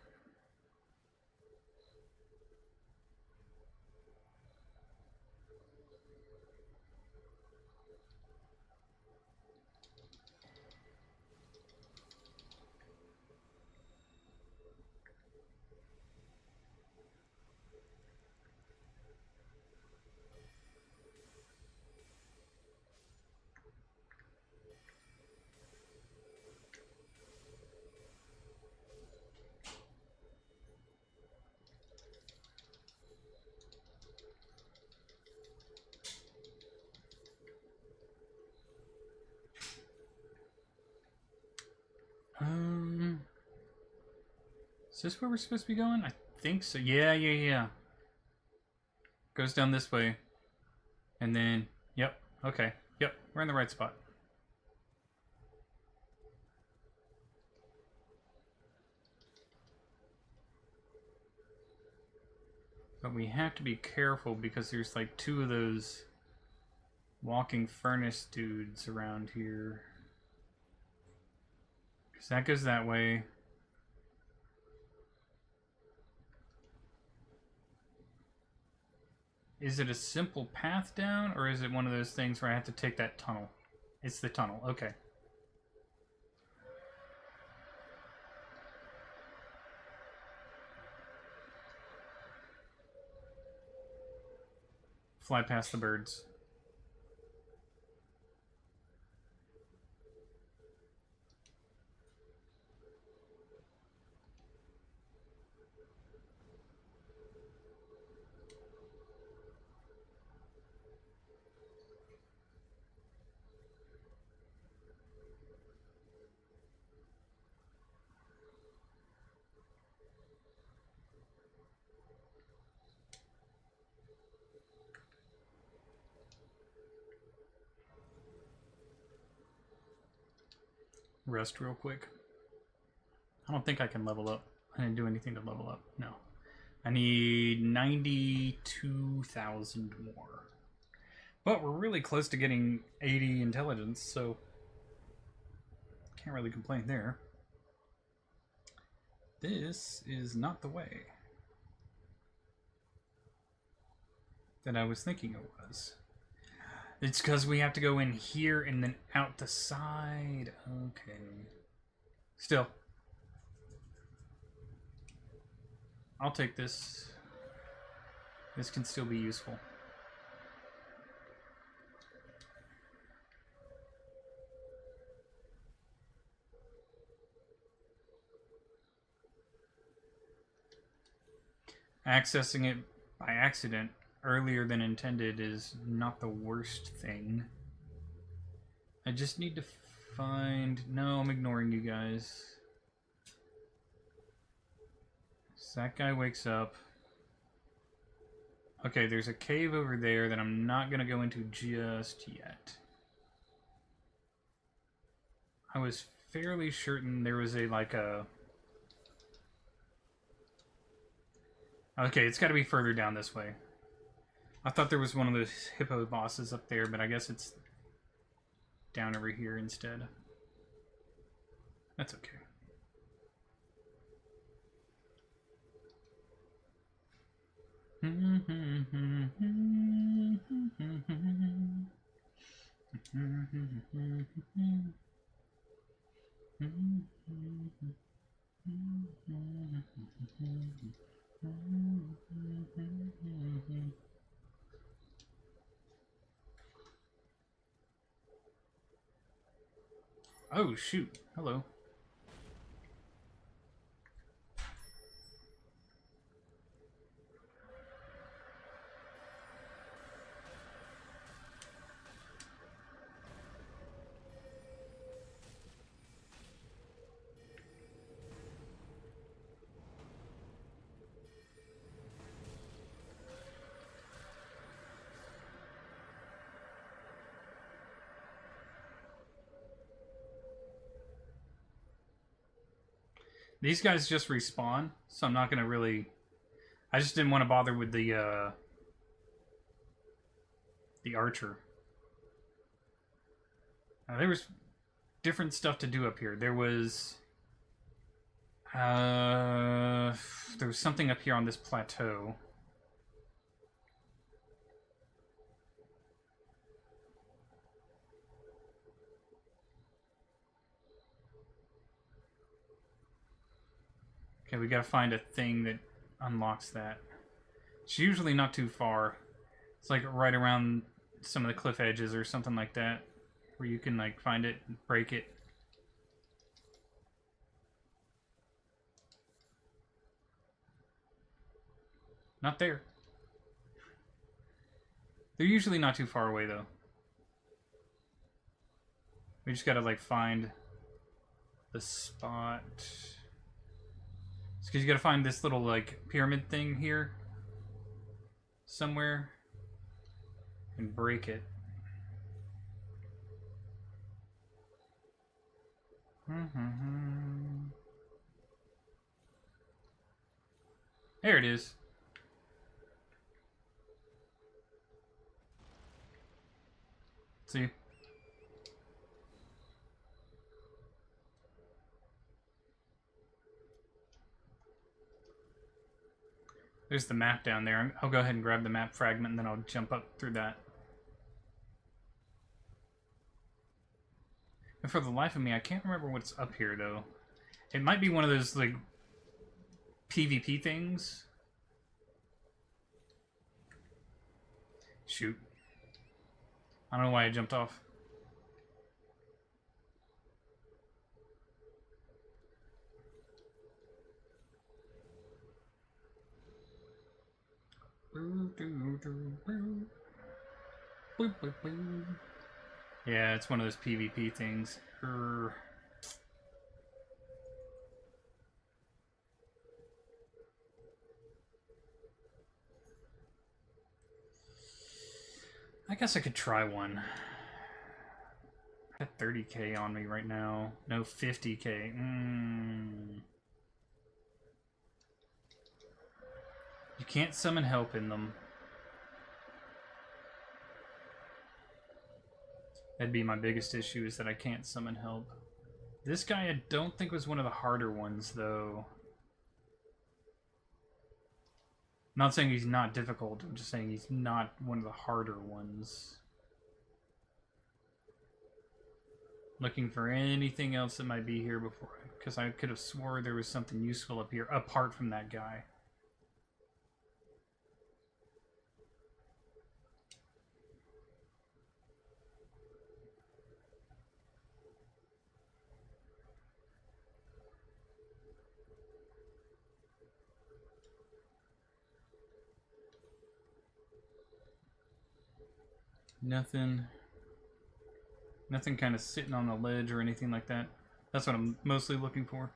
Is this where we're supposed to be going? I think so. Yeah. Goes down this way. And then, yep, Okay. Yep, we're in the right spot. But we have to be careful because there's like two of those walking furnace dudes around here. Because that goes that way. Is it a simple path down, or is it one of those things where I have to take that tunnel? It's the tunnel, okay. Fly past the birds. Rest real quick. I don't think I can level up. I didn't do anything to level up. No. I need 92,000 more. But we're really close to getting 80 intelligence, so can't really complain there. This is not the way that I was thinking it was. It's because we have to go in here and then out the side. Okay. Still. I'll take this. This can still be useful. Accessing it by accident earlier than intended is not the worst thing. I just need to find... No, I'm ignoring you guys. So that guy wakes up. Okay, there's a cave over there that I'm not going to go into just yet. I was fairly certain there was a, like a... Okay, it's got to be further down this way. I thought there was one of those hippo bosses up there, but I guess it's down over here instead. That's okay. Oh, shoot. Hello. These guys just respawn, so I'm not going to really... I just didn't want to bother with the archer. Now, there was different stuff to do up here. There was something up here on this plateau. Okay, we gotta find a thing that unlocks that. It's usually not too far. It's like right around some of the cliff edges or something like that, where you can like find it and break it. Not there. They're usually not too far away though. We just gotta like find the spot. Because you gotta find this little like pyramid thing here somewhere and break it. There it is. See? There's the map down there. I'll go ahead and grab the map fragment and then I'll jump up through that. And for the life of me, I can't remember what's up here, though. It might be one of those, like, PvP things. Shoot. I don't know why I jumped off. Yeah, it's one of those PvP things. I guess I could try one. I got 30k on me right now. No, 50k. You can't summon help in them. That'd be my biggest issue, is that I can't summon help. This guy I don't think was one of the harder ones, though. I'm not saying he's not difficult, I'm just saying he's not one of the harder ones. Looking for anything else that might be here before, because I could have swore there was something useful up here, apart from that guy. Nothing kind of sitting on the ledge or anything like that. That's what I'm mostly looking for.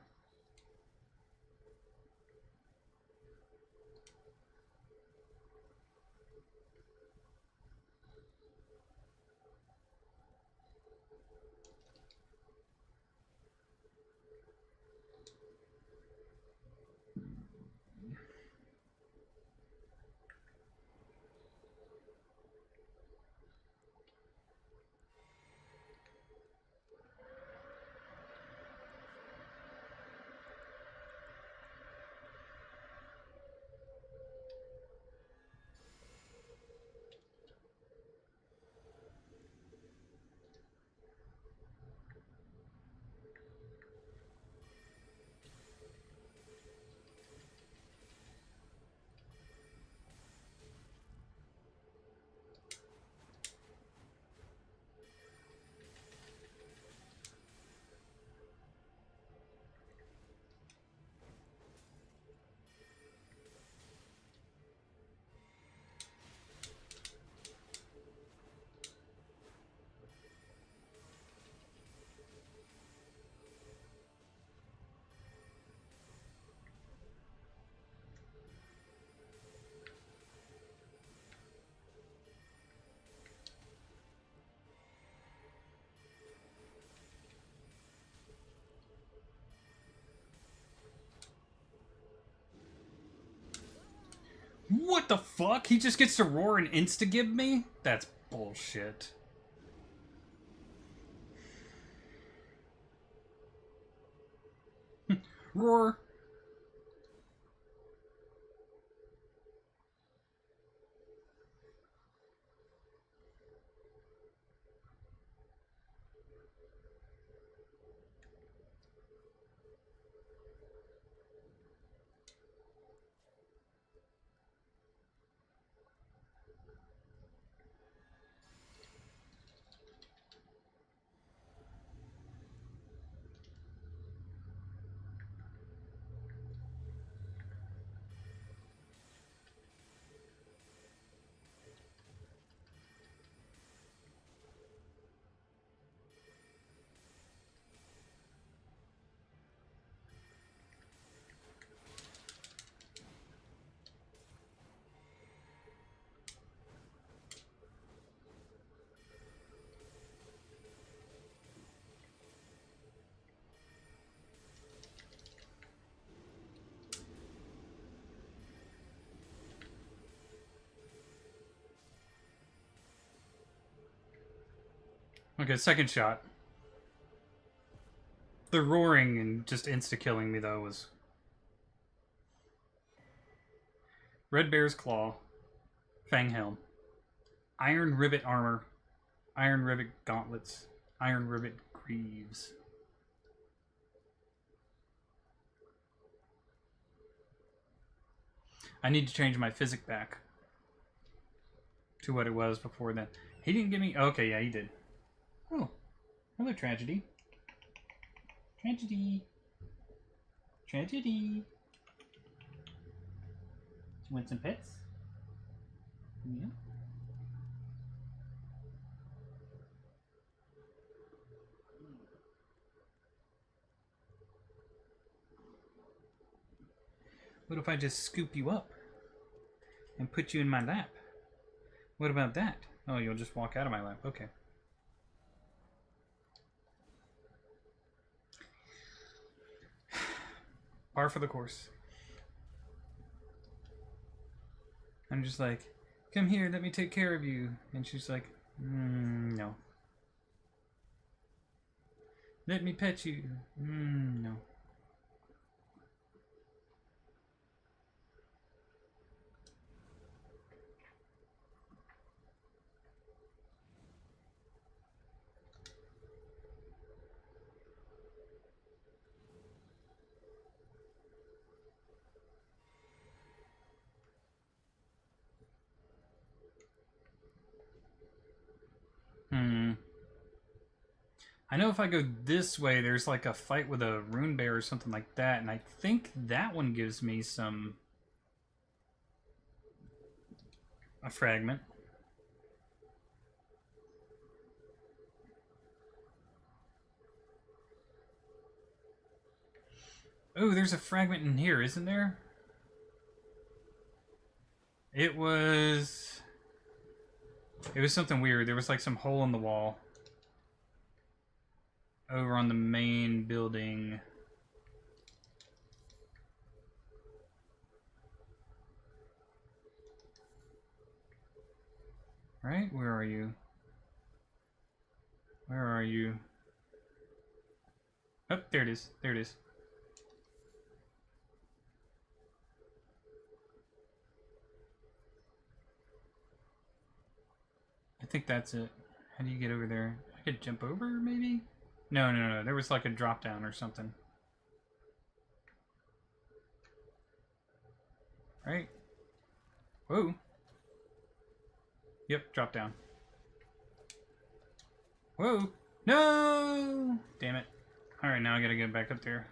What the fuck? He just gets to roar and insta-give me? That's bullshit. Roar. Okay, second shot. The roaring and just insta-killing me, though, was... Red Bear's Claw. Fang Helm. Iron Rivet Armor. Iron Rivet Gauntlets. Iron Rivet Greaves. I need to change my physic back to what it was before then. He didn't give me... Okay, yeah, he did. Oh. Hello, Tragedy. Tragedy. Tragedy. You want some pets? Yeah. What if I just scoop you up and put you in my lap? What about that? Oh, you'll just walk out of my lap. Okay. Par for the course. I'm just like, come here, let me take care of you. And she's like, no. Let me pet you. No. I know if I go this way, there's like a fight with a rune bear or something like that, and I think that one gives me a fragment. Oh, there's a fragment in here, isn't there? It was something weird. There was like some hole in the wall over on the main building. Right? Where are you? Where are you? Oh, there it is. There it is. I think that's it. How do you get over there? I could jump over, maybe? No. There was like a drop down or something. Right? Whoa. Yep, drop down. Whoa. No! Damn it. Alright, now I gotta get back up there.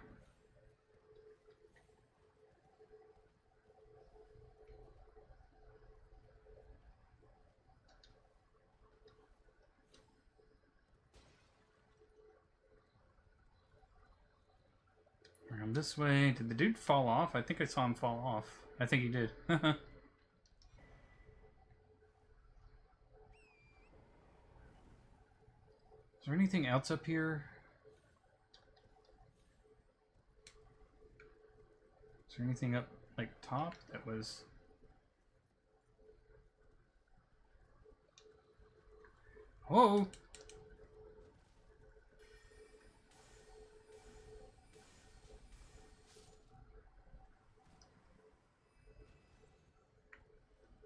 Around this way. Did the dude fall off? I think I saw him fall off. I think he did. Is there anything else up here? Is there anything up, like, top that was... Whoa!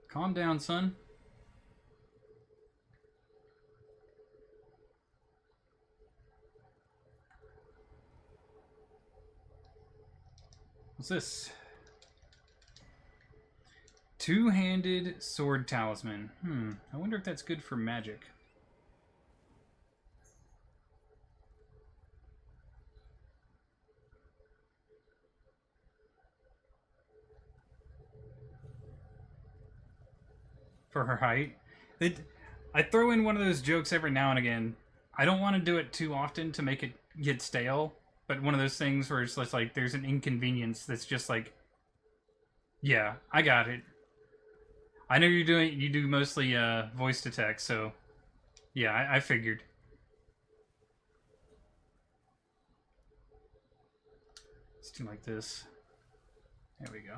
Calm down, son. What's this? Two-handed sword talisman. I wonder if that's good for magic. For her height. I throw in one of those jokes every now and again. I don't want to do it too often to make it get stale, but one of those things where it's just like there's an inconvenience that's just like, yeah, I got it. I know you do mostly voice to text, so yeah, I figured. Let's do like this. There we go.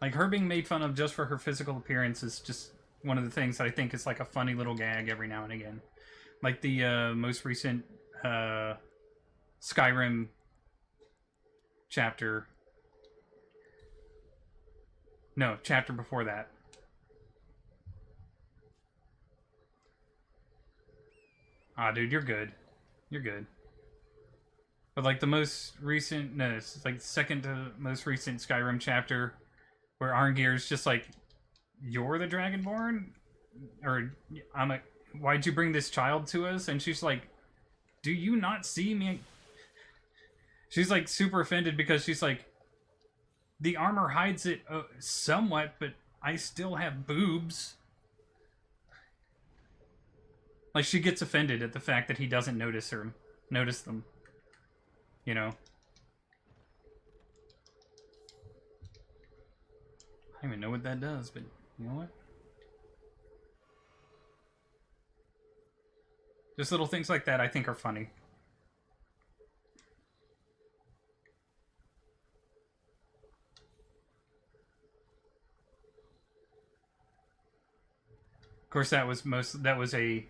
Like, her being made fun of just for her physical appearance is just one of the things that I think is like a funny little gag every now and again. Like the most recent Skyrim chapter. No, chapter before that. Ah, dude, you're good. You're good. But like the most recent, no, it's like the second to most recent Skyrim chapter, where Arngir's just like, "You're the Dragonborn," or I'm like, "Why'd you bring this child to us?" And she's like, "Do you not see me?" She's like super offended because she's like, "The armor hides it somewhat, but I still have boobs." Like, she gets offended at the fact that he doesn't notice them. You know? I don't even know what that does, but you know what? Just little things like that I think are funny. Of course, that was a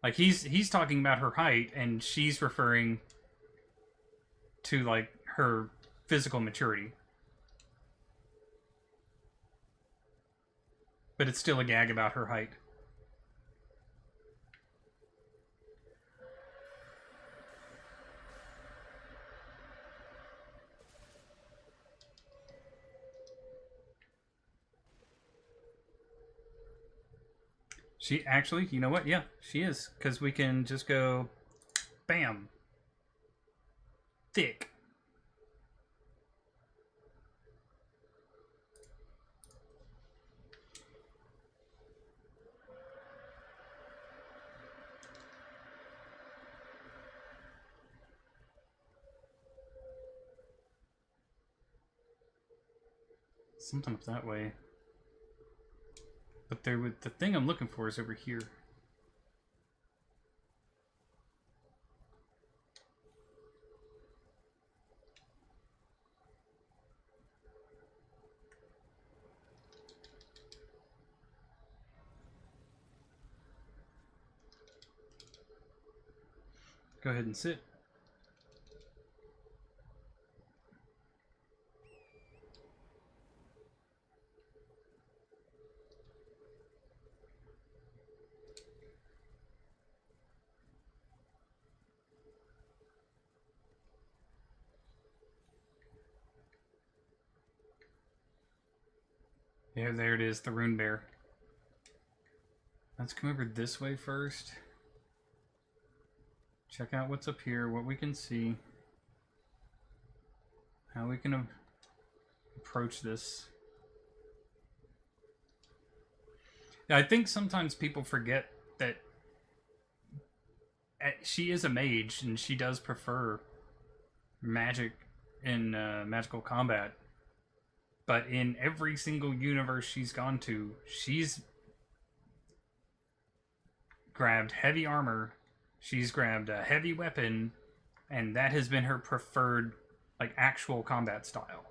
like he's talking about her height, and she's referring to like her physical maturity. But it's still a gag about her height. She actually, you know what? Yeah, she is. Because we can just go, bam, thick. Something up that way. But the thing I'm looking for is over here. Go ahead and sit. Yeah, there it is, the rune bear. Let's come over this way first. Check out what's up here, what we can see. How we can approach this. Yeah, I think sometimes people forget that she is a mage and she does prefer magic in magical combat. But in every single universe she's gone to, she's grabbed heavy armor, she's grabbed a heavy weapon, and that has been her preferred, like, actual combat style.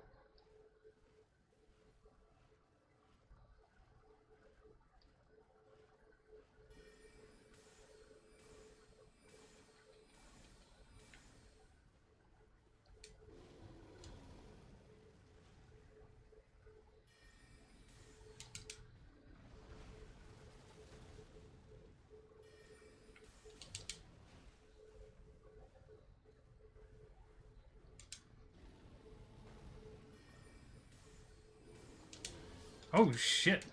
Oh, shit.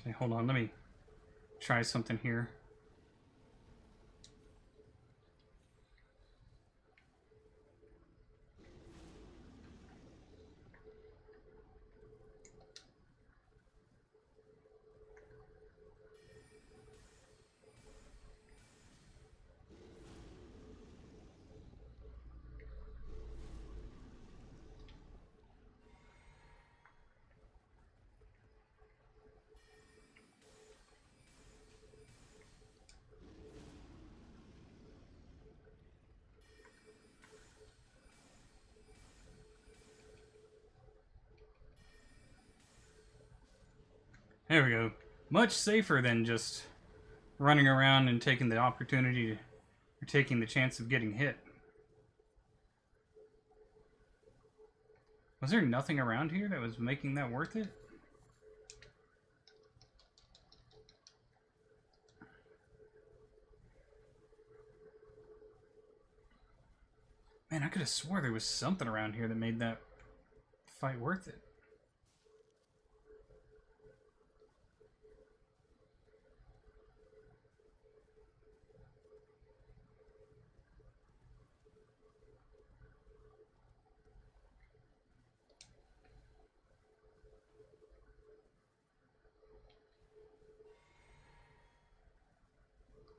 Okay, hold on, let me try something here. There we go. Much safer than just running around and taking the opportunity to, or taking the chance of getting hit. Was there nothing around here that was making that worth it? Man, I could have swore there was something around here that made that fight worth it.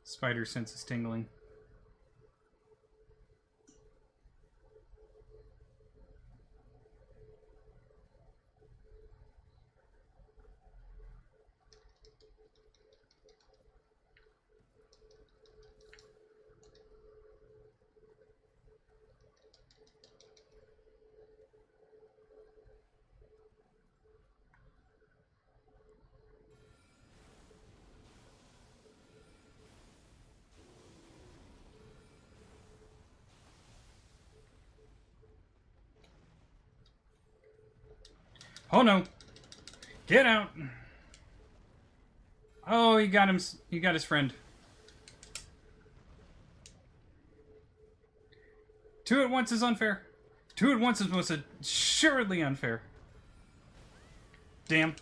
Spider sense is tingling. Oh no! Get out! Oh, he got him. He got his friend. Two at once is unfair. Two at once is most assuredly unfair. Damn.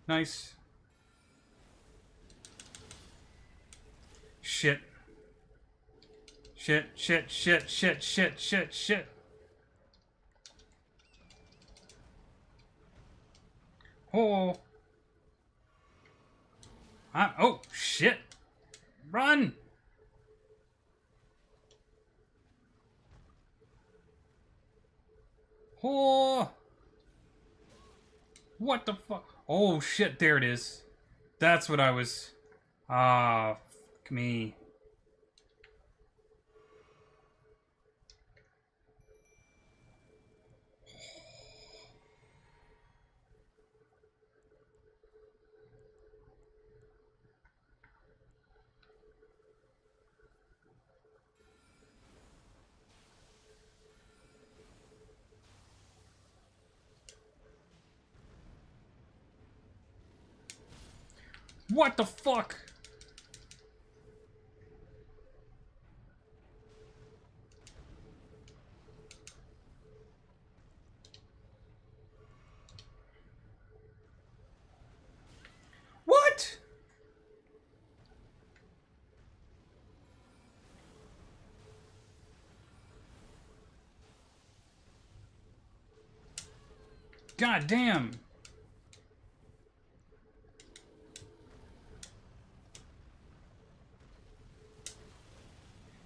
Nice. Shit. Shit, shit, shit, shit, shit, shit, shit. Oh. Oh, shit. Run! Oh. What the fuck? Oh, shit, there it is. That's what I was... Ah, fuck me. What the fuck? What? God damn.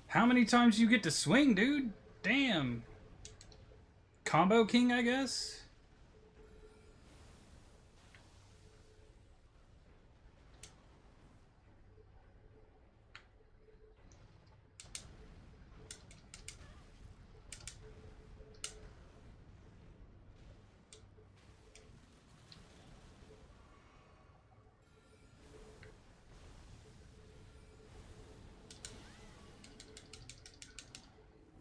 How many times do you get to swing, dude? Damn. Combo king, I guess?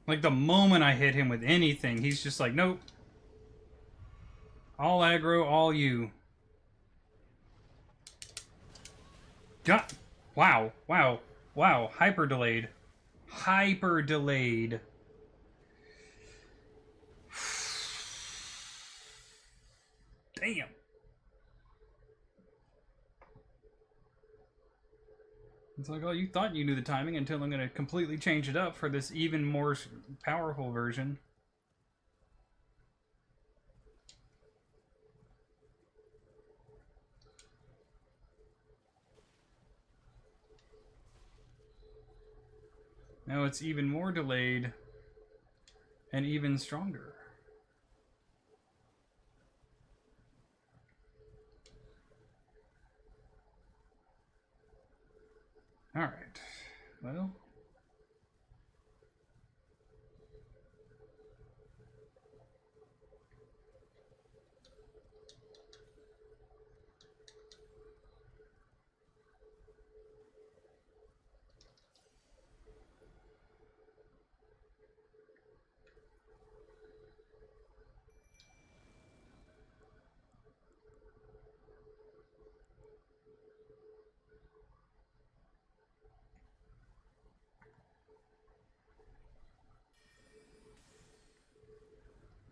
Like, the moment I hit him with anything, he's just like, nope. All aggro, all you. God. Wow. Wow. Wow. Hyper delayed. Hyper delayed. Damn. It's like, oh, you thought you knew the timing until I'm going to completely change it up for this even more powerful version. Now it's even more delayed and even stronger. All right. Well,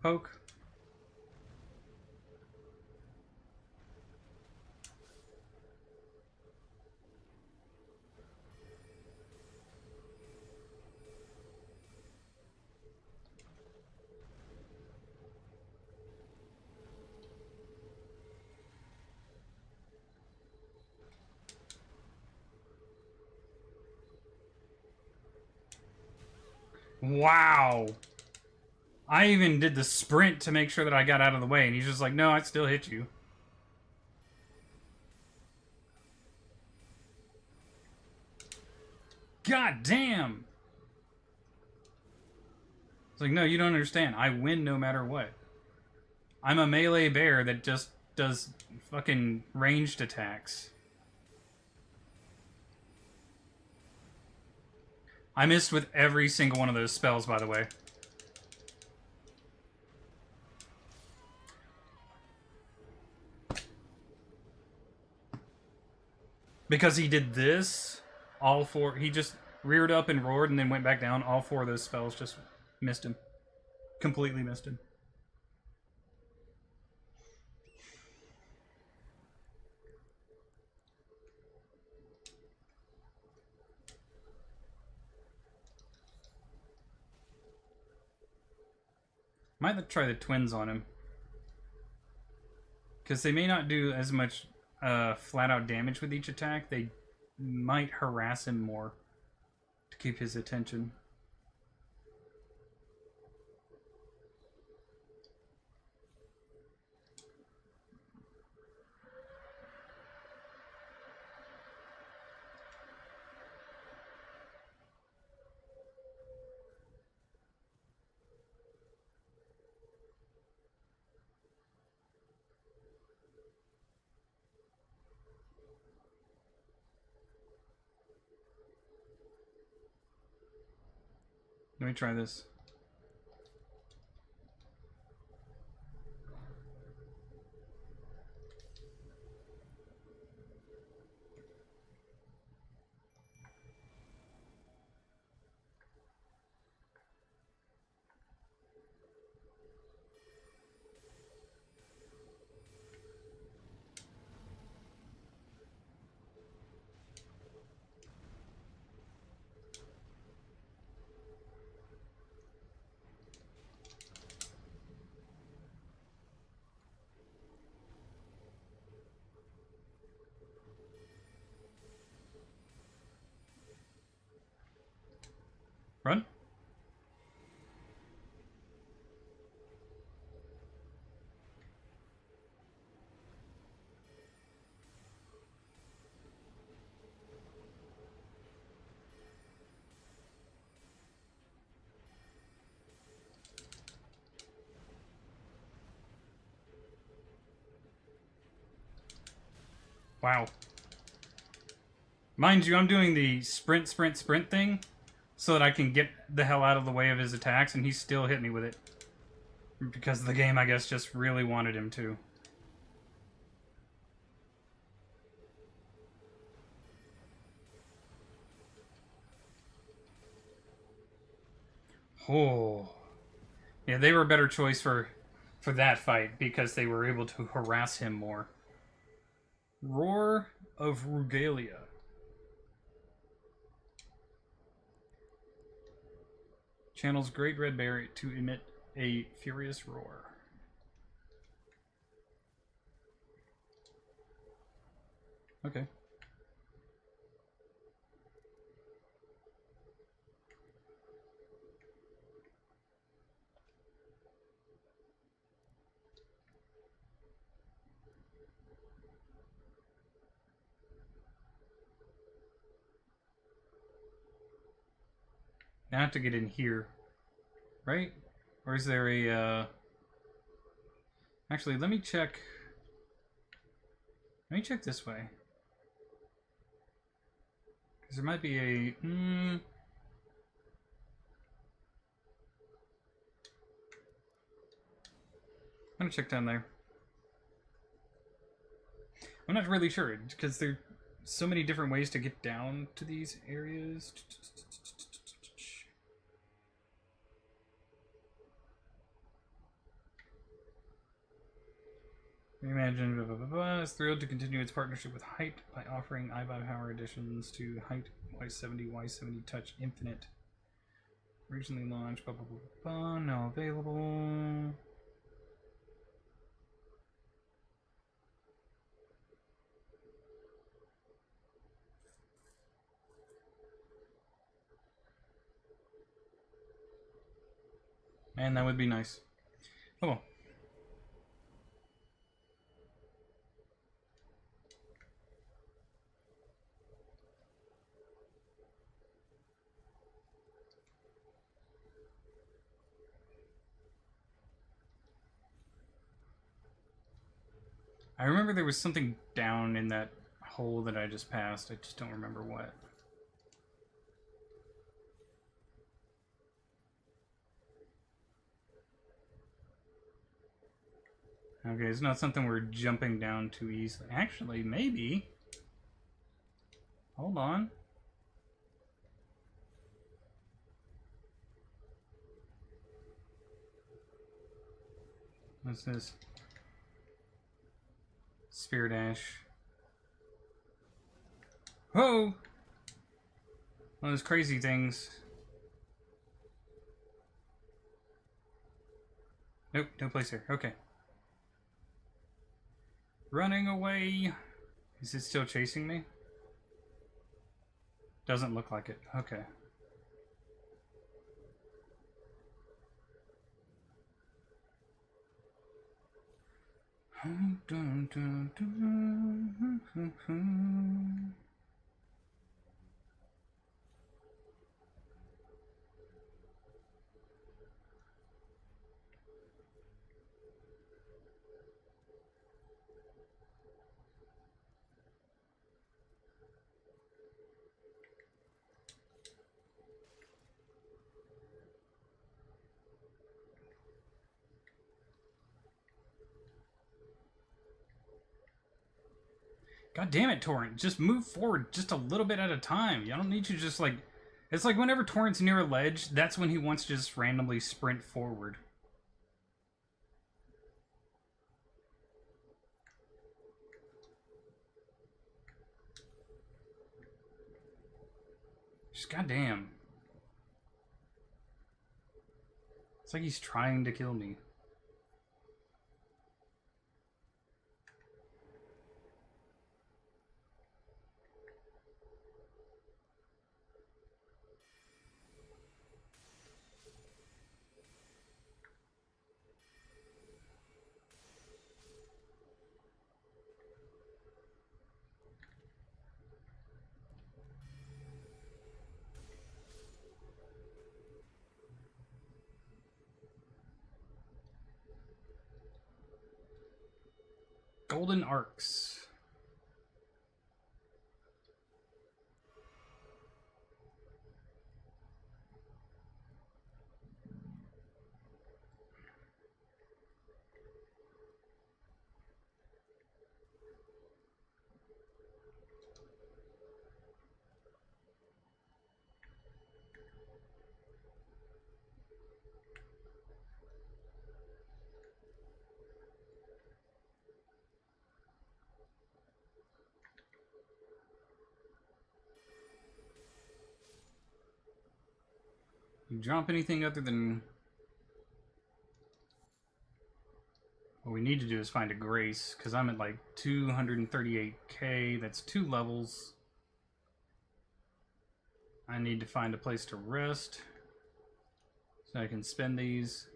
poke. Wow. I even did the sprint to make sure that I got out of the way, and he's just like, no, I still hit you. God damn! It's like, no, you don't understand. I win no matter what. I'm a melee bear that just does fucking ranged attacks. I missed with every single one of those spells, by the way. Because he did this, all four... He just reared up and roared and then went back down. All four of those spells just missed him. Completely missed him. Might try the twins on him. Because they may not do as much flat-out damage with each attack. They might harass him more to keep his attention. Let me try this. Run. Wow. Mind you, I'm doing the sprint thing so that I can get the hell out of the way of his attacks, and he still hit me with it. Because the game, I guess, just really wanted him to. Oh. Yeah, they were a better choice for that fight because they were able to harass him more. Roar of Rugalia. Channels Great Red Bear to emit a furious roar. Okay. Now I have to get in here, right? Or is there a, Actually, let me check... Let me check this way. Because there might be a... I'm gonna check down there. I'm not really sure, because there are so many different ways to get down to these areas. Reimagine blah, blah, blah, blah, is thrilled to continue its partnership with Height by offering iBot Power additions to Height Y70, Y70 Touch Infinite. Recently launched, blah, blah, blah, blah, now available. And that would be nice. Oh well. I remember there was something down in that hole that I just passed. I just don't remember what. Okay, it's not something we're jumping down too easily. Actually, maybe. Hold on. What's this? Spear dash. Whoa! One of those crazy things. Nope, no place here. Okay. Running away. Is it still chasing me? Doesn't look like it. Okay. God damn it, Torrent. Just move forward just a little bit at a time. You don't need to just like... It's like whenever Torrent's near a ledge, that's when he wants to just randomly sprint forward. Just goddamn. It's like he's trying to kill me. Golden arcs. You drop anything other than... What we need to do is find a Grace, because I'm at like 238k. That's 2 levels. I need to find a place to rest so I can spend these.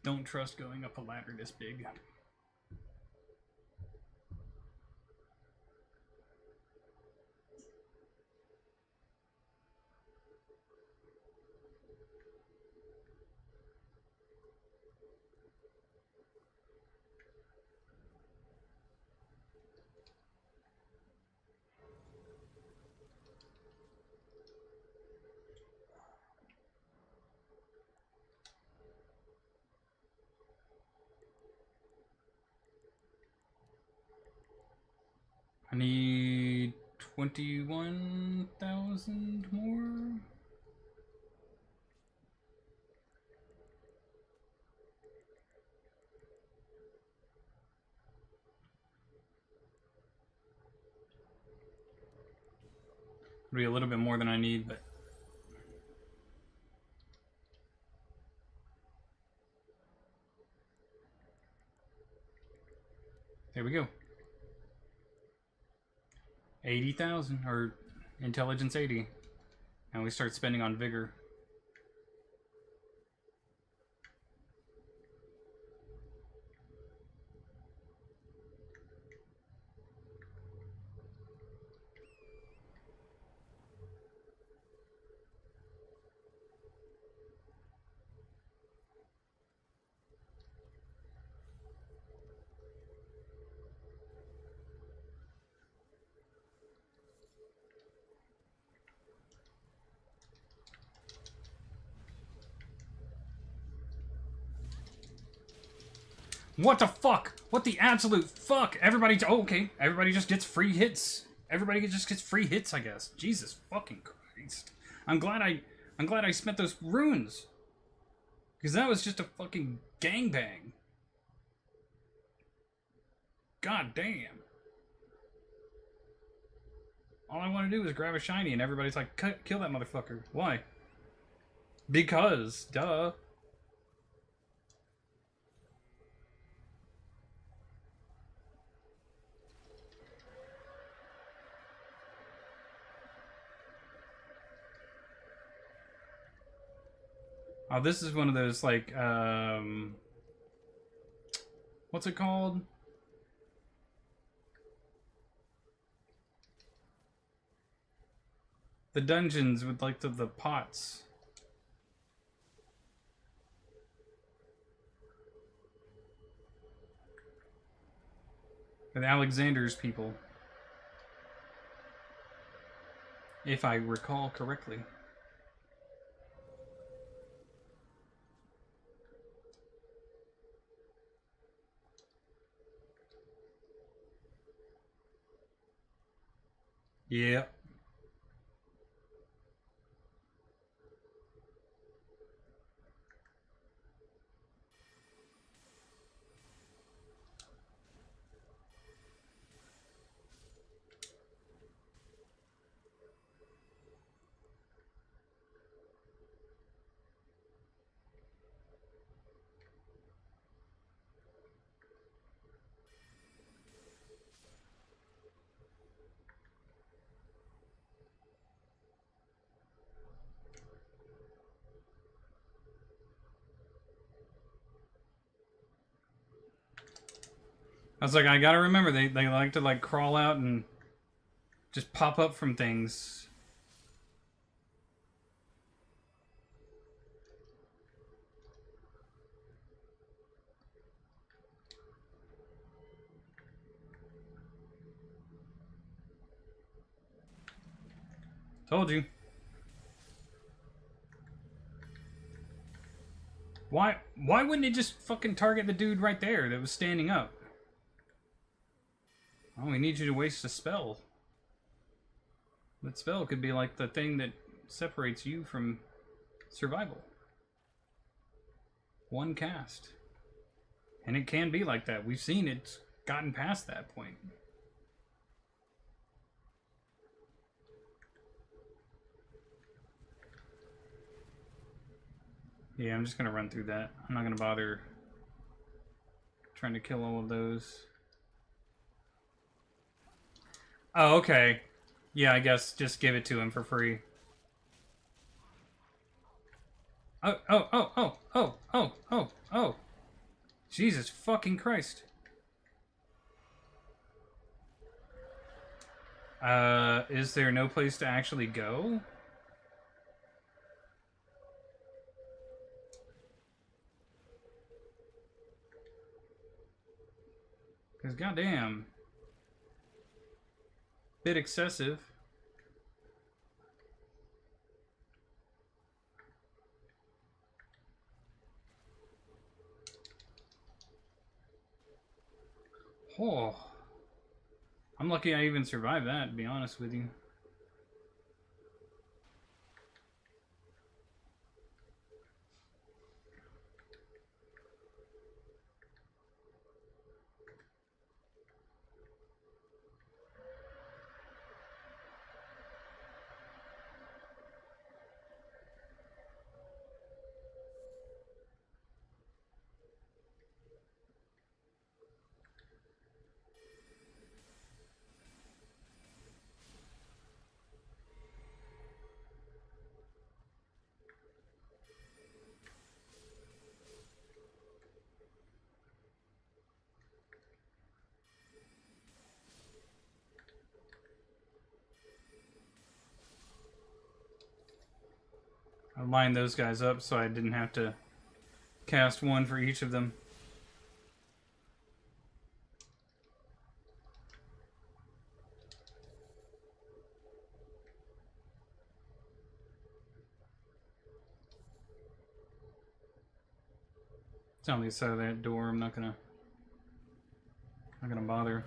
Don't trust going up a ladder this big. I need 21,000 more. It'll be a little bit more than I need, but there we go. 80,000, or intelligence 80. And we start spending on vigor. What the fuck? What the absolute fuck? Everybody, oh, okay. Everybody just gets free hits. Everybody just gets free hits, I guess. Jesus fucking Christ. I'm glad I spent those runes. Because that was just a fucking gangbang. God damn. All I want to do is grab a shiny and everybody's like, kill that motherfucker. Why? Because, duh. Oh, this is one of those, like, what's it called? The dungeons with, like, the pots. With Alexander's people. If I recall correctly. Yeah. I was like, I gotta remember, they like to, like, crawl out and just pop up from things. Told you. Why wouldn't it just fucking target the dude right there that was standing up? Oh, we need you to waste a spell. That spell could be like the thing that separates you from survival. One cast. And it can be like that. We've seen it's gotten past that point. Yeah, I'm just gonna run through that. I'm not gonna bother trying to kill all of those. Oh, okay. Yeah, I guess just give it to him for free. Oh. Jesus fucking Christ. Is there no place to actually go? Because goddamn. Bit excessive. Oh. I'm lucky I even survived that, to be honest with you. I lined those guys up so I didn't have to cast one for each of them. It's on the other side of that door. I'm not gonna bother.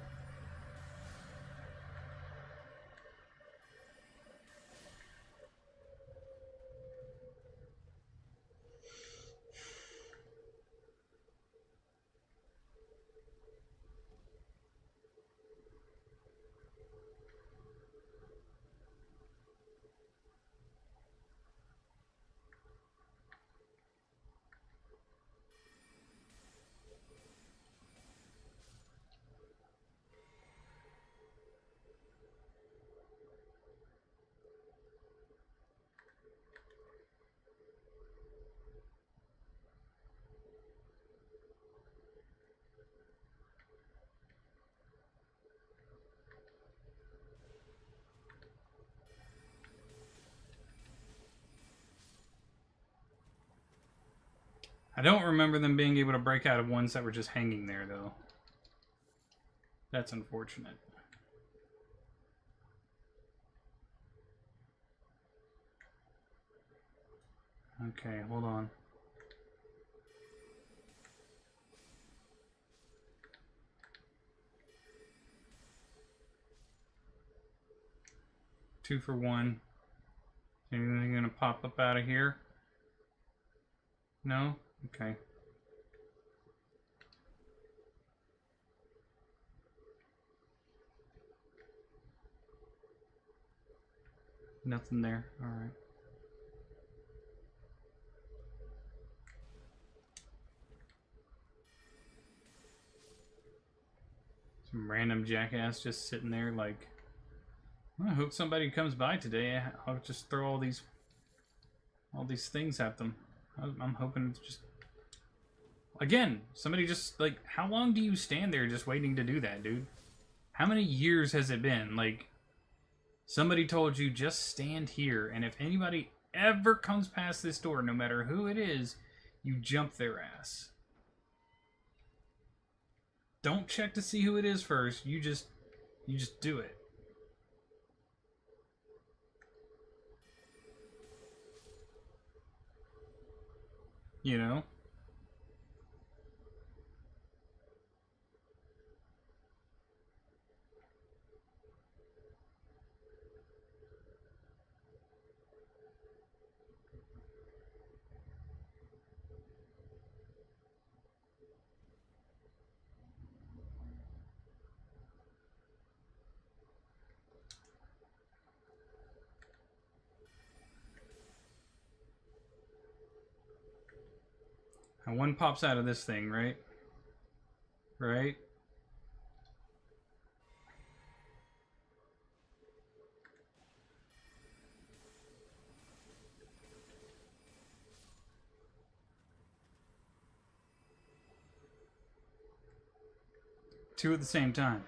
I don't remember them being able to break out of ones that were just hanging there, though. That's unfortunate. Okay, hold on. Two for one. Anything gonna pop up out of here? No? Okay. Nothing there. Alright. Some random jackass just sitting there like, I hope somebody comes by today. I'll just throw all these things at them. I'm hoping it's just... Again, somebody just, like, how long do you stand there just waiting to do that, dude? How many years has it been? Like, somebody told you, just stand here, and if anybody ever comes past this door, no matter who it is, you jump their ass. Don't check to see who it is first. You just do it. You know? And one pops out of this thing, right? Right? Two at the same time.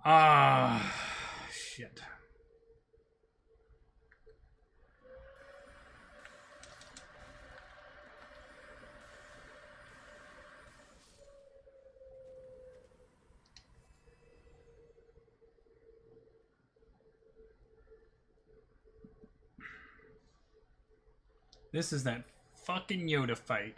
Ah, shit. This is that fucking Yoda fight.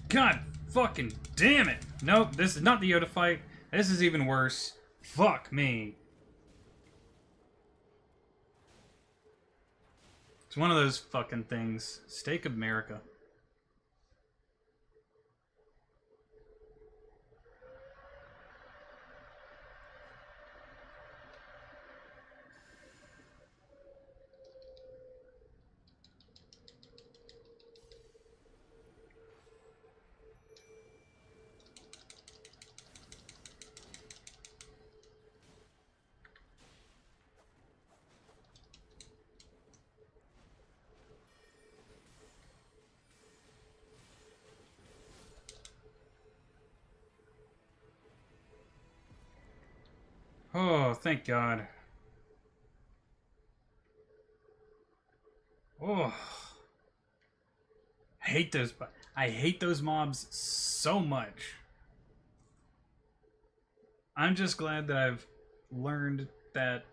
God fucking damn it! Nope, this is not the Yoda fight. This is even worse. Fuck me. It's one of those fucking things. Steak of America. Oh, thank God. Oh. I hate those mobs so much. I'm just glad that I've learned that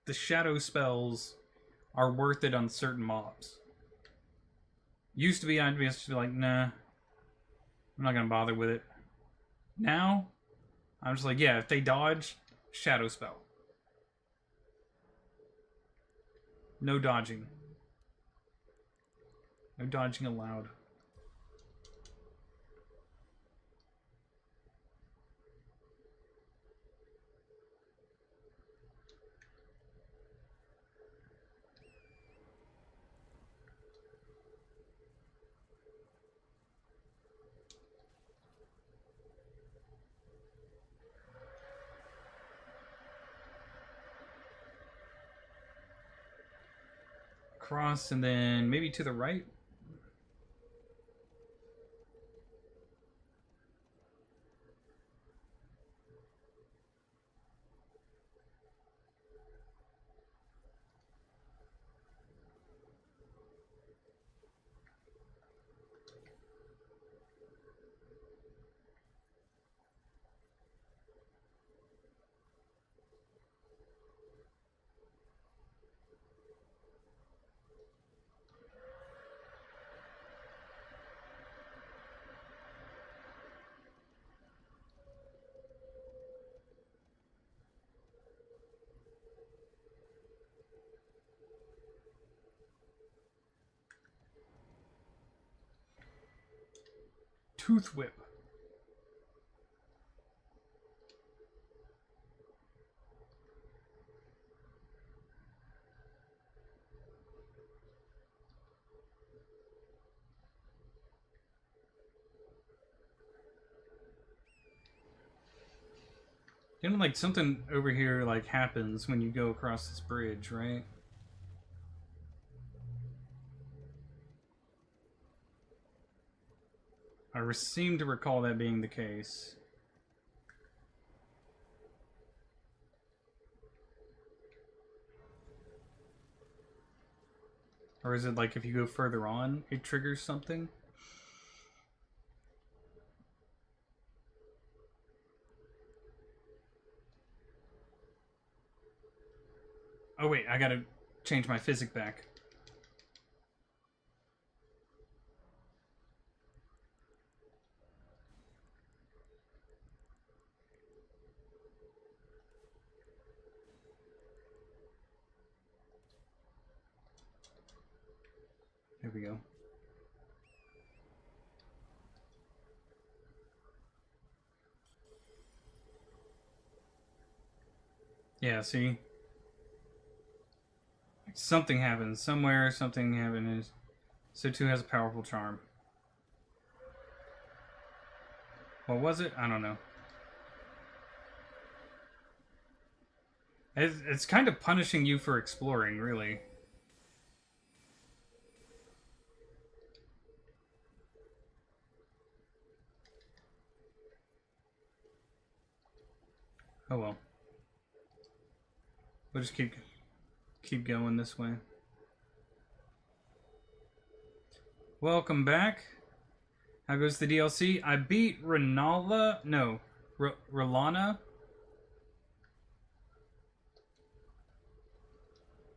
the shadow spells are worth it on certain mobs. Used to be, I'd be just like, nah, I'm not gonna bother with it. Now, I'm just like, yeah, if they dodge, shadow spell. No dodging. No dodging allowed. Cross and then maybe to the right. Tooth whip. You know, like something over here like happens when you go across this bridge, right? I seem to recall that being the case. Or is it like if you go further on, it triggers something? Oh wait, I gotta change my physic back. There we go. Yeah, see? Something happens. Somewhere, something happens. So too has a powerful charm. What was it? I don't know. It's kind of punishing you for exploring, really. Oh well. We'll just keep going this way. Welcome back. How goes the DLC? I beat Renala. No, Relana.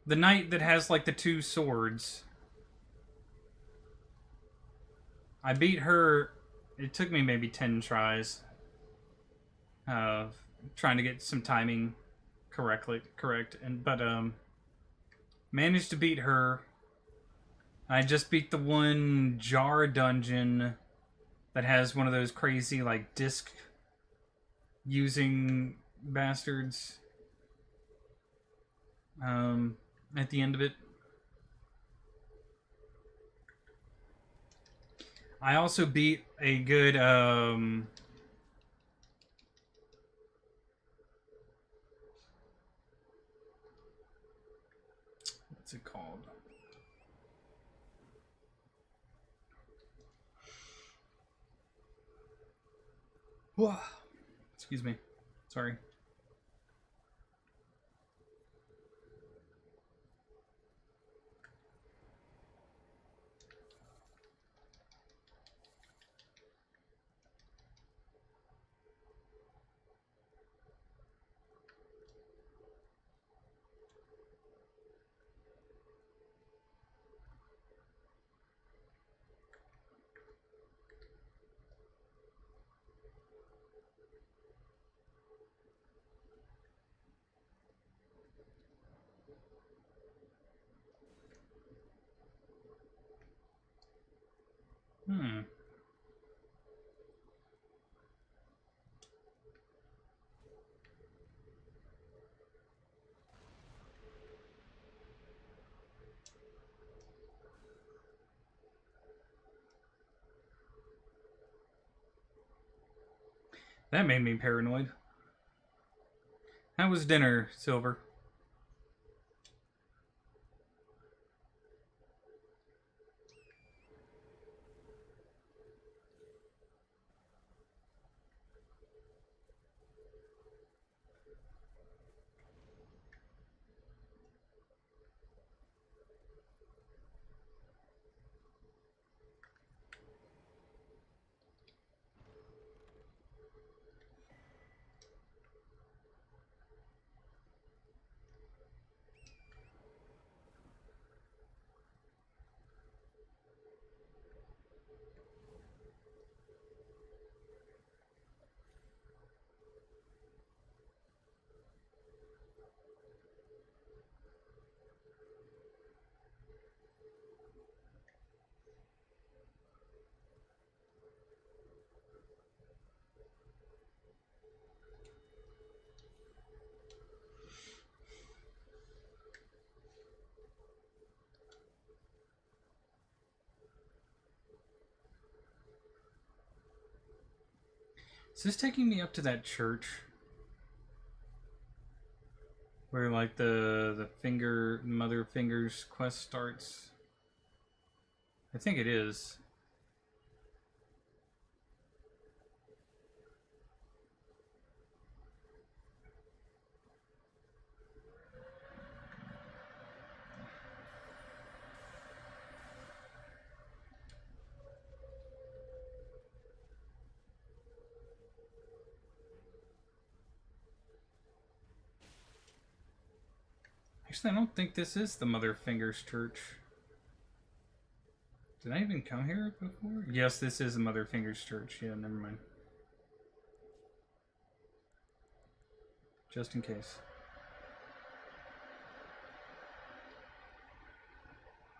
The knight that has like the two swords. I beat her. It took me maybe 10 tries. Trying to get some timing correct, but managed to beat her. I just beat the one jar dungeon that has one of those crazy like disc using bastards at the end of it. I also beat a good what's it called? Whoa. Excuse me. Sorry. That made me paranoid. How was dinner, Silver? Is this taking me up to that church? Where like the Mother Fingers quest starts? I think it is. Actually, I don't think this is the Mother Fingers Church. Did I even come here before? Yes, this is the Mother Fingers Church. Yeah, never mind. Just in case.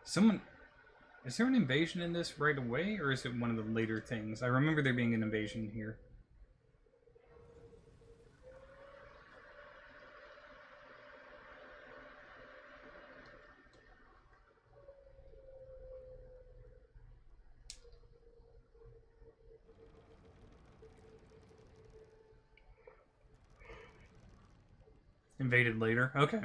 Is there an invasion in this right away, or is it one of the later things? I remember there being an invasion here. Invaded later? Okay.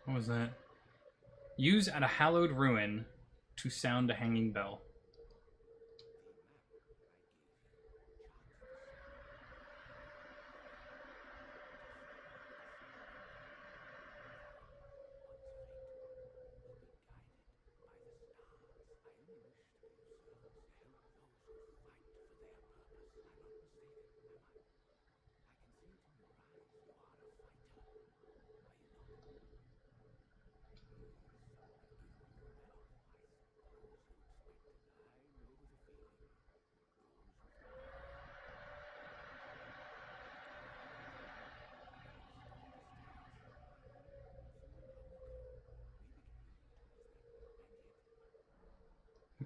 What was that? Use at a hallowed ruin to sound a hanging bell.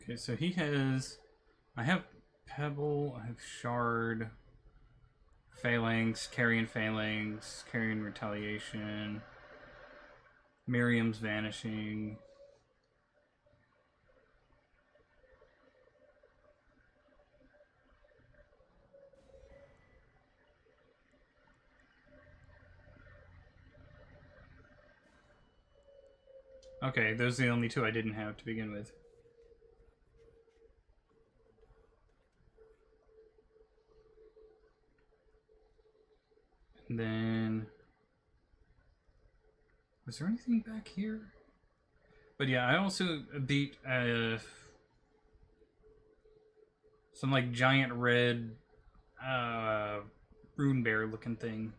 Okay, so he has... I have Pebble, I have Shard, Phalanx, Carrion Phalanx, Carrion Retaliation, Miriam's Vanishing. Okay, those are the only two I didn't have to begin with. And then... was there anything back here? But yeah, I also beat some like giant red rune bear looking thing.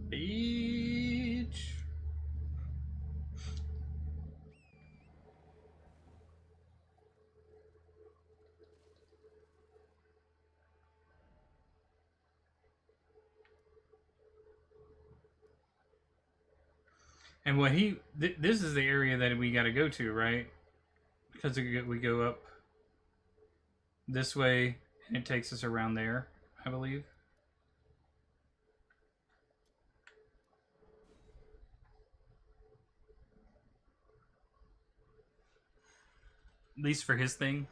Beach. And what this is the area that we got to go to, right? Because we go up this way, and it takes us around there, I believe. At least for his thing.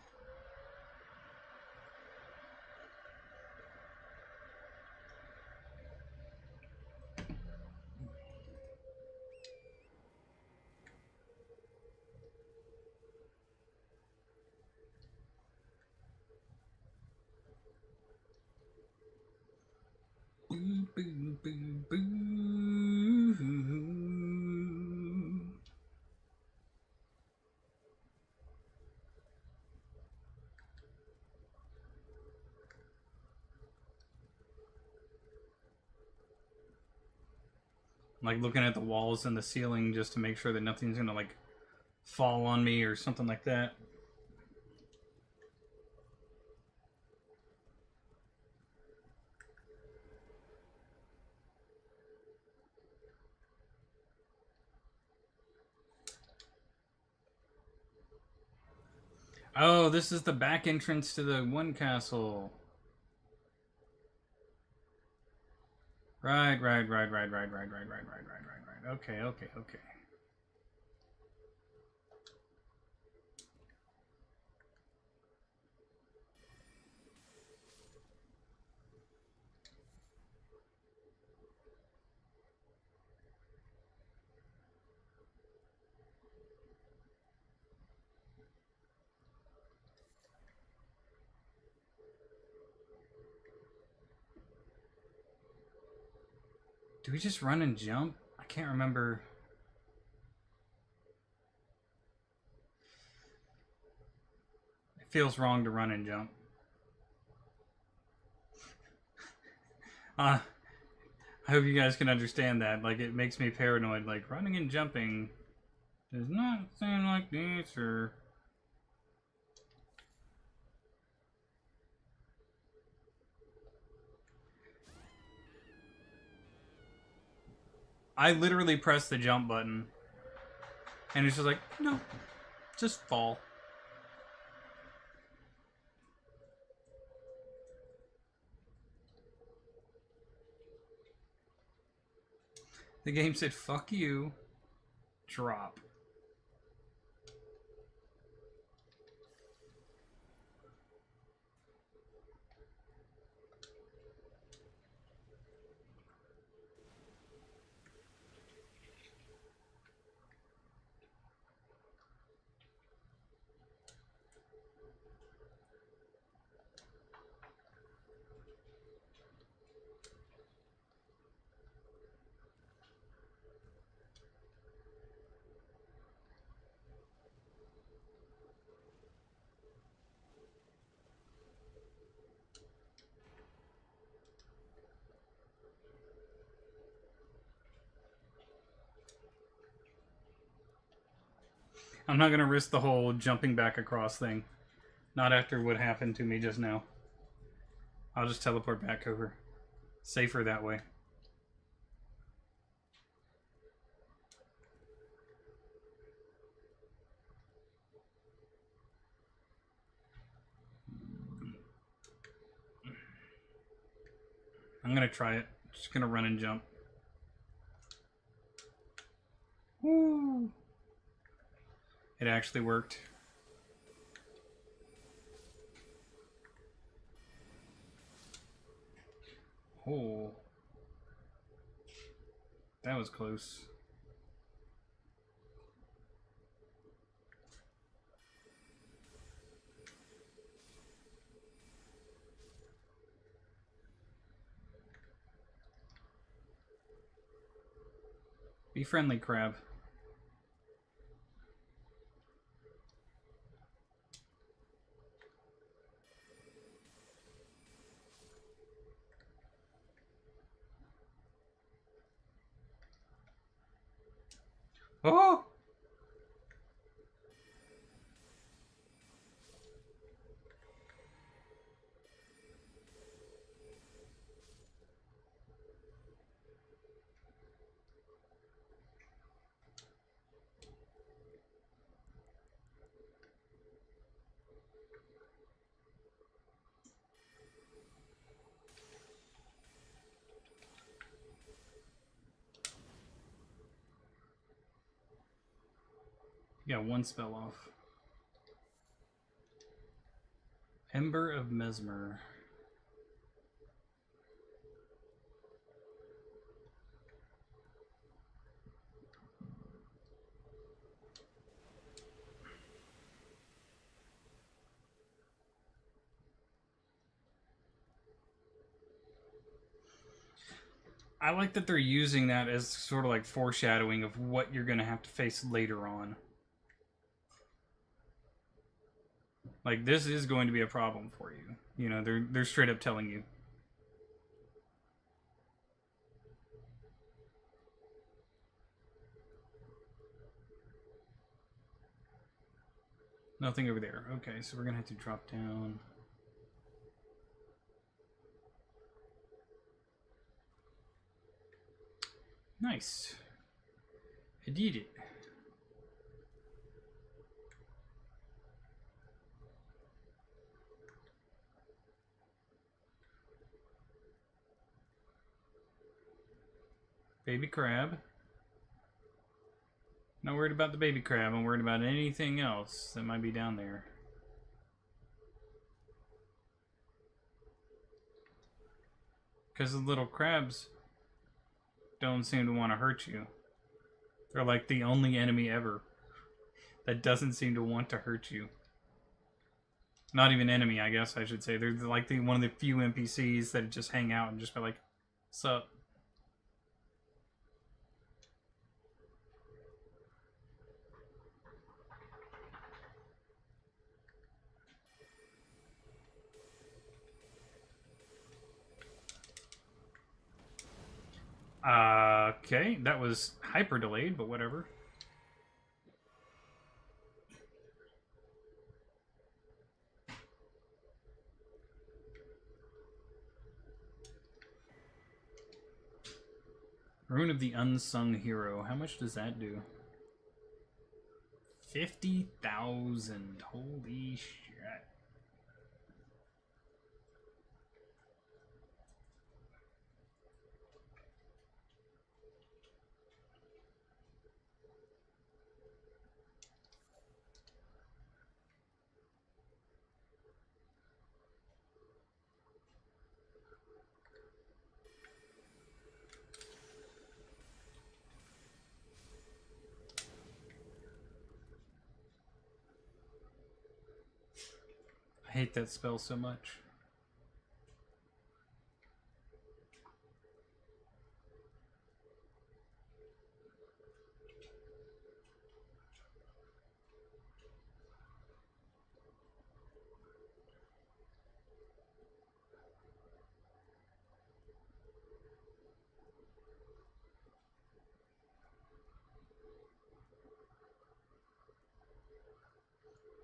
Boo, boo, boo, boo. Like looking at the walls and the ceiling just to make sure that nothing's gonna like fall on me or something like that. Oh, this is the back entrance to the one castle. Right. Okay. Do we just run and jump? I can't remember. It feels wrong to run and jump. I hope you guys can understand that. Like, it makes me paranoid. Like, running and jumping does not sound like the answer. I literally pressed the jump button. And it's just like, no, just fall. The game said, fuck you, drop. I'm not going to risk the whole jumping back across thing. Not after what happened to me just now. I'll just teleport back over. Safer that way. I'm going to try it. Just going to run and jump. Woo! It actually worked. Oh. That was close. Be friendly, crab. Oh! You got one spell off. Ember of Mesmer. I like that they're using that as sort of like foreshadowing of what you're going to have to face later on. Like, this is going to be a problem for you. You know, they're straight up telling you. Nothing over there. Okay, so we're going to have to drop down. Nice. I did it. Baby crab. Not worried about the baby crab. I'm worried about anything else that might be down there. Because the little crabs don't seem to want to hurt you. They're like the only enemy ever that doesn't seem to want to hurt you. Not even enemy, I guess I should say. They're like one of the few NPCs that just hang out and just be like, sup? Okay, that was hyper delayed, but whatever. Rune of the Unsung Hero. How much does that do? 50,000. Holy shit. I hate that spell so much.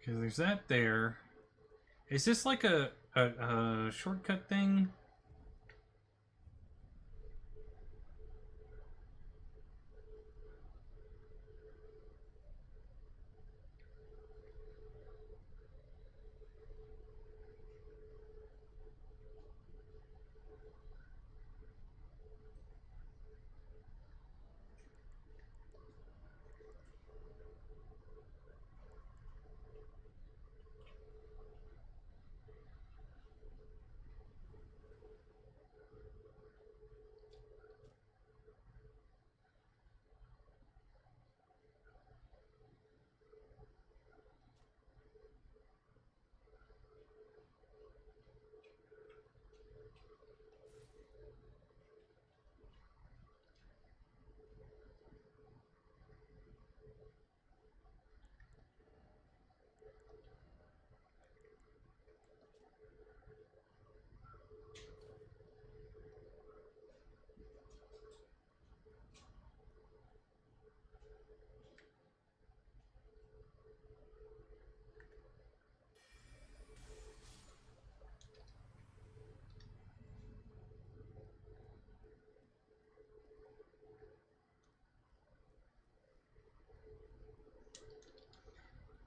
Because there's that there. Is this like a shortcut thing?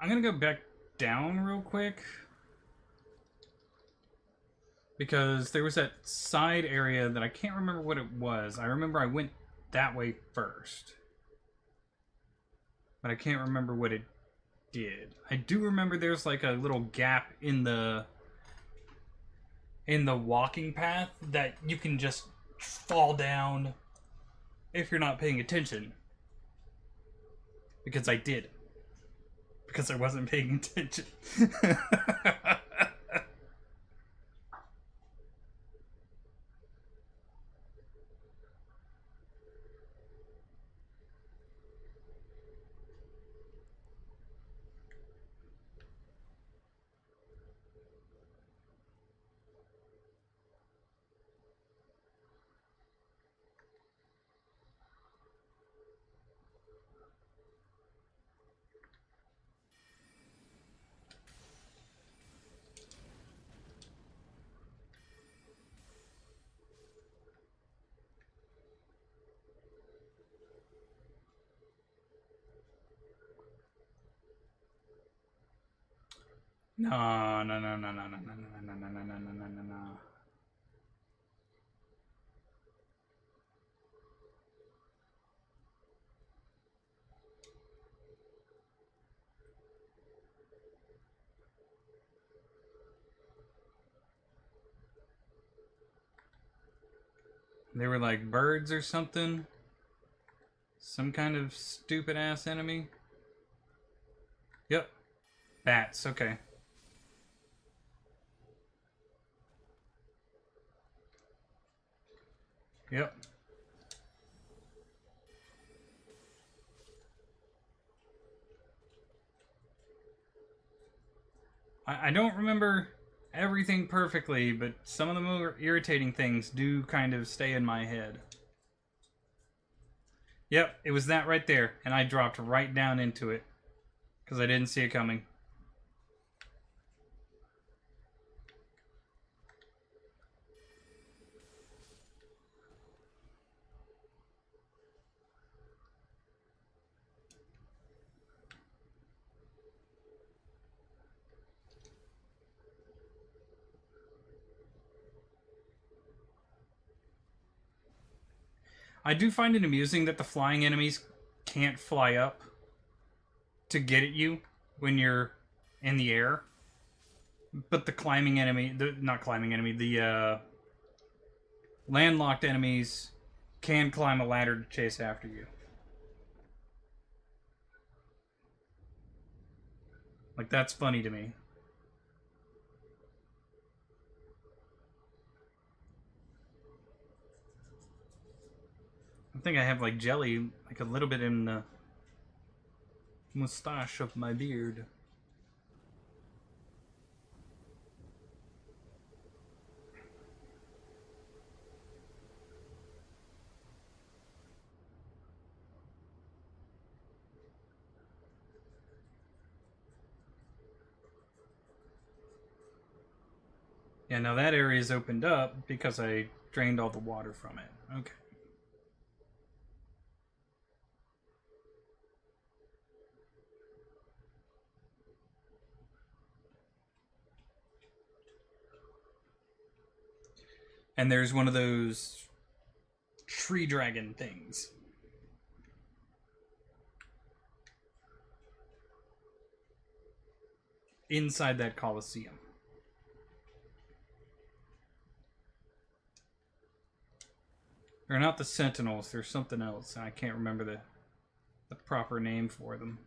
I'm gonna go back down real quick. Because there was that side area that I can't remember what it was. I remember I went that way first. But I can't remember what it did. I do remember there's like a little gap in the walking path that you can just fall down if you're not paying attention. Because I did. Because I wasn't paying attention. No, no, no, no, no, no, no, no, no, no, no, no, no, no, no. They were like birds or something. Some kind of stupid ass enemy. Yep. Bats, okay. Yep. I don't remember everything perfectly, but some of the more irritating things do kind of stay in my head. Yep, it was that right there, and I dropped right down into it because I didn't see it coming. I do find it amusing that the flying enemies can't fly up to get at you when you're in the air. But the climbing enemy, not climbing enemy, the landlocked enemies can climb a ladder to chase after you. Like, that's funny to me. I think I have, like, jelly, like, a little bit in the mustache of my beard. Yeah, now that area is opened up because I drained all the water from it. Okay. And there's one of those tree dragon things. Inside that Colosseum. They're not the Sentinels, they're something else. I can't remember the proper name for them.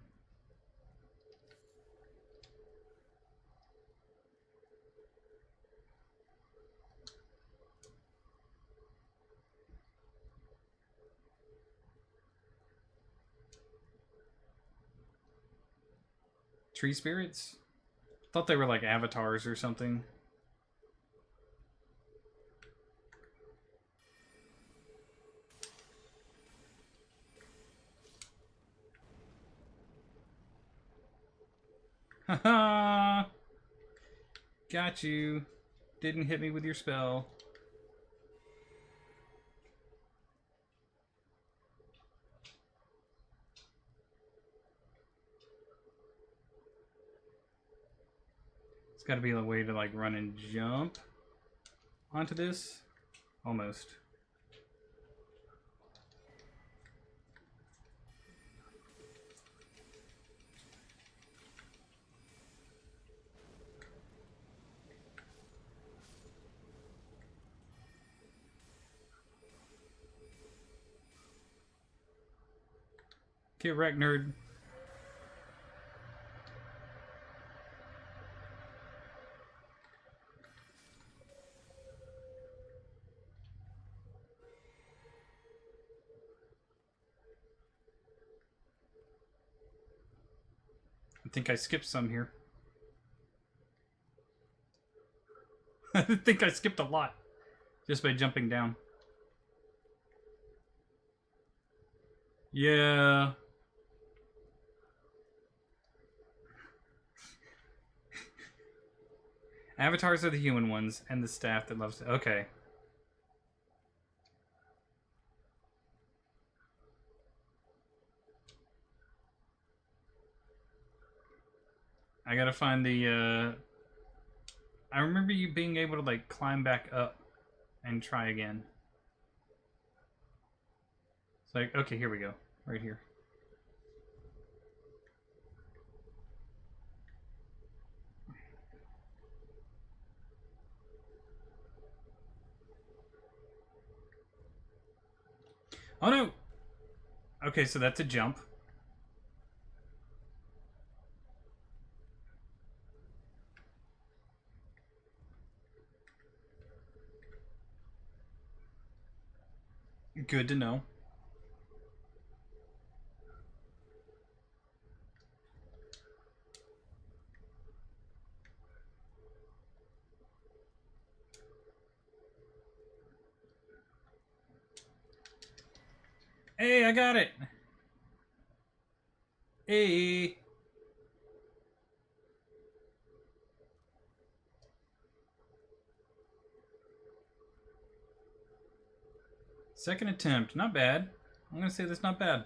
Tree spirits? Thought they were like avatars or something. Haha! Got you. Didn't hit me with your spell. It's gotta be a way to like run and jump onto this. Almost. Get wrecked, nerd. I think I skipped some here. I think I skipped a lot just by jumping down. Yeah. Avatars are the human ones, and the staff that loves it. Okay. I gotta find the, I remember you being able to, like, climb back up and try again. It's like, okay, here we go. Right here. Oh no! Okay, so that's a jump. Good to know. Hey, I got it! Hey! Second attempt. Not bad. I'm gonna say that's not bad.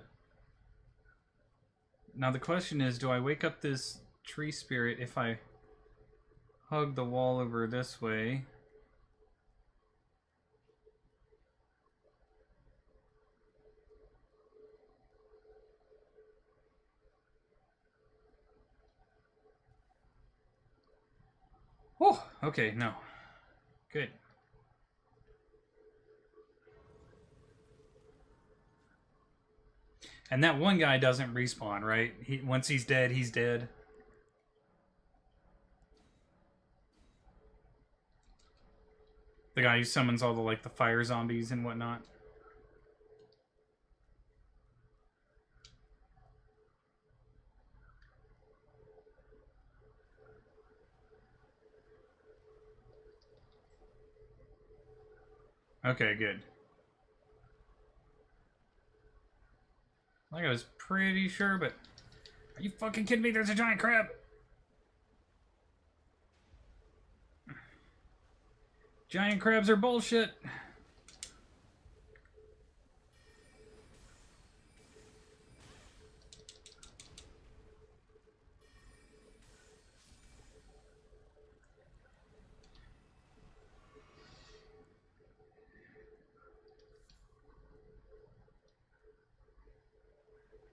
Now the question is, do I wake up this tree spirit if I hug the wall over this way? Okay, no. Good. And that one guy doesn't respawn, right? Once he's dead, he's dead. The guy who summons all the, like, the fire zombies and whatnot. Okay, good. Like, I was pretty sure, but... Are you fucking kidding me? There's a giant crab! Giant crabs are bullshit!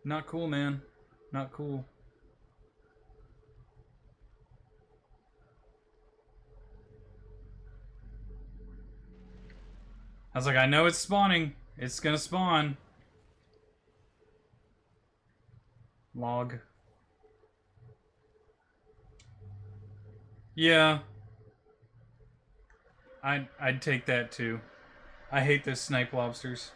Not cool, man. Not cool. I was like, I know it's spawning. It's gonna spawn. Log. Yeah. I'd take that too. I hate those snipe lobsters.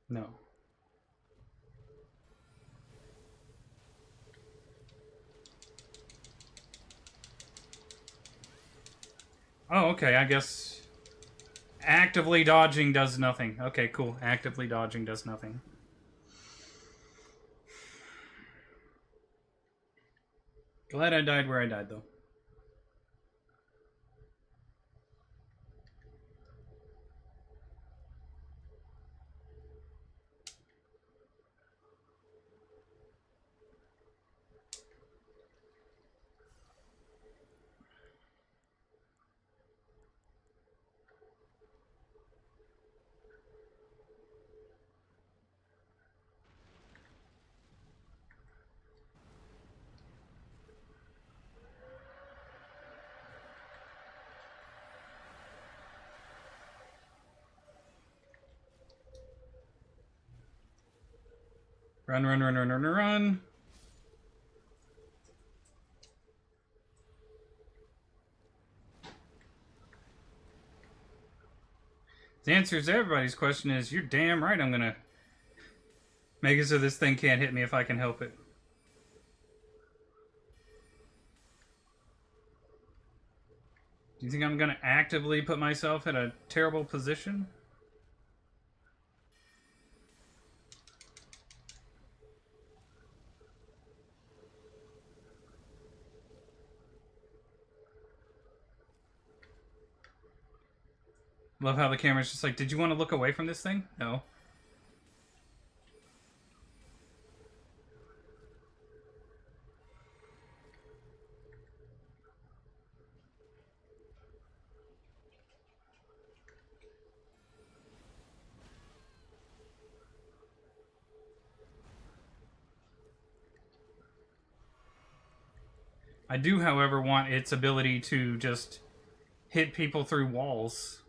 No. Oh, okay, I guess... Actively dodging does nothing. Okay, cool. Actively dodging does nothing. Glad I died where I died, though. Run, run, run, run, run, run. The answer to everybody's question is, you're damn right I'm gonna make it so this thing can't hit me if I can help it. Do you think I'm gonna actively put myself in a terrible position? Love how the camera's just like, did you want to look away from this thing? No. I do, however, want its ability to just hit people through walls.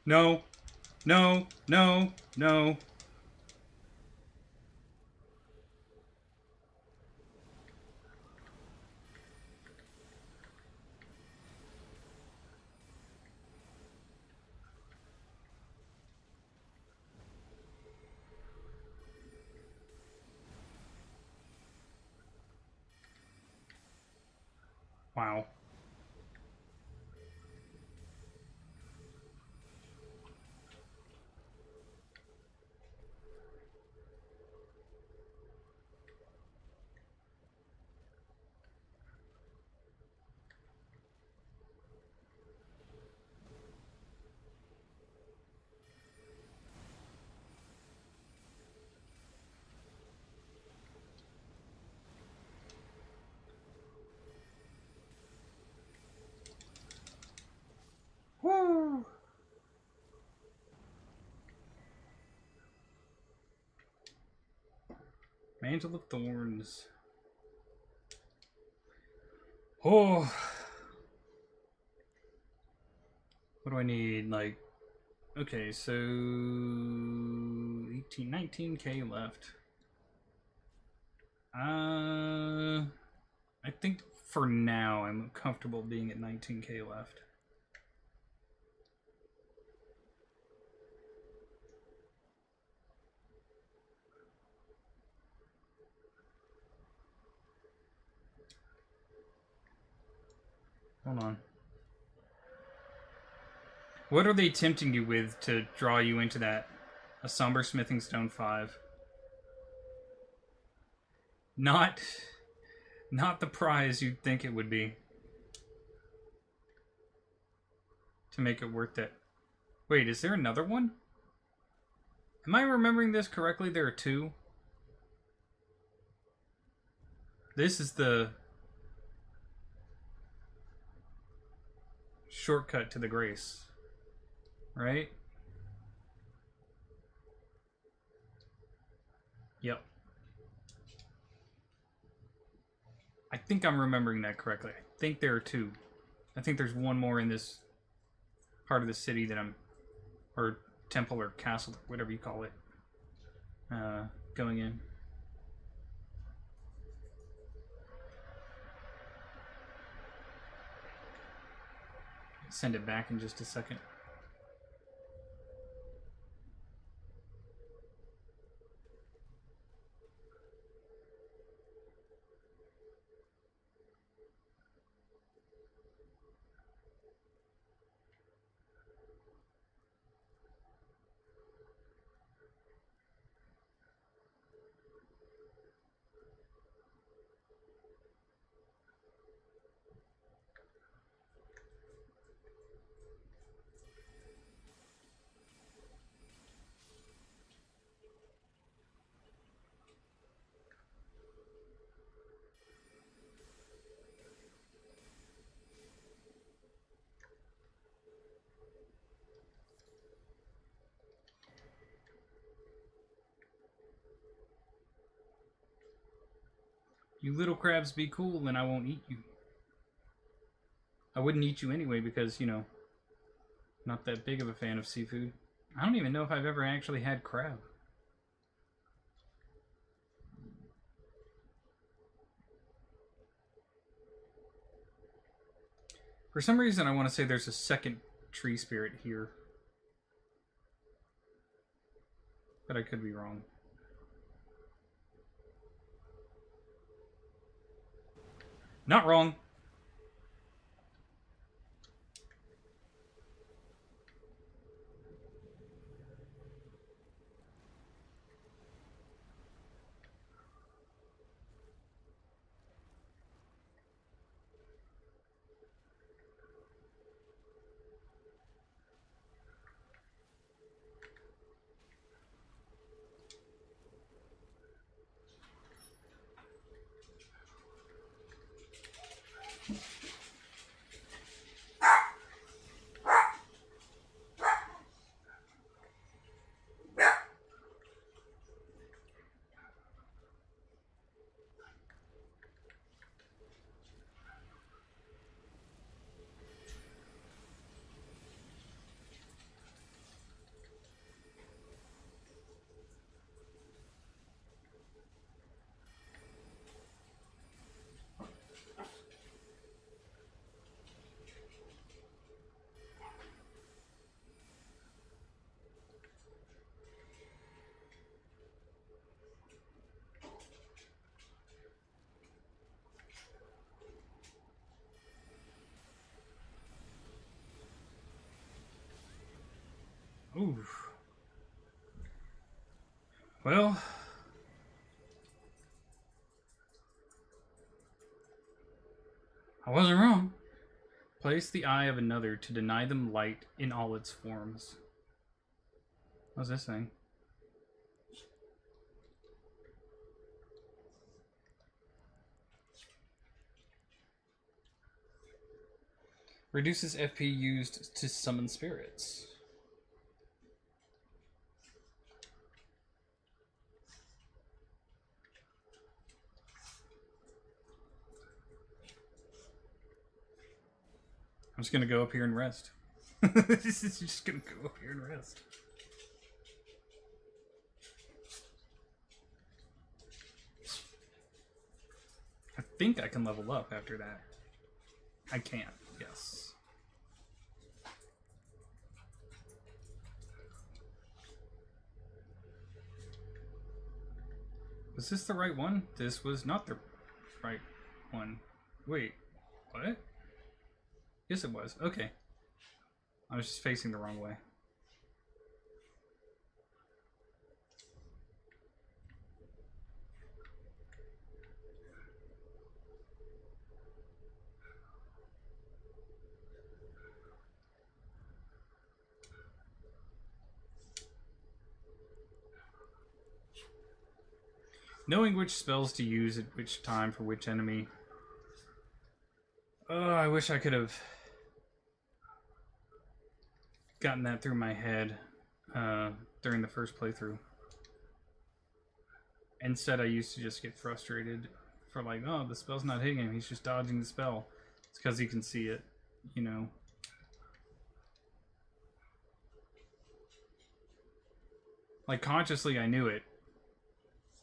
No. No. No. No. Wow. Woo! Mantle of Thorns. Oh. What do I need? Like, okay, so 18, 19k left. I think for now I'm comfortable being at 19k left. Hold on. What are they tempting you with to draw you into that? A somber smithing stone 5. Not the prize you'd think it would be. To make it worth it. Wait, is there another one? Am I remembering this correctly? There are 2. This is the shortcut to the grace. Right? Yep. I think I'm remembering that correctly. I think there are 2. I think there's one more in this part of the city that I'm... Or temple or castle, whatever you call it. Going in. Send it back in just a second. You little crabs be cool and I won't eat you. I wouldn't eat you anyway because, you know, not that big of a fan of seafood. I don't even know if I've ever actually had crab. For some reason I want to say there's a second tree spirit here. But I could be wrong. Not wrong. Well, I wasn't wrong. Place the eye of another to deny them light in all its forms. What's this thing? Reduces FP used to summon spirits. I'm just gonna go up here and rest. This is just gonna go up here and rest. I think I can level up after that. I can, yes. Was this the right one? This was not the right one. Wait, what? Yes, it was. Okay. I was just facing the wrong way. Knowing which spells to use at which time for which enemy. Oh, I wish I could have gotten that through my head during the first playthrough. Instead, I used to just get frustrated for like, oh, the spell's not hitting him. He's just dodging the spell. It's because he can see it, you know. Like, consciously, I knew it.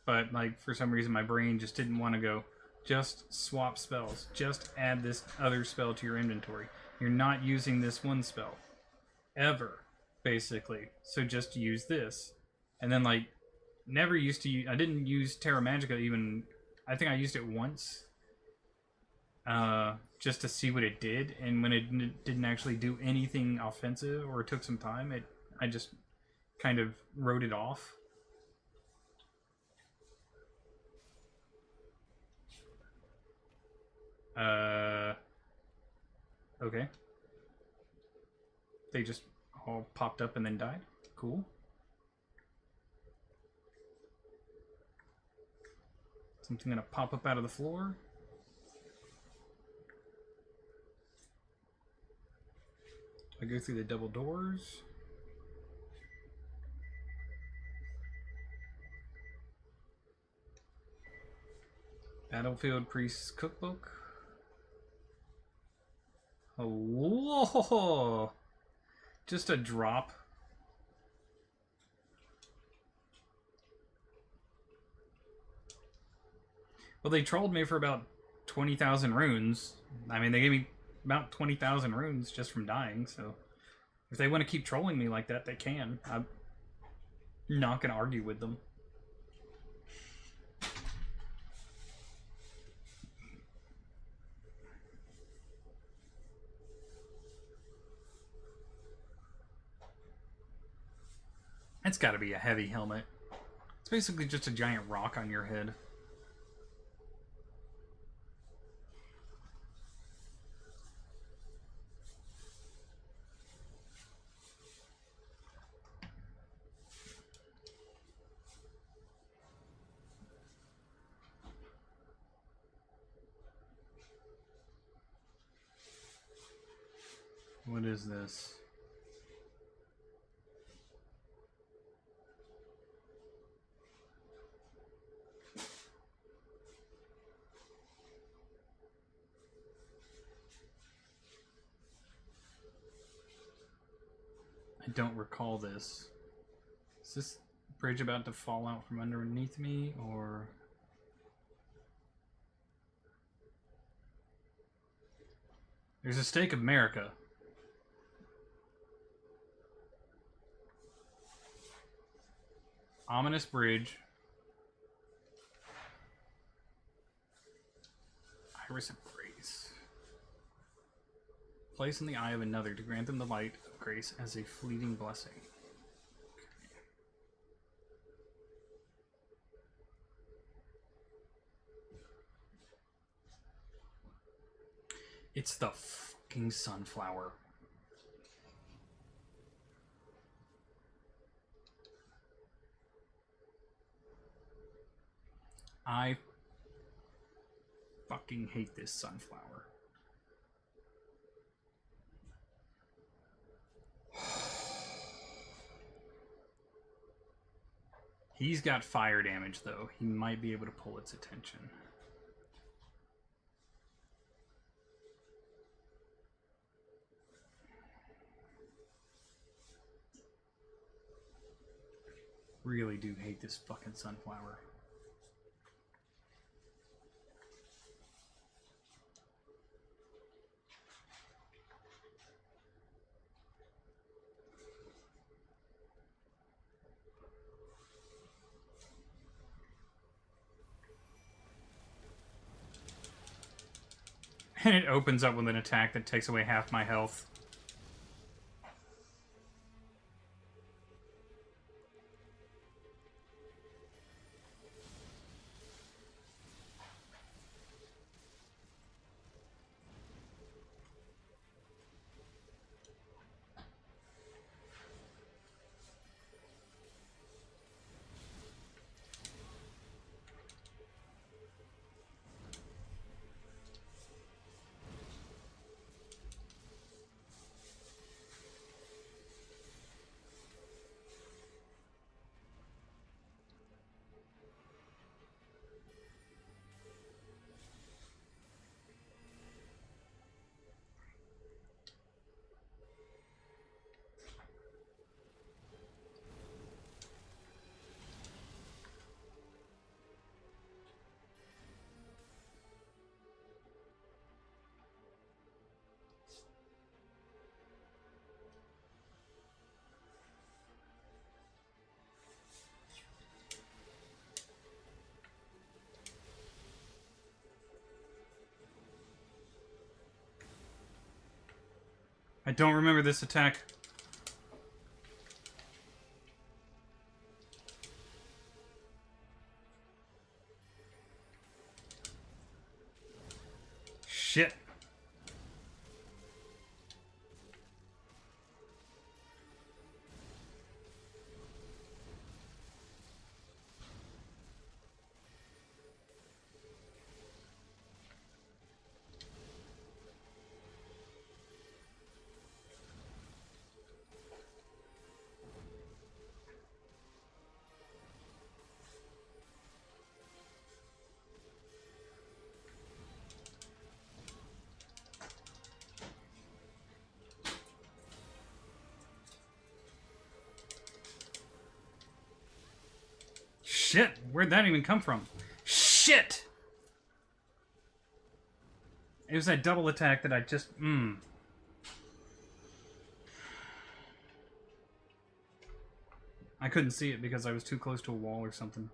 But, like, for some reason, my brain just didn't want to go, just swap spells. Just add this other spell to your inventory. You're not using this one spell. Ever, basically. So just use this. And then, like, never used to use... I didn't use Terra Magica even... I think I used it once. Just to see what it did. And when it didn't actually do anything offensive or it took some time, I just kind of wrote it off. Okay. They just all popped up and then died. Cool. Something gonna pop up out of the floor. I go through the double doors. Battlefield Priest's Cookbook. Oh, whoa! Just a drop. Well, they trolled me for about 20,000 runes. I mean, they gave me about 20,000 runes just from dying, so... If they want to keep trolling me like that, they can. I'm not going to argue with them. It's got to be a heavy helmet. It's basically just a giant rock on your head. What is this? I don't recall this. Is this bridge about to fall out from underneath me, or... There's a stake of America. Ominous bridge. Iris of Grace. Place in the eye of another to grant them the light of grace as a fleeting blessing. It's the fucking sunflower. I fucking hate this sunflower. He's got fire damage, though. He might be able to pull its attention. Really do hate this fucking sunflower. And it opens up with an attack that takes away half my health. I don't remember this attack. Shit. Shit, where'd that even come from? Shit! It was that double attack that I just... I couldn't see it because I was too close to a wall or something.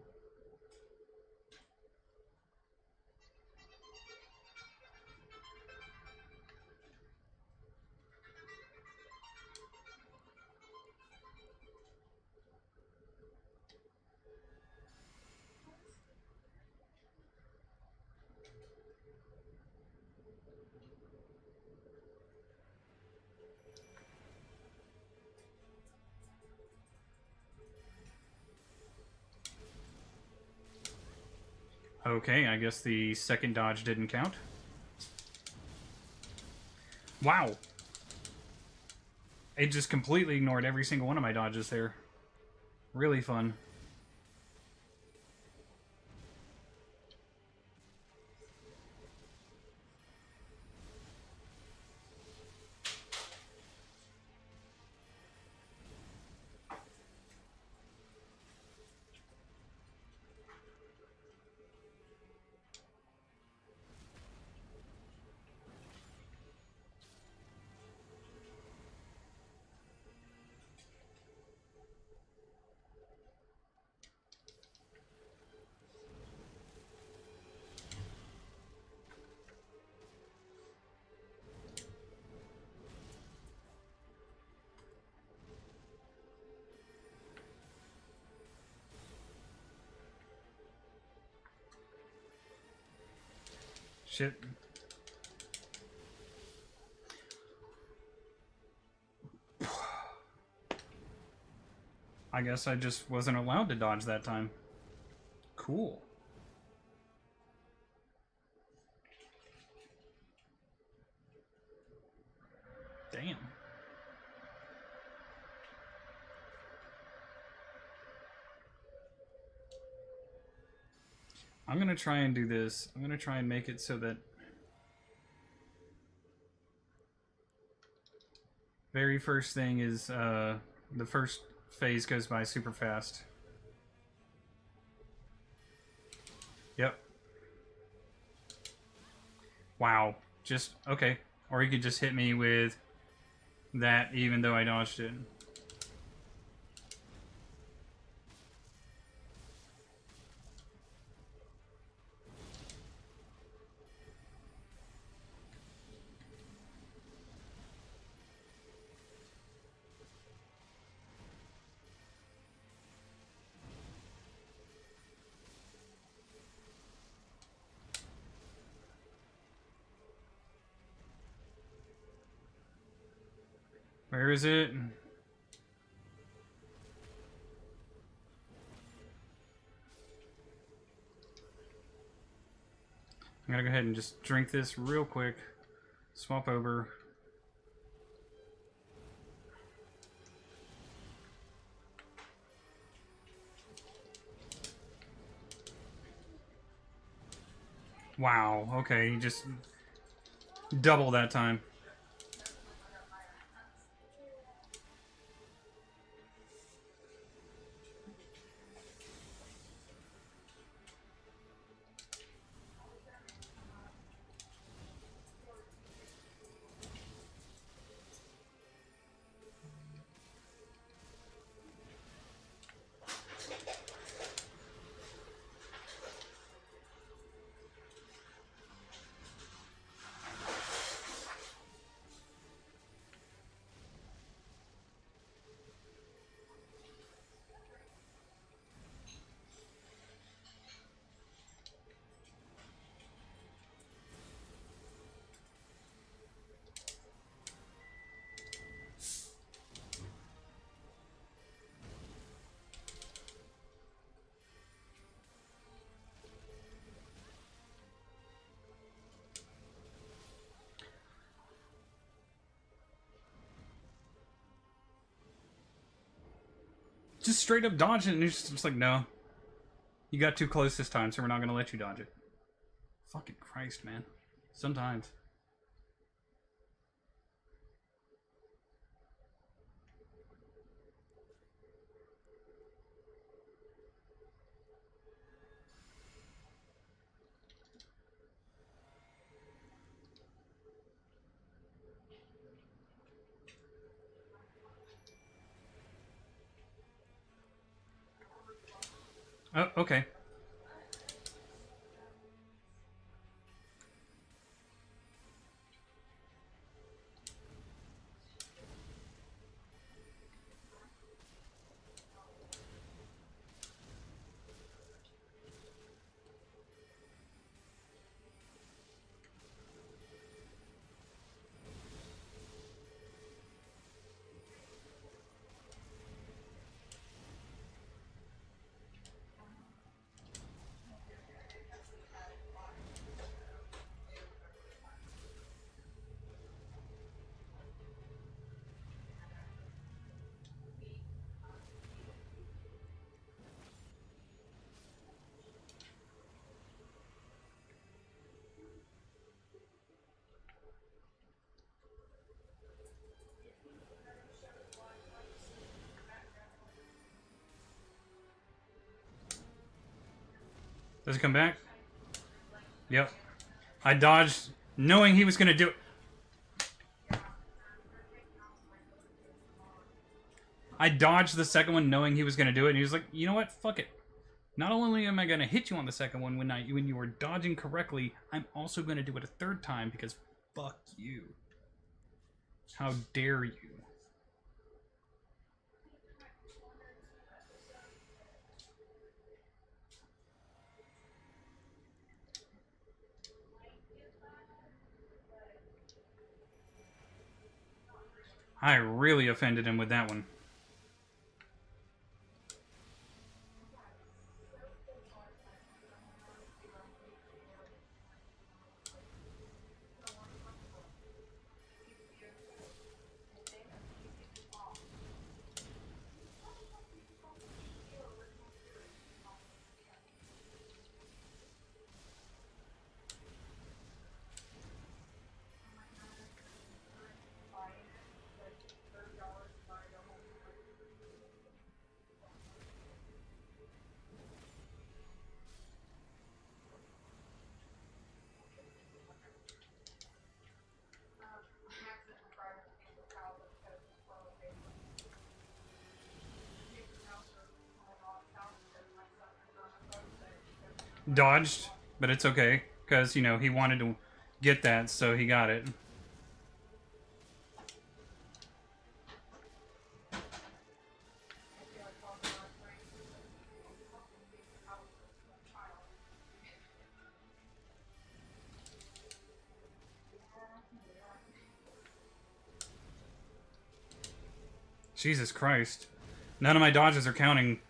Okay, I guess the second dodge didn't count. Wow! It just completely ignored every single one of my dodges there. Really fun. Shit. I guess I just wasn't allowed to dodge that time. Cool. Damn. I'm gonna try and do this. I'm gonna try and make it so that very first thing is the first phase goes by super fast. Yep. Wow. Just okay. Or he could just hit me with that even though I dodged it. Where is it? I'm gonna go ahead and just drink this real quick. Swap over. Wow, okay, just double that time. Just straight up dodge it, and it's just like, no. You got too close this time, so we're not gonna let you dodge it. Fucking Christ, man. Sometimes. Oh, okay. Does it come back? Yep. I dodged knowing he was gonna do it. I dodged the second one knowing he was gonna do it, and he was like, you know what? Fuck it. Not only am I gonna hit you on the second one when you were dodging correctly, I'm also gonna do it a third time because fuck you. How dare you? I really offended him with that one. Dodged, but it's okay. Because, you know, he wanted to get that, so he got it. Jesus Christ. None of my dodges are counting.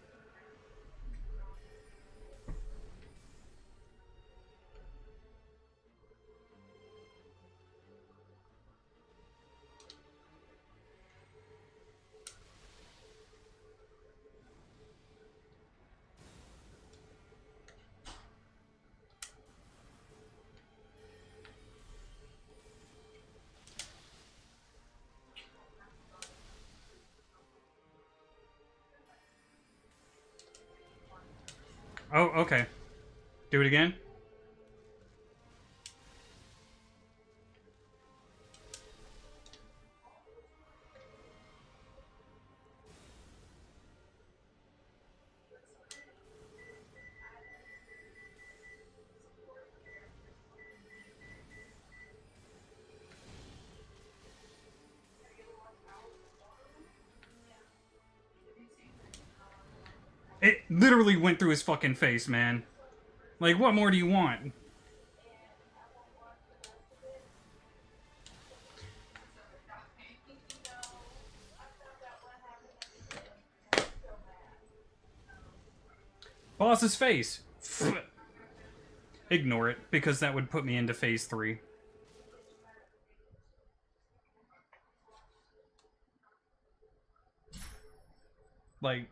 Oh, okay. Do it again? It literally went through his fucking face, man. Like, what more do you want? Boss's face. Ignore it, because that would put me into phase 3. Like,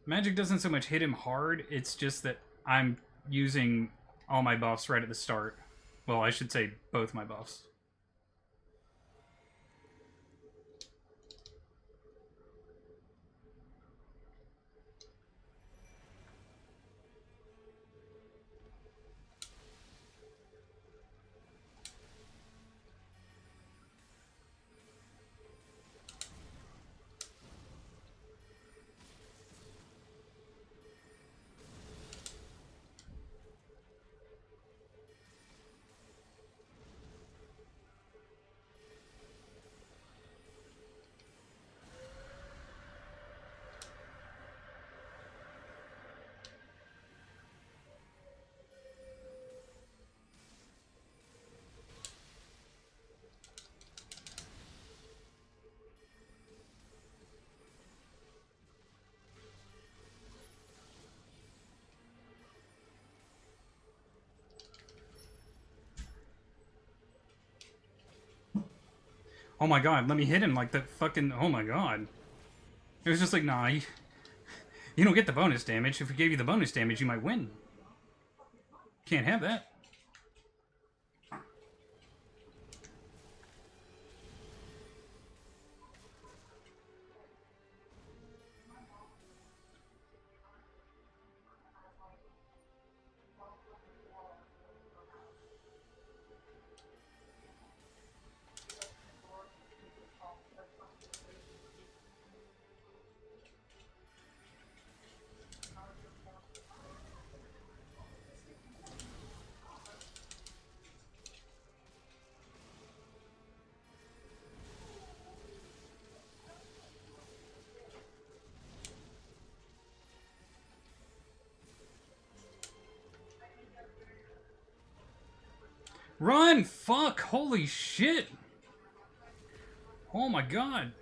magic doesn't so much hit him hard, it's just that I'm using all my buffs right at the start. Well, I should say both my buffs. Oh my god, let me hit him like that fucking... Oh my god. It was just like, nah, you don't get the bonus damage. If we gave you the bonus damage, you might win. Can't have that. Run! Fuck! Holy shit! Oh my god.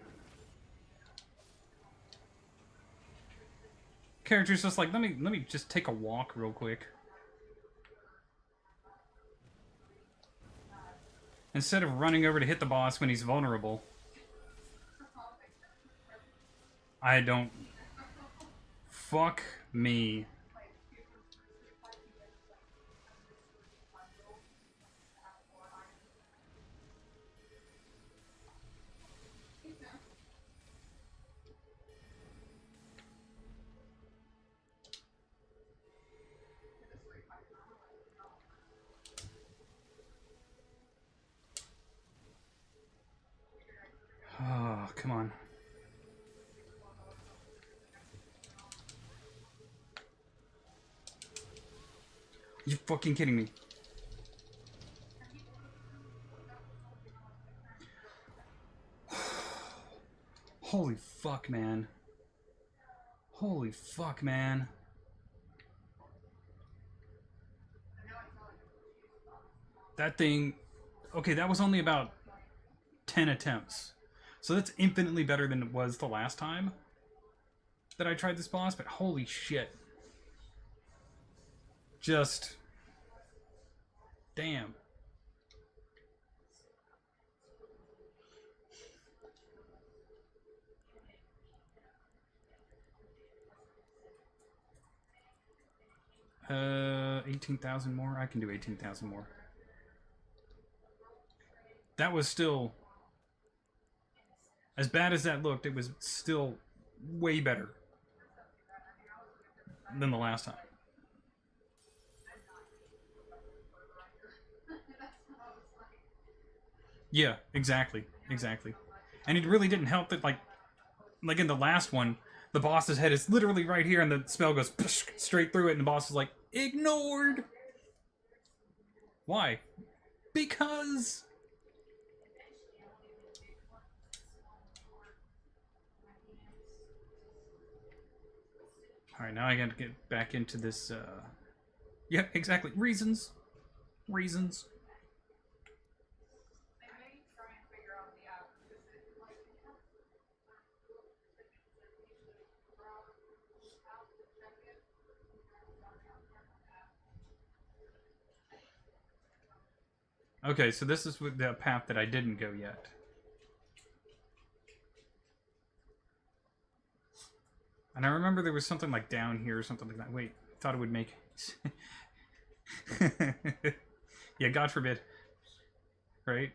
Character's just like, let me just take a walk real quick. Instead of running over to hit the boss when he's vulnerable. I don't... Fuck me. Oh, come on. You fucking kidding me? Holy fuck, man. Holy fuck, man. That thing... Okay, that was only about 10 attempts. So that's infinitely better than it was the last time that I tried this boss, but holy shit. Just... Damn. Uh, 18,000 more? I can do 18,000 more. That was still... As bad as that looked, it was still way better than the last time. Yeah, exactly. Exactly. And it really didn't help that, like in the last one, the boss's head is literally right here and the spell goes straight through it and the boss is like, ignored! Why? Because... Alright, now I gotta get back into this, Yeah, exactly. Reasons. Reasons. Okay, so this is the path that I didn't go yet. And I remember there was something like down here or something like that. Wait, I thought it would make... Yeah, God forbid. Right?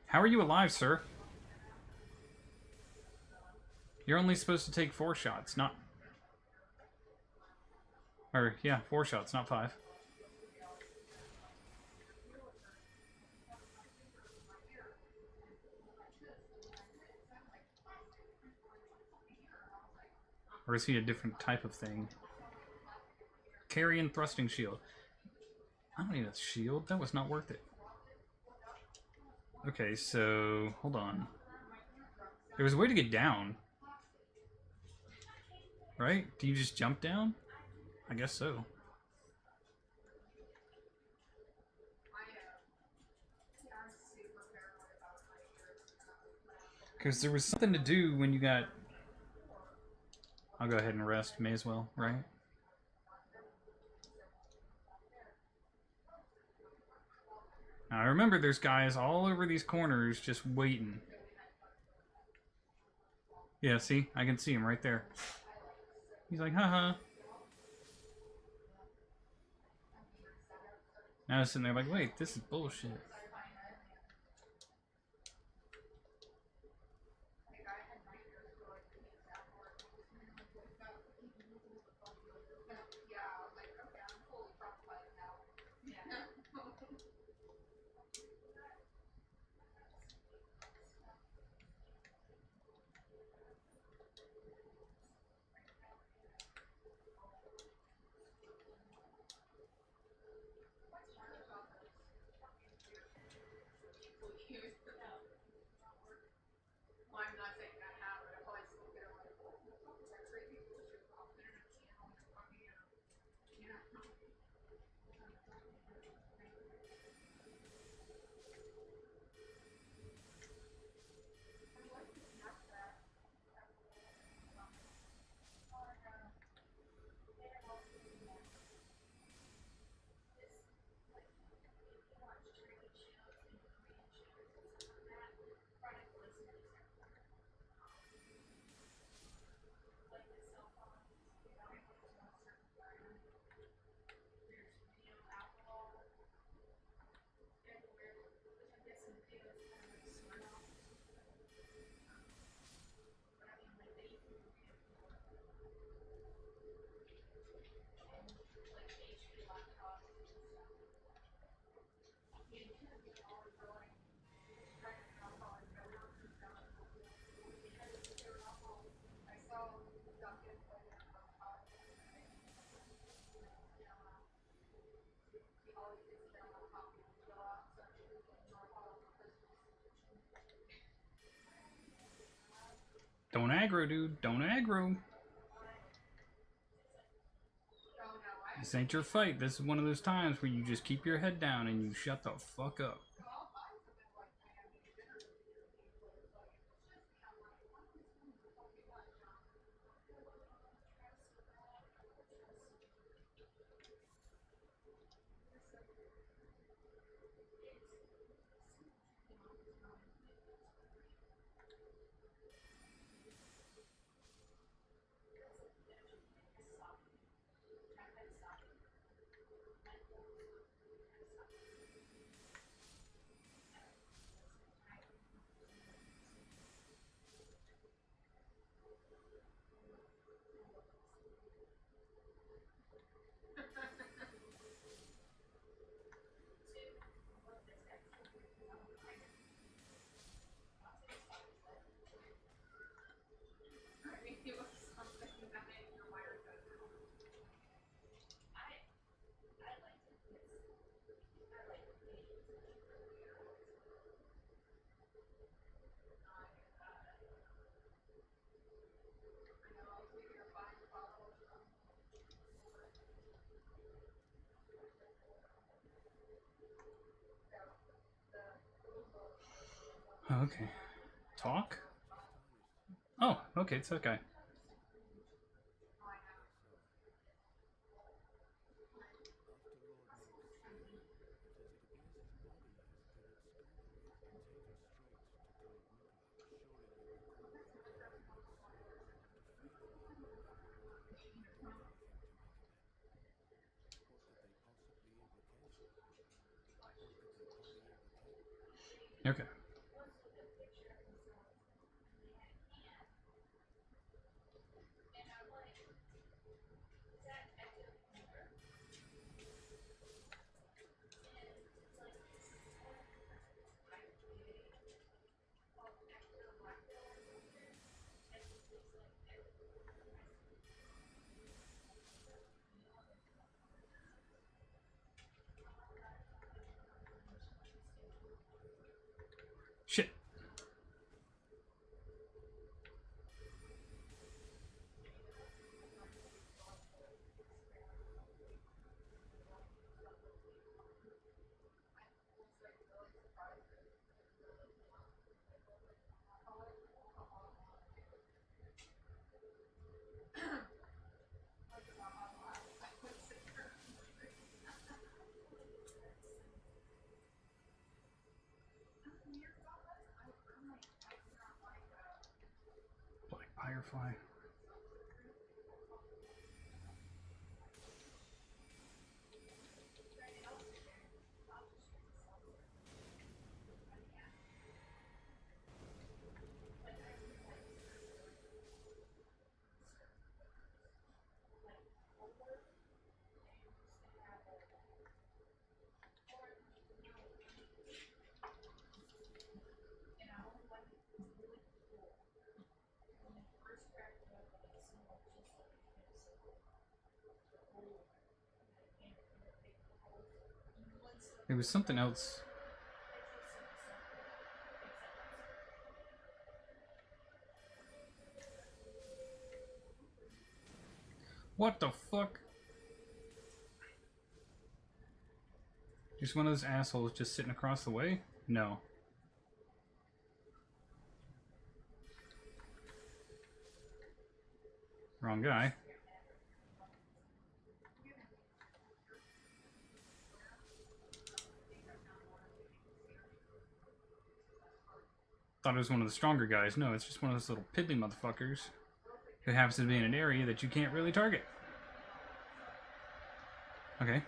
How are you alive, sir? You're only supposed to take 4 shots, not... Or, yeah, 4 shots, not 5. Or is he a different type of thing? Carry and thrusting shield. I don't need a shield. That was not worth it. Okay, so... Hold on. There was a way to get down. Right? Do you just jump down? I guess so. Because there was something to do when you got... I'll go ahead and rest. May as well, right? Now, I remember there's guys all over these corners just waiting. Yeah, see? I can see him right there. He's like, haha. Now I was sitting there like, wait, this is bullshit. Don't aggro, dude. Don't aggro. This ain't your fight. This is one of those times where you just keep your head down and you shut the fuck up. Okay. Talk? Oh, okay, it's that guy. Okay. Shit. Black firefly. There was something else. What the fuck? Just one of those assholes just sitting across the way? No. Wrong guy. Thought it was one of the stronger guys. No, it's just one of those little piddly motherfuckers who happens to be in an area that you can't really target. Okay.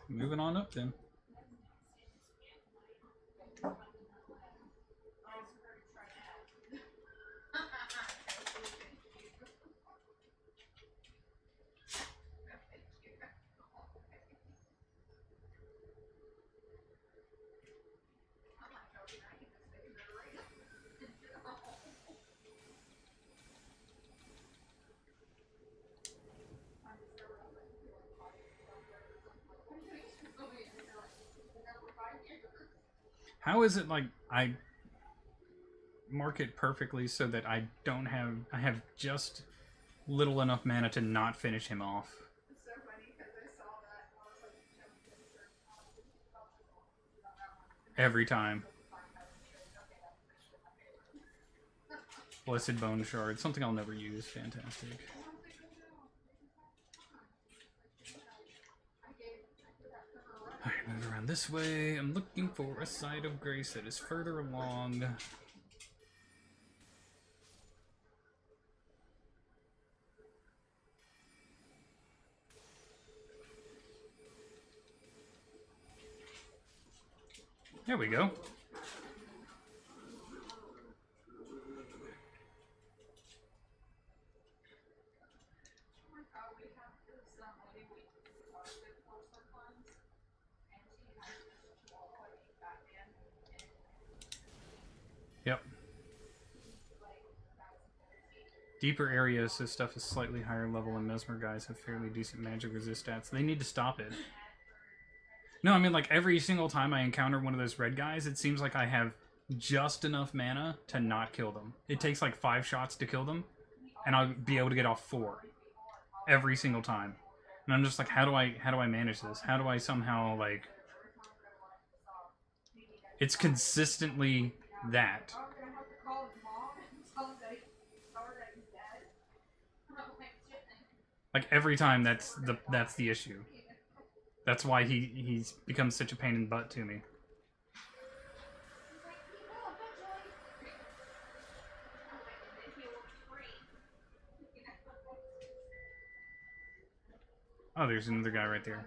Moving on up then. How is it like I mark it perfectly so that I don't have I have just little enough mana to not finish him off every time. Blessed Bone Shard, something I'll never use. Fantastic. Alright, move around this way. I'm looking for a side of grace that is further along. There we go. Yep. Deeper areas, so stuff is slightly higher level, and Mesmer guys have fairly decent magic resist stats. They need to stop it. No, I mean, like, every single time I encounter one of those red guys, it seems like I have just enough mana to not kill them. It takes, like, 5 shots to kill them, and I'll be able to get off 4. Every single time. And I'm just like, how do I manage this? How do I somehow, like... It's consistently that. Like, every time that's the issue. That's why he's become such a pain in the butt to me. Oh, there's another guy right there.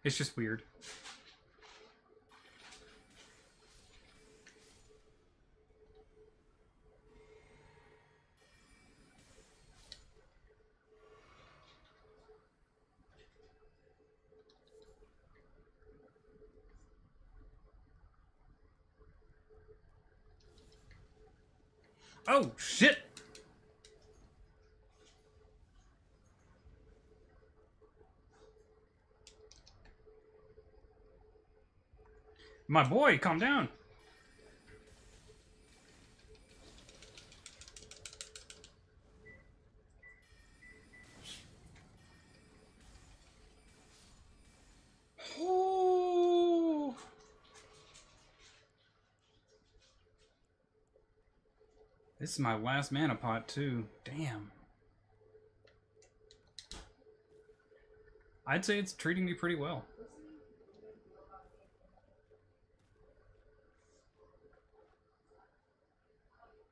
It's just weird. Oh, shit! My boy, calm down. Oh. This is my last mana pot, too. Damn. I'd say it's treating me pretty well.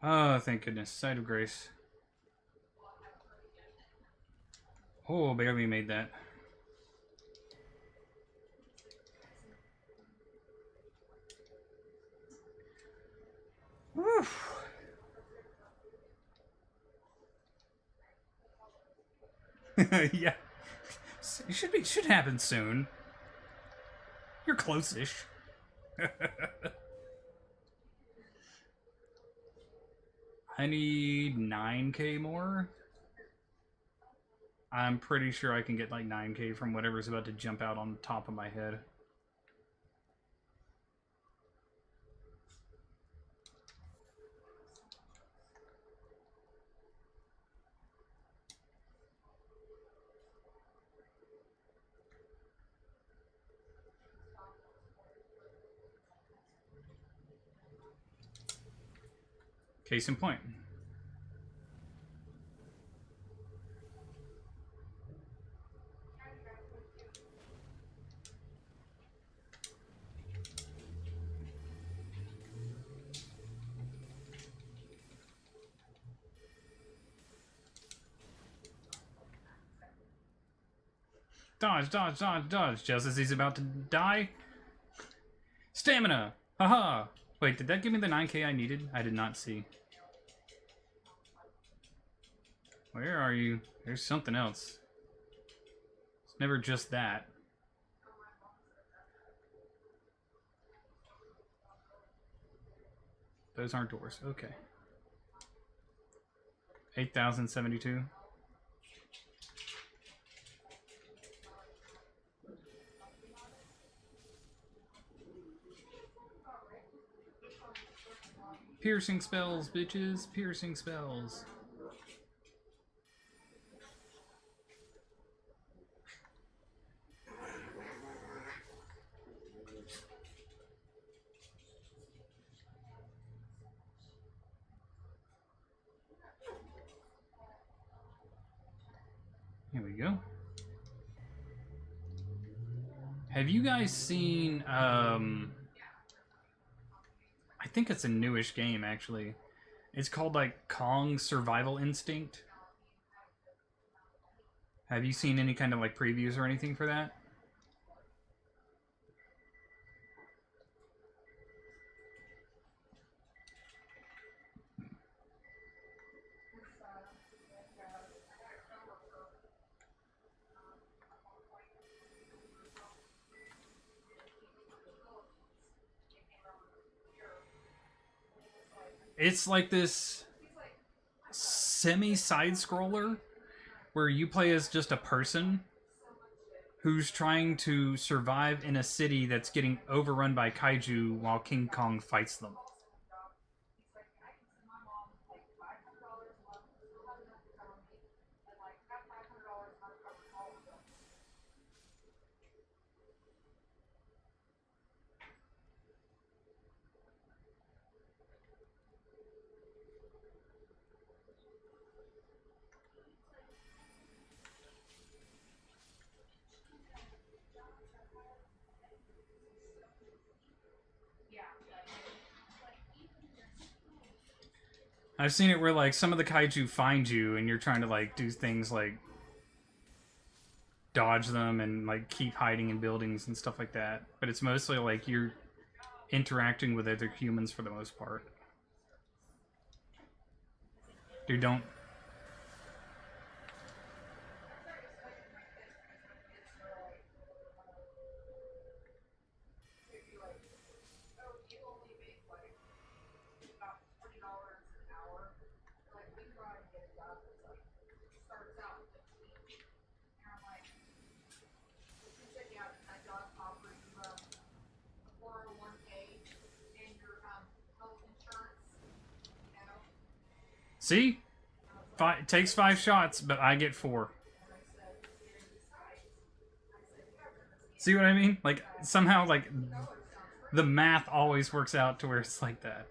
Oh, thank goodness. Side of Grace. Oh, barely made that. Woo. Yeah. It should happen soon. You're close-ish. I need 9k more. I'm pretty sure I can get like 9k from whatever's about to jump out on the top of my head. Case in point. Dodge, dodge, dodge, dodge. Just as he's about to die. Stamina! Haha! Wait, did that give me the 9k I needed? I did not see. Where are you? There's something else. It's never just that. Those aren't doors. Okay. 8,072. Piercing spells, bitches. Piercing spells. Here we go. Have you guys seen, I think it's a newish game, actually. It's called, like, Kong Survival Instinct. Have you seen any kind of, like, previews or anything for that? It's like this semi-side scroller where you play as just a person who's trying to survive in a city that's getting overrun by kaiju while King Kong fights them. I've seen it where, like, some of the kaiju find you and you're trying to, like, do things like dodge them and, like, keep hiding in buildings and stuff like that. But it's mostly, like, you're interacting with other humans for the most part. Dude, don't... See? It takes 5 shots, but I get 4. See what I mean? Like, somehow, like, the math always works out to where it's like that.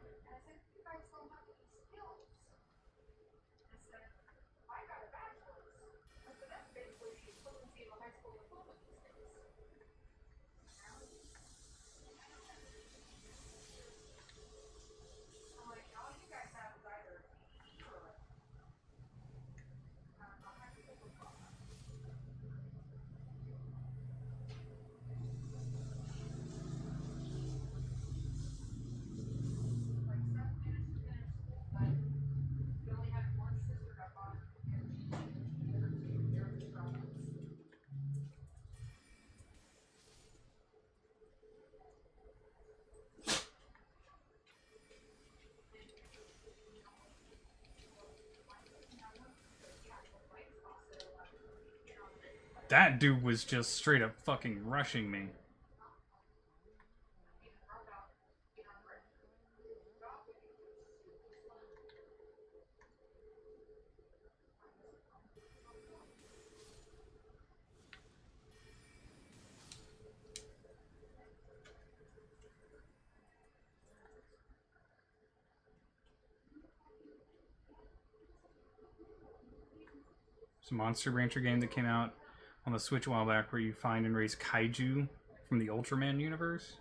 That dude was just straight up fucking rushing me. It's a Monster Rancher game that came out on the Switch a while back where you find and raise kaiju from the Ultraman universe.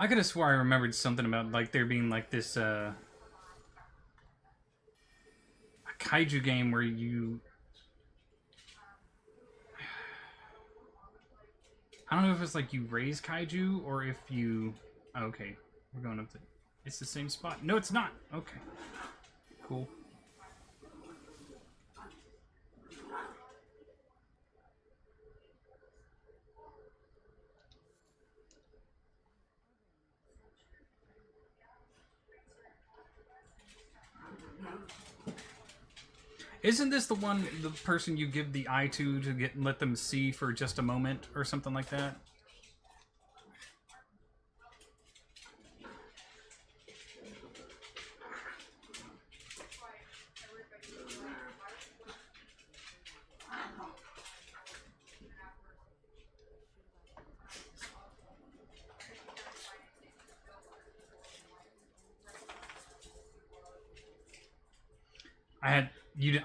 I could have swore I remembered something about, like, there being, like, this, I kaiju game where you... I don't know if it's like you raise kaiju or if you... Oh, okay, we're going up to... It's the same spot. No, it's not. Okay. Cool. Isn't this the one, the person you give the eye to get let them see for just a moment or something like that?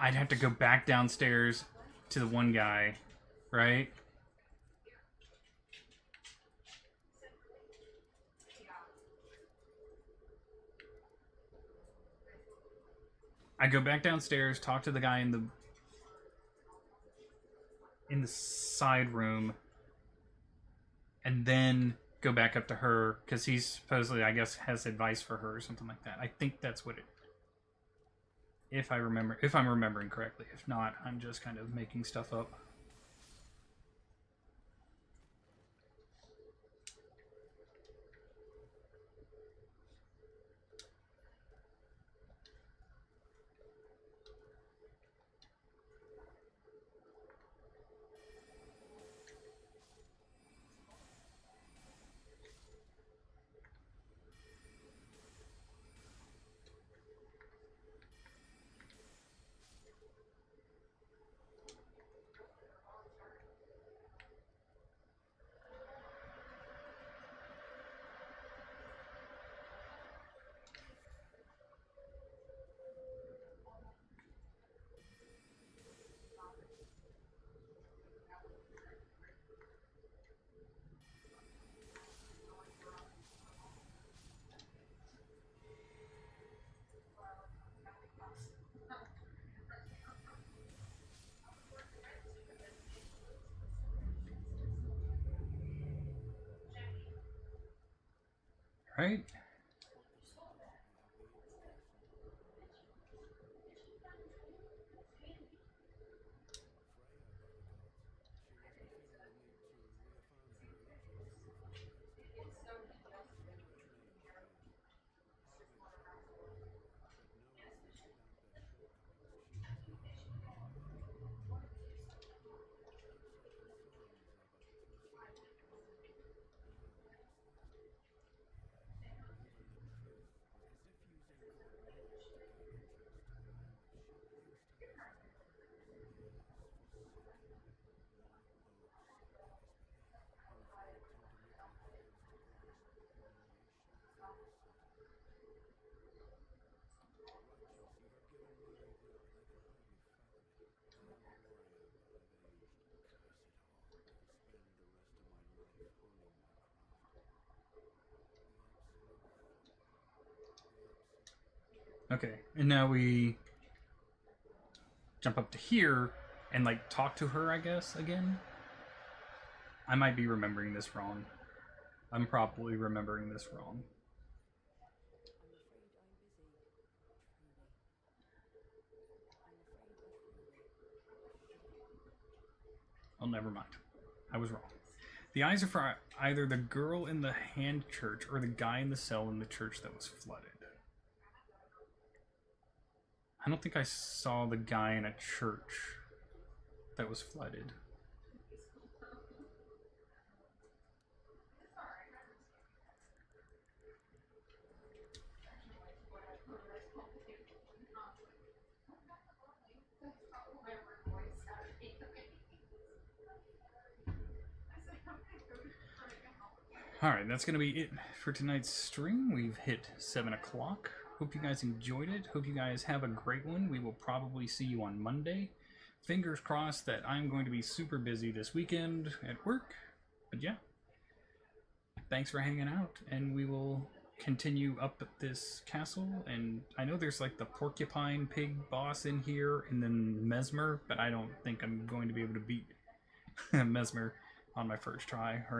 I'd have to go back downstairs to the one guy, right? I go back downstairs, talk to the guy in the side room, and then go back up to her because he's supposedly, I guess, has advice for her or something like that. I think that's what it. If I'm remembering correctly. If not, I'm just kind of making stuff up. Right? Okay, and now we jump up to here and like talk to her, I guess, again. I might be remembering this wrong. I'm probably remembering this wrong. Oh, never mind. I was wrong. The eyes are for either the girl in the hand church or the guy in the cell in the church that was flooded. I don't think I saw the guy in a church that was flooded. Alright, that's going to be it for tonight's stream. We've hit 7 o'clock. Hope you guys enjoyed it. Hope you guys have a great one. We will probably see you on Monday. Fingers crossed that I'm going to be super busy this weekend at work. But yeah, thanks for hanging out, and we will continue up this castle, and I know there's like the porcupine pig boss in here, and then Mesmer, but I don't think I'm going to be able to beat Mesmer on my first try. Or